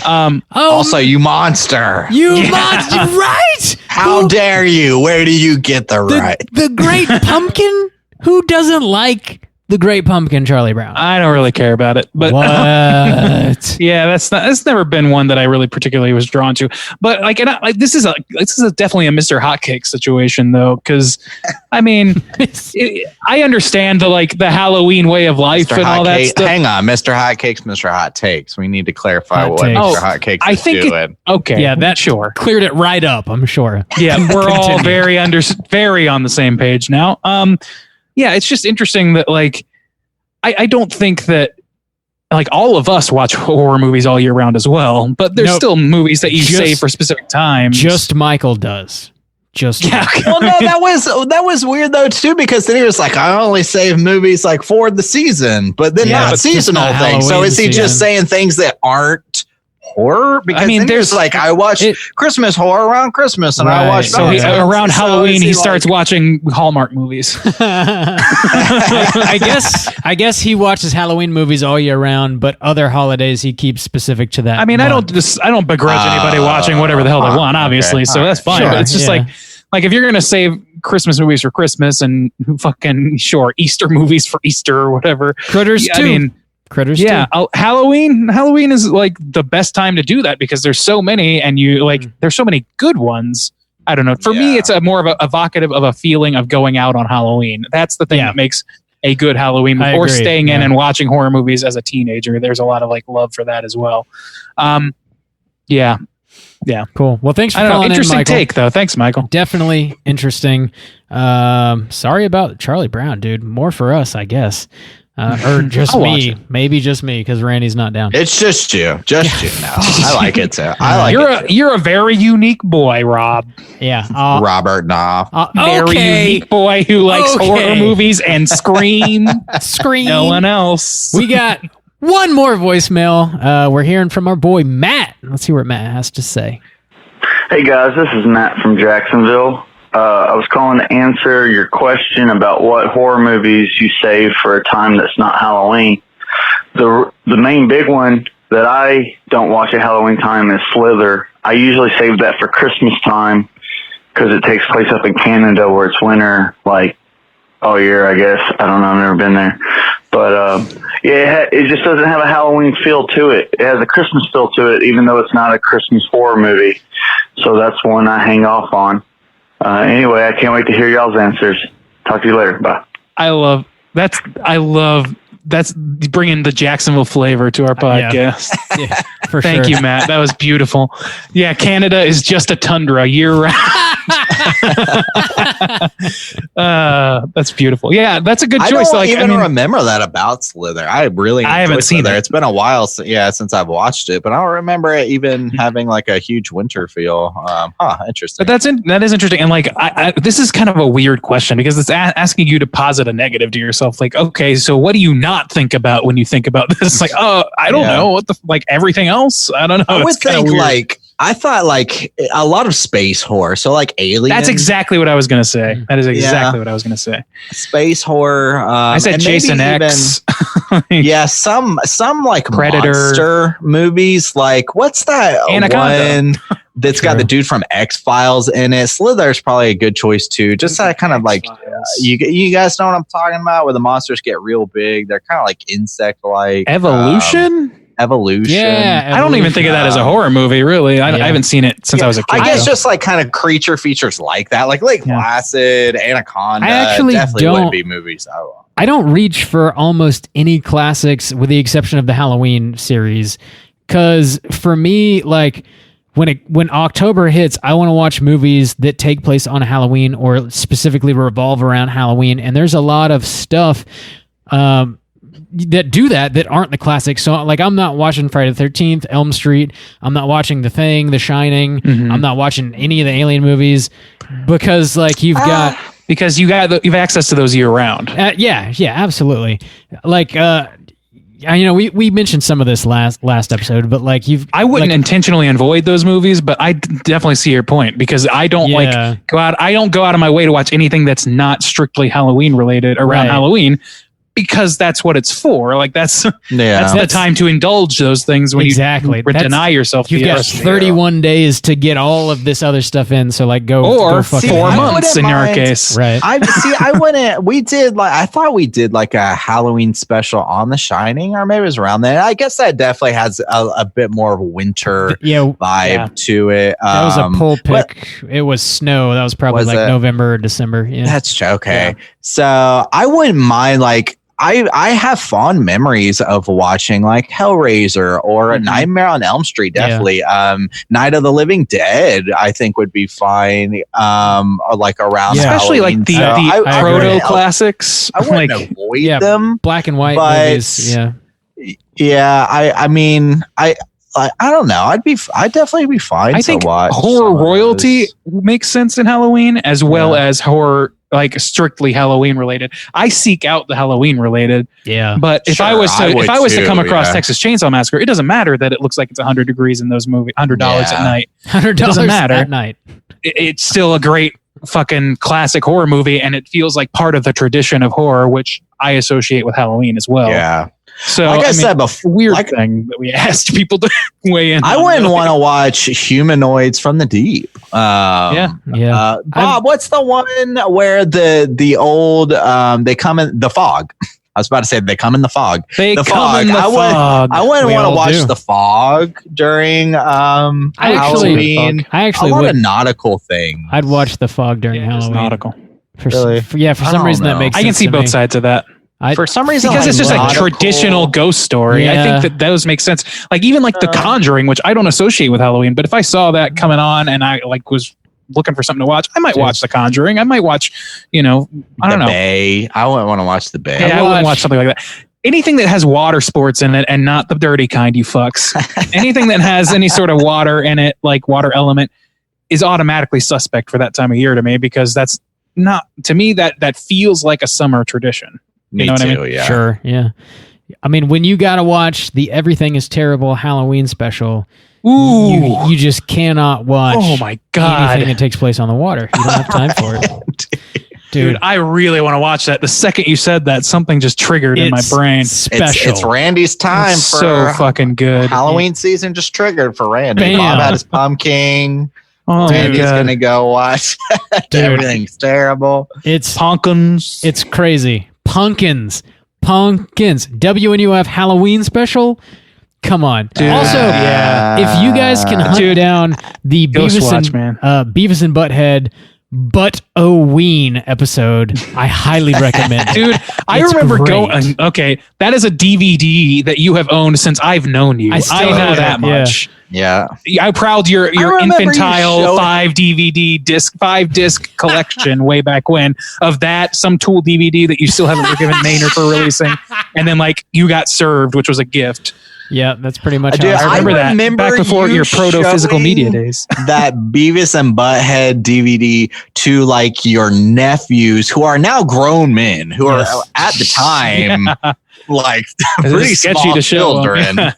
you monster. Monster, right? How dare you? Where do you get the right? The Great Pumpkin? Who doesn't like The Great Pumpkin, Charlie Brown? I don't really care about it, but what? Yeah, that's never been one that I really particularly was drawn to. But this is definitely a Mr. Hotcakes situation, though, because I mean, I understand the Halloween way of life Mr. and all that stuff. Hang on, Mr. Hotcakes, Mr. Hot Takes. We need to clarify what Mr. Hotcakes is doing. Okay, that sure cleared it right up. I'm sure. Yeah, we're all very on the same page now. Yeah, it's just interesting that I don't think that all of us watch horror movies all year round as well, but there's still movies that you save for specific times. Just Michael does. Well, no, that was weird though too, because then he was like, I only save movies for the season, but then not seasonal things. So is he just saying things that aren't horror? Because I mean, then there's he's like, I watch Christmas horror around Christmas, and I watch. So around Halloween, he starts like, watching Hallmark movies. I guess he watches Halloween movies all year round, but other holidays he keeps specific to that. I mean, month. I don't begrudge anybody watching whatever the hell they want, obviously. So that's fine. Sure, But it's just like if you're gonna save Christmas movies for Christmas and fucking Easter movies for Easter or whatever, Critters too. I mean, Critters. Yeah, too. Halloween is like the best time to do that because there's so many, and there's so many good ones. I don't know. For me, it's a more of a evocative of a feeling of going out on Halloween. That's the thing that makes a good Halloween movie, or staying in and watching horror movies as a teenager. There's a lot of like love for that as well. Yeah. Cool. Well, thanks for calling interesting in, Michael. take though. Thanks, Michael. Definitely interesting. Sorry about Charlie Brown, dude. More for us, I guess. Or just me. Maybe just me because Randy's not down. It's just you. Just you now. I like it too. You're a very unique boy, Rob. Yeah. Robert, nah. Very unique boy who likes horror movies and Scream. Scream. No one else. We got one more voicemail. We're hearing from our boy Matt. Let's see what Matt has to say. Hey guys, this is Matt from Jacksonville. I was calling to answer your question about what horror movies you save for a time that's not Halloween. The main big one that I don't watch at Halloween time is Slither. I usually save that for Christmas time because it takes place up in Canada where it's winter, like all year, I guess. I don't know. I've never been there. But, it just doesn't have a Halloween feel to it. It has a Christmas feel to it, even though it's not a Christmas horror movie. So that's one I hang off on. Anyway, I can't wait to hear y'all's answers. Talk to you later. Bye. I love that's bringing the Jacksonville flavor to our podcast. Yeah, for Thank sure. you, Matt. That was beautiful. Yeah, Canada is just a tundra year round. That's beautiful. Yeah, that's a good choice. I don't even remember that about Slither. I haven't seen it. It's been a while since I've watched it, but I don't remember it even having like a huge winter feel. Interesting. But that is interesting. And like, this is kind of a weird question because it's asking you to posit a negative to yourself. Like, okay, so what do you not think about when you think about this? Like, I don't know what everything else. I don't know. I would think I thought like a lot of space horror. So like Alien. That's exactly what I was going to say. That is exactly what I was going to say. Space horror. I said Jason X. Some like Predator monster movies. Like what's that Anaconda one that's got the dude from X-Files in it? Slither's probably a good choice too. Just that kind of like you guys know what I'm talking about, where the monsters get real big. They're kind of like insect-like. Evolution. Yeah, I don't even think of that as a horror movie, really. I haven't seen it since I was a kid. I guess just like kind of creature features like that, like Lake Placid, Anaconda. I actually definitely wouldn't be movies. I don't reach for almost any classics with the exception of the Halloween series, because for me, like when October hits, I want to watch movies that take place on Halloween or specifically revolve around Halloween, and there's a lot of stuff that do that aren't the classics. So like I'm not watching Friday the 13th, Elm Street. I'm not watching The Thing, The Shining. I'm not watching any of the Alien movies because like you've got access to those year round. Yeah, absolutely. Like we mentioned some of this last episode, but like I wouldn't intentionally avoid those movies, but I definitely see your point because I don't go out of my way to watch anything that's not strictly Halloween related around Halloween. Because that's what it's for. Like that's the time to indulge those things when you deny yourself. You've got 31 days to get all of this other stuff in. So like go 4 months in your case. Right. I wouldn't. We did I thought we did like a Halloween special on The Shining, or maybe it was around then. I guess that definitely has a bit more of a winter vibe to it. That was a pull pick. It was snow. That was probably November or December. Yeah. That's okay. Yeah. So I wouldn't mind like. I have fond memories of watching like Hellraiser or Nightmare on Elm Street. Definitely. Night of the Living Dead, I think would be fine. Like around especially Halloween. Like the proto classics. I wouldn't avoid them. Black and white movies. Yeah. I mean, I don't know. I'd definitely be fine. I think to watch horror royalty makes sense in Halloween, as well as horror, like strictly Halloween related. I seek out the Halloween related. Yeah. But if Sure, I was to come across yeah. Texas Chainsaw Massacre, it doesn't matter that it looks like it's 100 degrees in those movies, $100 at night. $100 doesn't matter. at night. It's still a great fucking classic horror movie, and it feels like part of the tradition of horror, which I associate with Halloween as well. Yeah. So Like I said before, weird thing that we asked people to weigh in. I wouldn't want to watch Humanoids from the Deep. Yeah. Bob, what's the one where the old they come in the fog? I was about to say they come in the fog. They the come fog. in the fog. I wouldn't We want to all watch do. the fog during Halloween. I actually a lot would. of nautical thing. I'd watch The Fog during It's Halloween. nautical. For Really? for some don't reason that know. makes I sense can see to both me. sides of that. For some reason, Because it's just a nautical- traditional ghost story. I Yeah. think that those make sense. Like even like The Conjuring, which I don't associate with Halloween, but if I saw that coming on and I like was looking for something to watch, I might watch The Conjuring. I might watch, I don't The know. Bay. I wouldn't want to watch the Bay. Yeah, I wouldn't watch something like that. Anything that has water sports in it and not the dirty kind, you fucks. Anything that has any sort of water in it, like water element, is automatically suspect for that time of year to me, because that's not, to me, that feels like a summer tradition. Me know what too. I mean? Yeah. Sure, yeah. I mean, when you got to watch the Everything is Terrible Halloween special, Ooh. you just cannot watch Oh my God. anything that takes place on the water. You don't have time for it. Dude, I really want to watch that. The second you said that, something just triggered in my It's brain. special. It's Randy's time It's for so fucking good. Halloween season. Just triggered for Randy. Bam. Bob had his pumpkin. Oh my Randy's God. gonna go watch. Everything's terrible. It's Pumpkins. it's crazy. Pumpkins. WNUF Halloween special. Come on. Dude. Also, Yeah. if you guys can hunt Dude. down the Ghost Beavis Watch, and man. Beavis and Butthead But-O-Ween episode, I highly recommend it. Dude, I It's remember great. going. Okay, that is a DVD that you have owned since I've known you. I I, still know have that it, yeah. much. Yeah. I'm proud your remember you infantile showed- 5 disc collection way back when of that, some Tool DVD that you still haven't given Maynard for releasing, and then like you got served, which was a gift. Yeah, that's pretty much Dude, how I remember that remember back before you your proto physical showing media days. that Beavis and Butthead DVD to like your nephews who are now grown men who Yes. are at the time like It's pretty sketchy small to show 'em. children.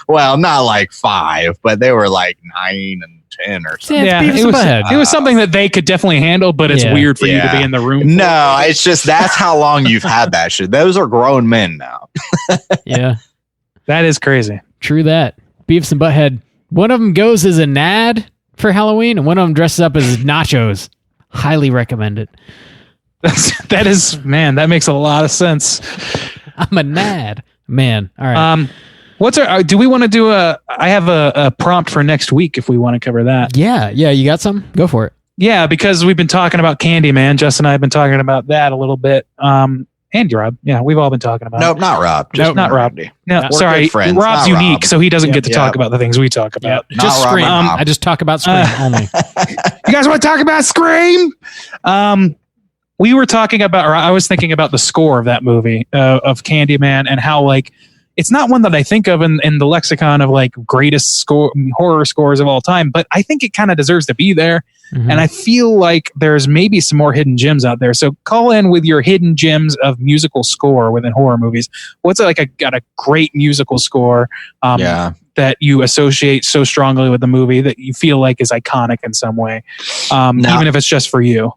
Well, not like 5, but they were like 9 and 10 or something. Yeah, it's Beavis it and was Butthead. it was something that they could definitely handle, but it's Yeah. weird for you to Yeah. be in the room. No, it's just that's how long you've had that shit. Those are grown men now. Yeah, That is crazy. true that. Beavis and Butthead. One of them goes as a Nad for Halloween, and one of them dresses up as nachos. Highly recommend it. That is, man, that makes a lot of sense. I'm a Nad. Man, all right. What's our? Do we want to do a? I have a prompt for next week if we want to cover that. yeah, you got some? Go for it. Yeah, because we've been talking about Candyman. Justin and I have been talking about that a little bit. And Rob. Yeah, we've all been talking about. Nope, not Rob. Nope, not Rob. Randy. No, We're sorry. good friends, Rob's not unique, Rob. so he doesn't get to Yeah. talk about the things we talk about. Not Just Rob Scream. and Rob. I just talk about Scream only. You guys want to talk about Scream? We were talking about, or I was thinking about the score of that movie of Candyman, and how like it's not one that I think of in the lexicon of like greatest horror scores of all time, but I think it kind of deserves to be there. Mhm. And I feel like there's maybe some more hidden gems out there. So call in with your hidden gems of musical score within horror movies. What's like got a great musical score Yeah. that you associate so strongly with the movie that you feel like is iconic in some way, even if it's just for you?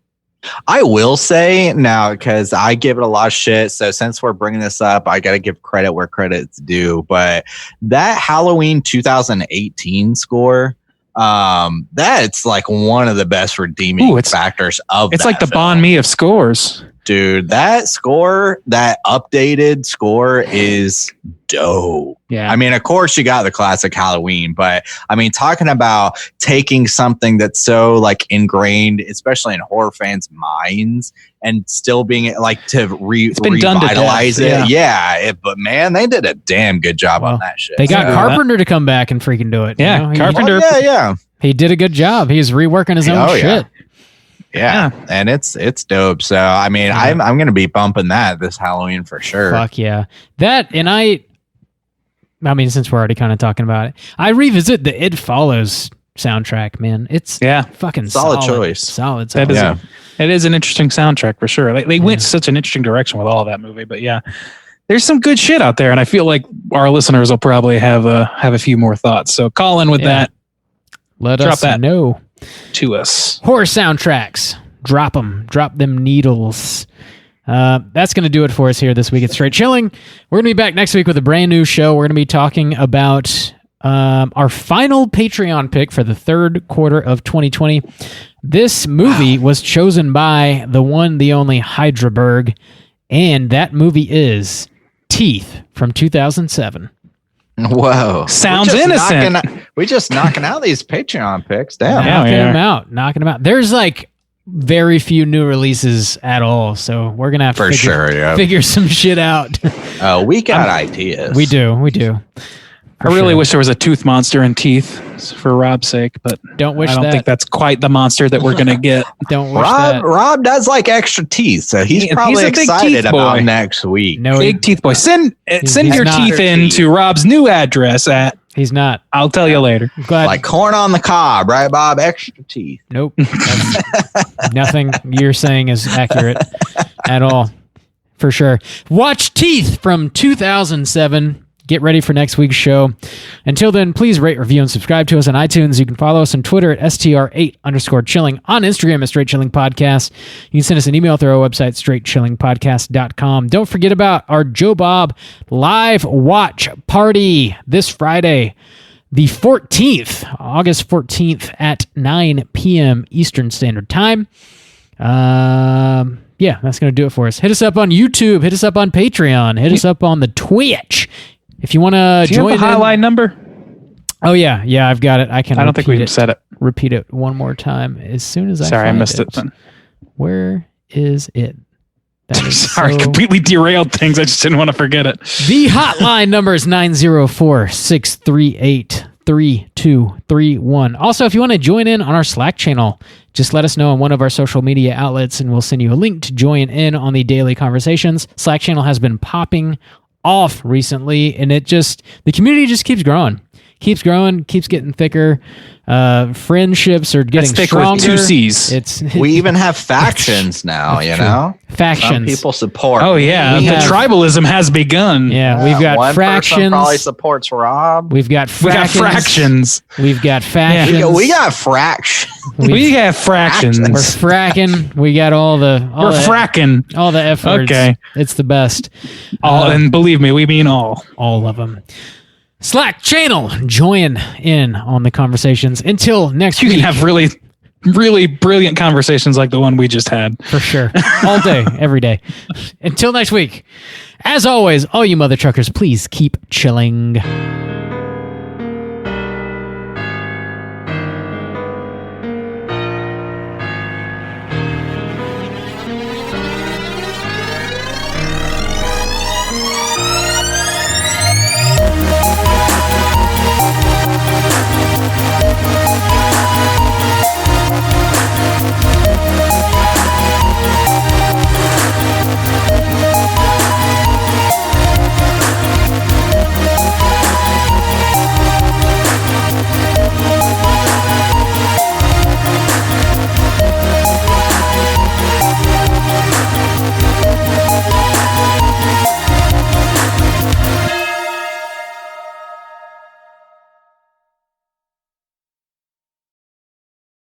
I will say now, because I give it a lot of shit. So since we're bringing this up, I got to give credit where credit's due. But that Halloween 2018 score, that's like one of the best redeeming factors of It's that like the film. Bon Me of scores. Dude, that score, that updated score is dope. Yeah. I mean, of course you got the classic Halloween, but I mean, talking about taking something that's so like ingrained, especially in horror fans' minds, and still being like to been done to revitalize death, it. Yeah. But man, they did a damn good job on that shit. They got So- Carpenter to come back and freaking do it. Yeah, Carpenter. Oh, yeah. He did a good job. He's reworking his own Oh, yeah. shit. Yeah. And it's dope. So I mean, I'm gonna be bumping that this Halloween for sure. Fuck yeah. That, and I I mean, since we're already kind of talking about it, I revisit the It Follows soundtrack, man. It's fucking solid choice. Solid. It is an interesting soundtrack for sure. They went such an interesting direction with all of that movie, but yeah, there's some good shit out there, and I feel like our listeners will probably have a few more thoughts. So call in with that. Let us know to us. Horror soundtracks. Drop them needles. That's going to do it for us here this week at Straight Chilling. We're going to be back next week with a brand new show. We're going to be talking about our final Patreon pick for the third quarter of 2020. This movie was chosen by the one, the only Hydraberg, and that movie is Teeth from 2007. Whoa. Sounds innocent. We're just knocking out these Patreon picks. Damn. Knocking them out. There's like very few new releases at all, so we're gonna have to figure some shit out. Oh, we got ideas. We do. I really wish there was a tooth monster in Teeth for Rob's sake, but I don't think that's quite the monster that we're gonna get. Don't wish that. Rob does like extra teeth, so he's probably excited about next week. No, big teeth boy. Send your teeth in to Rob's new address at. He's not. I'll tell you later. Glad. Like corn on the cob, right, Bob? Extra teeth. Nope. Nothing you're saying is accurate at all. For sure. Watch Teeth from 2007. Get ready for next week's show. Until then, please rate, review, and subscribe to us on iTunes. You can follow us on Twitter at STR8_chilling, on Instagram at Straight Chilling Podcast. You can send us an email through our website, straightchillingpodcast.com. Don't forget about our Joe Bob live watch party this Friday, the 14th, August 14th at 9 p.m. Eastern Standard Time. Yeah, that's going to do it for us. Hit us up on YouTube. Hit us up on Patreon. Hit us up on the Twitch. If you want to join the hotline number? Oh, yeah, I've got it. I don't think we said it. Repeat it one more time as soon as I Sorry, I find missed it then. Where is it? Sorry, completely derailed things. I just didn't want to forget it. The hotline number is 904-638-3231. Also, if you want to join in on our Slack channel, just let us know on one of our social media outlets and we'll send you a link to join in on the daily conversations. Slack channel has been popping off recently, and the community just keeps growing, keeps getting thicker. Friendships are getting stronger. With two C's. We even have factions now, know? Factions. Some people support. Oh, yeah. Tribalism has begun. Yeah, we've got one fractions. Person probably supports Rob. We've got fractions. We've got factions. Yeah, we got fractions. We have fractions. We're fracking. We got we're fracking. All the F words. Okay. It's the best. And believe me, we mean all. All of them. Slack channel. Join in on the conversations. Until next week. You can have really, really brilliant conversations like the one we just had. For sure. All day, every day. Until next week. As always, all you mother truckers, please keep chilling.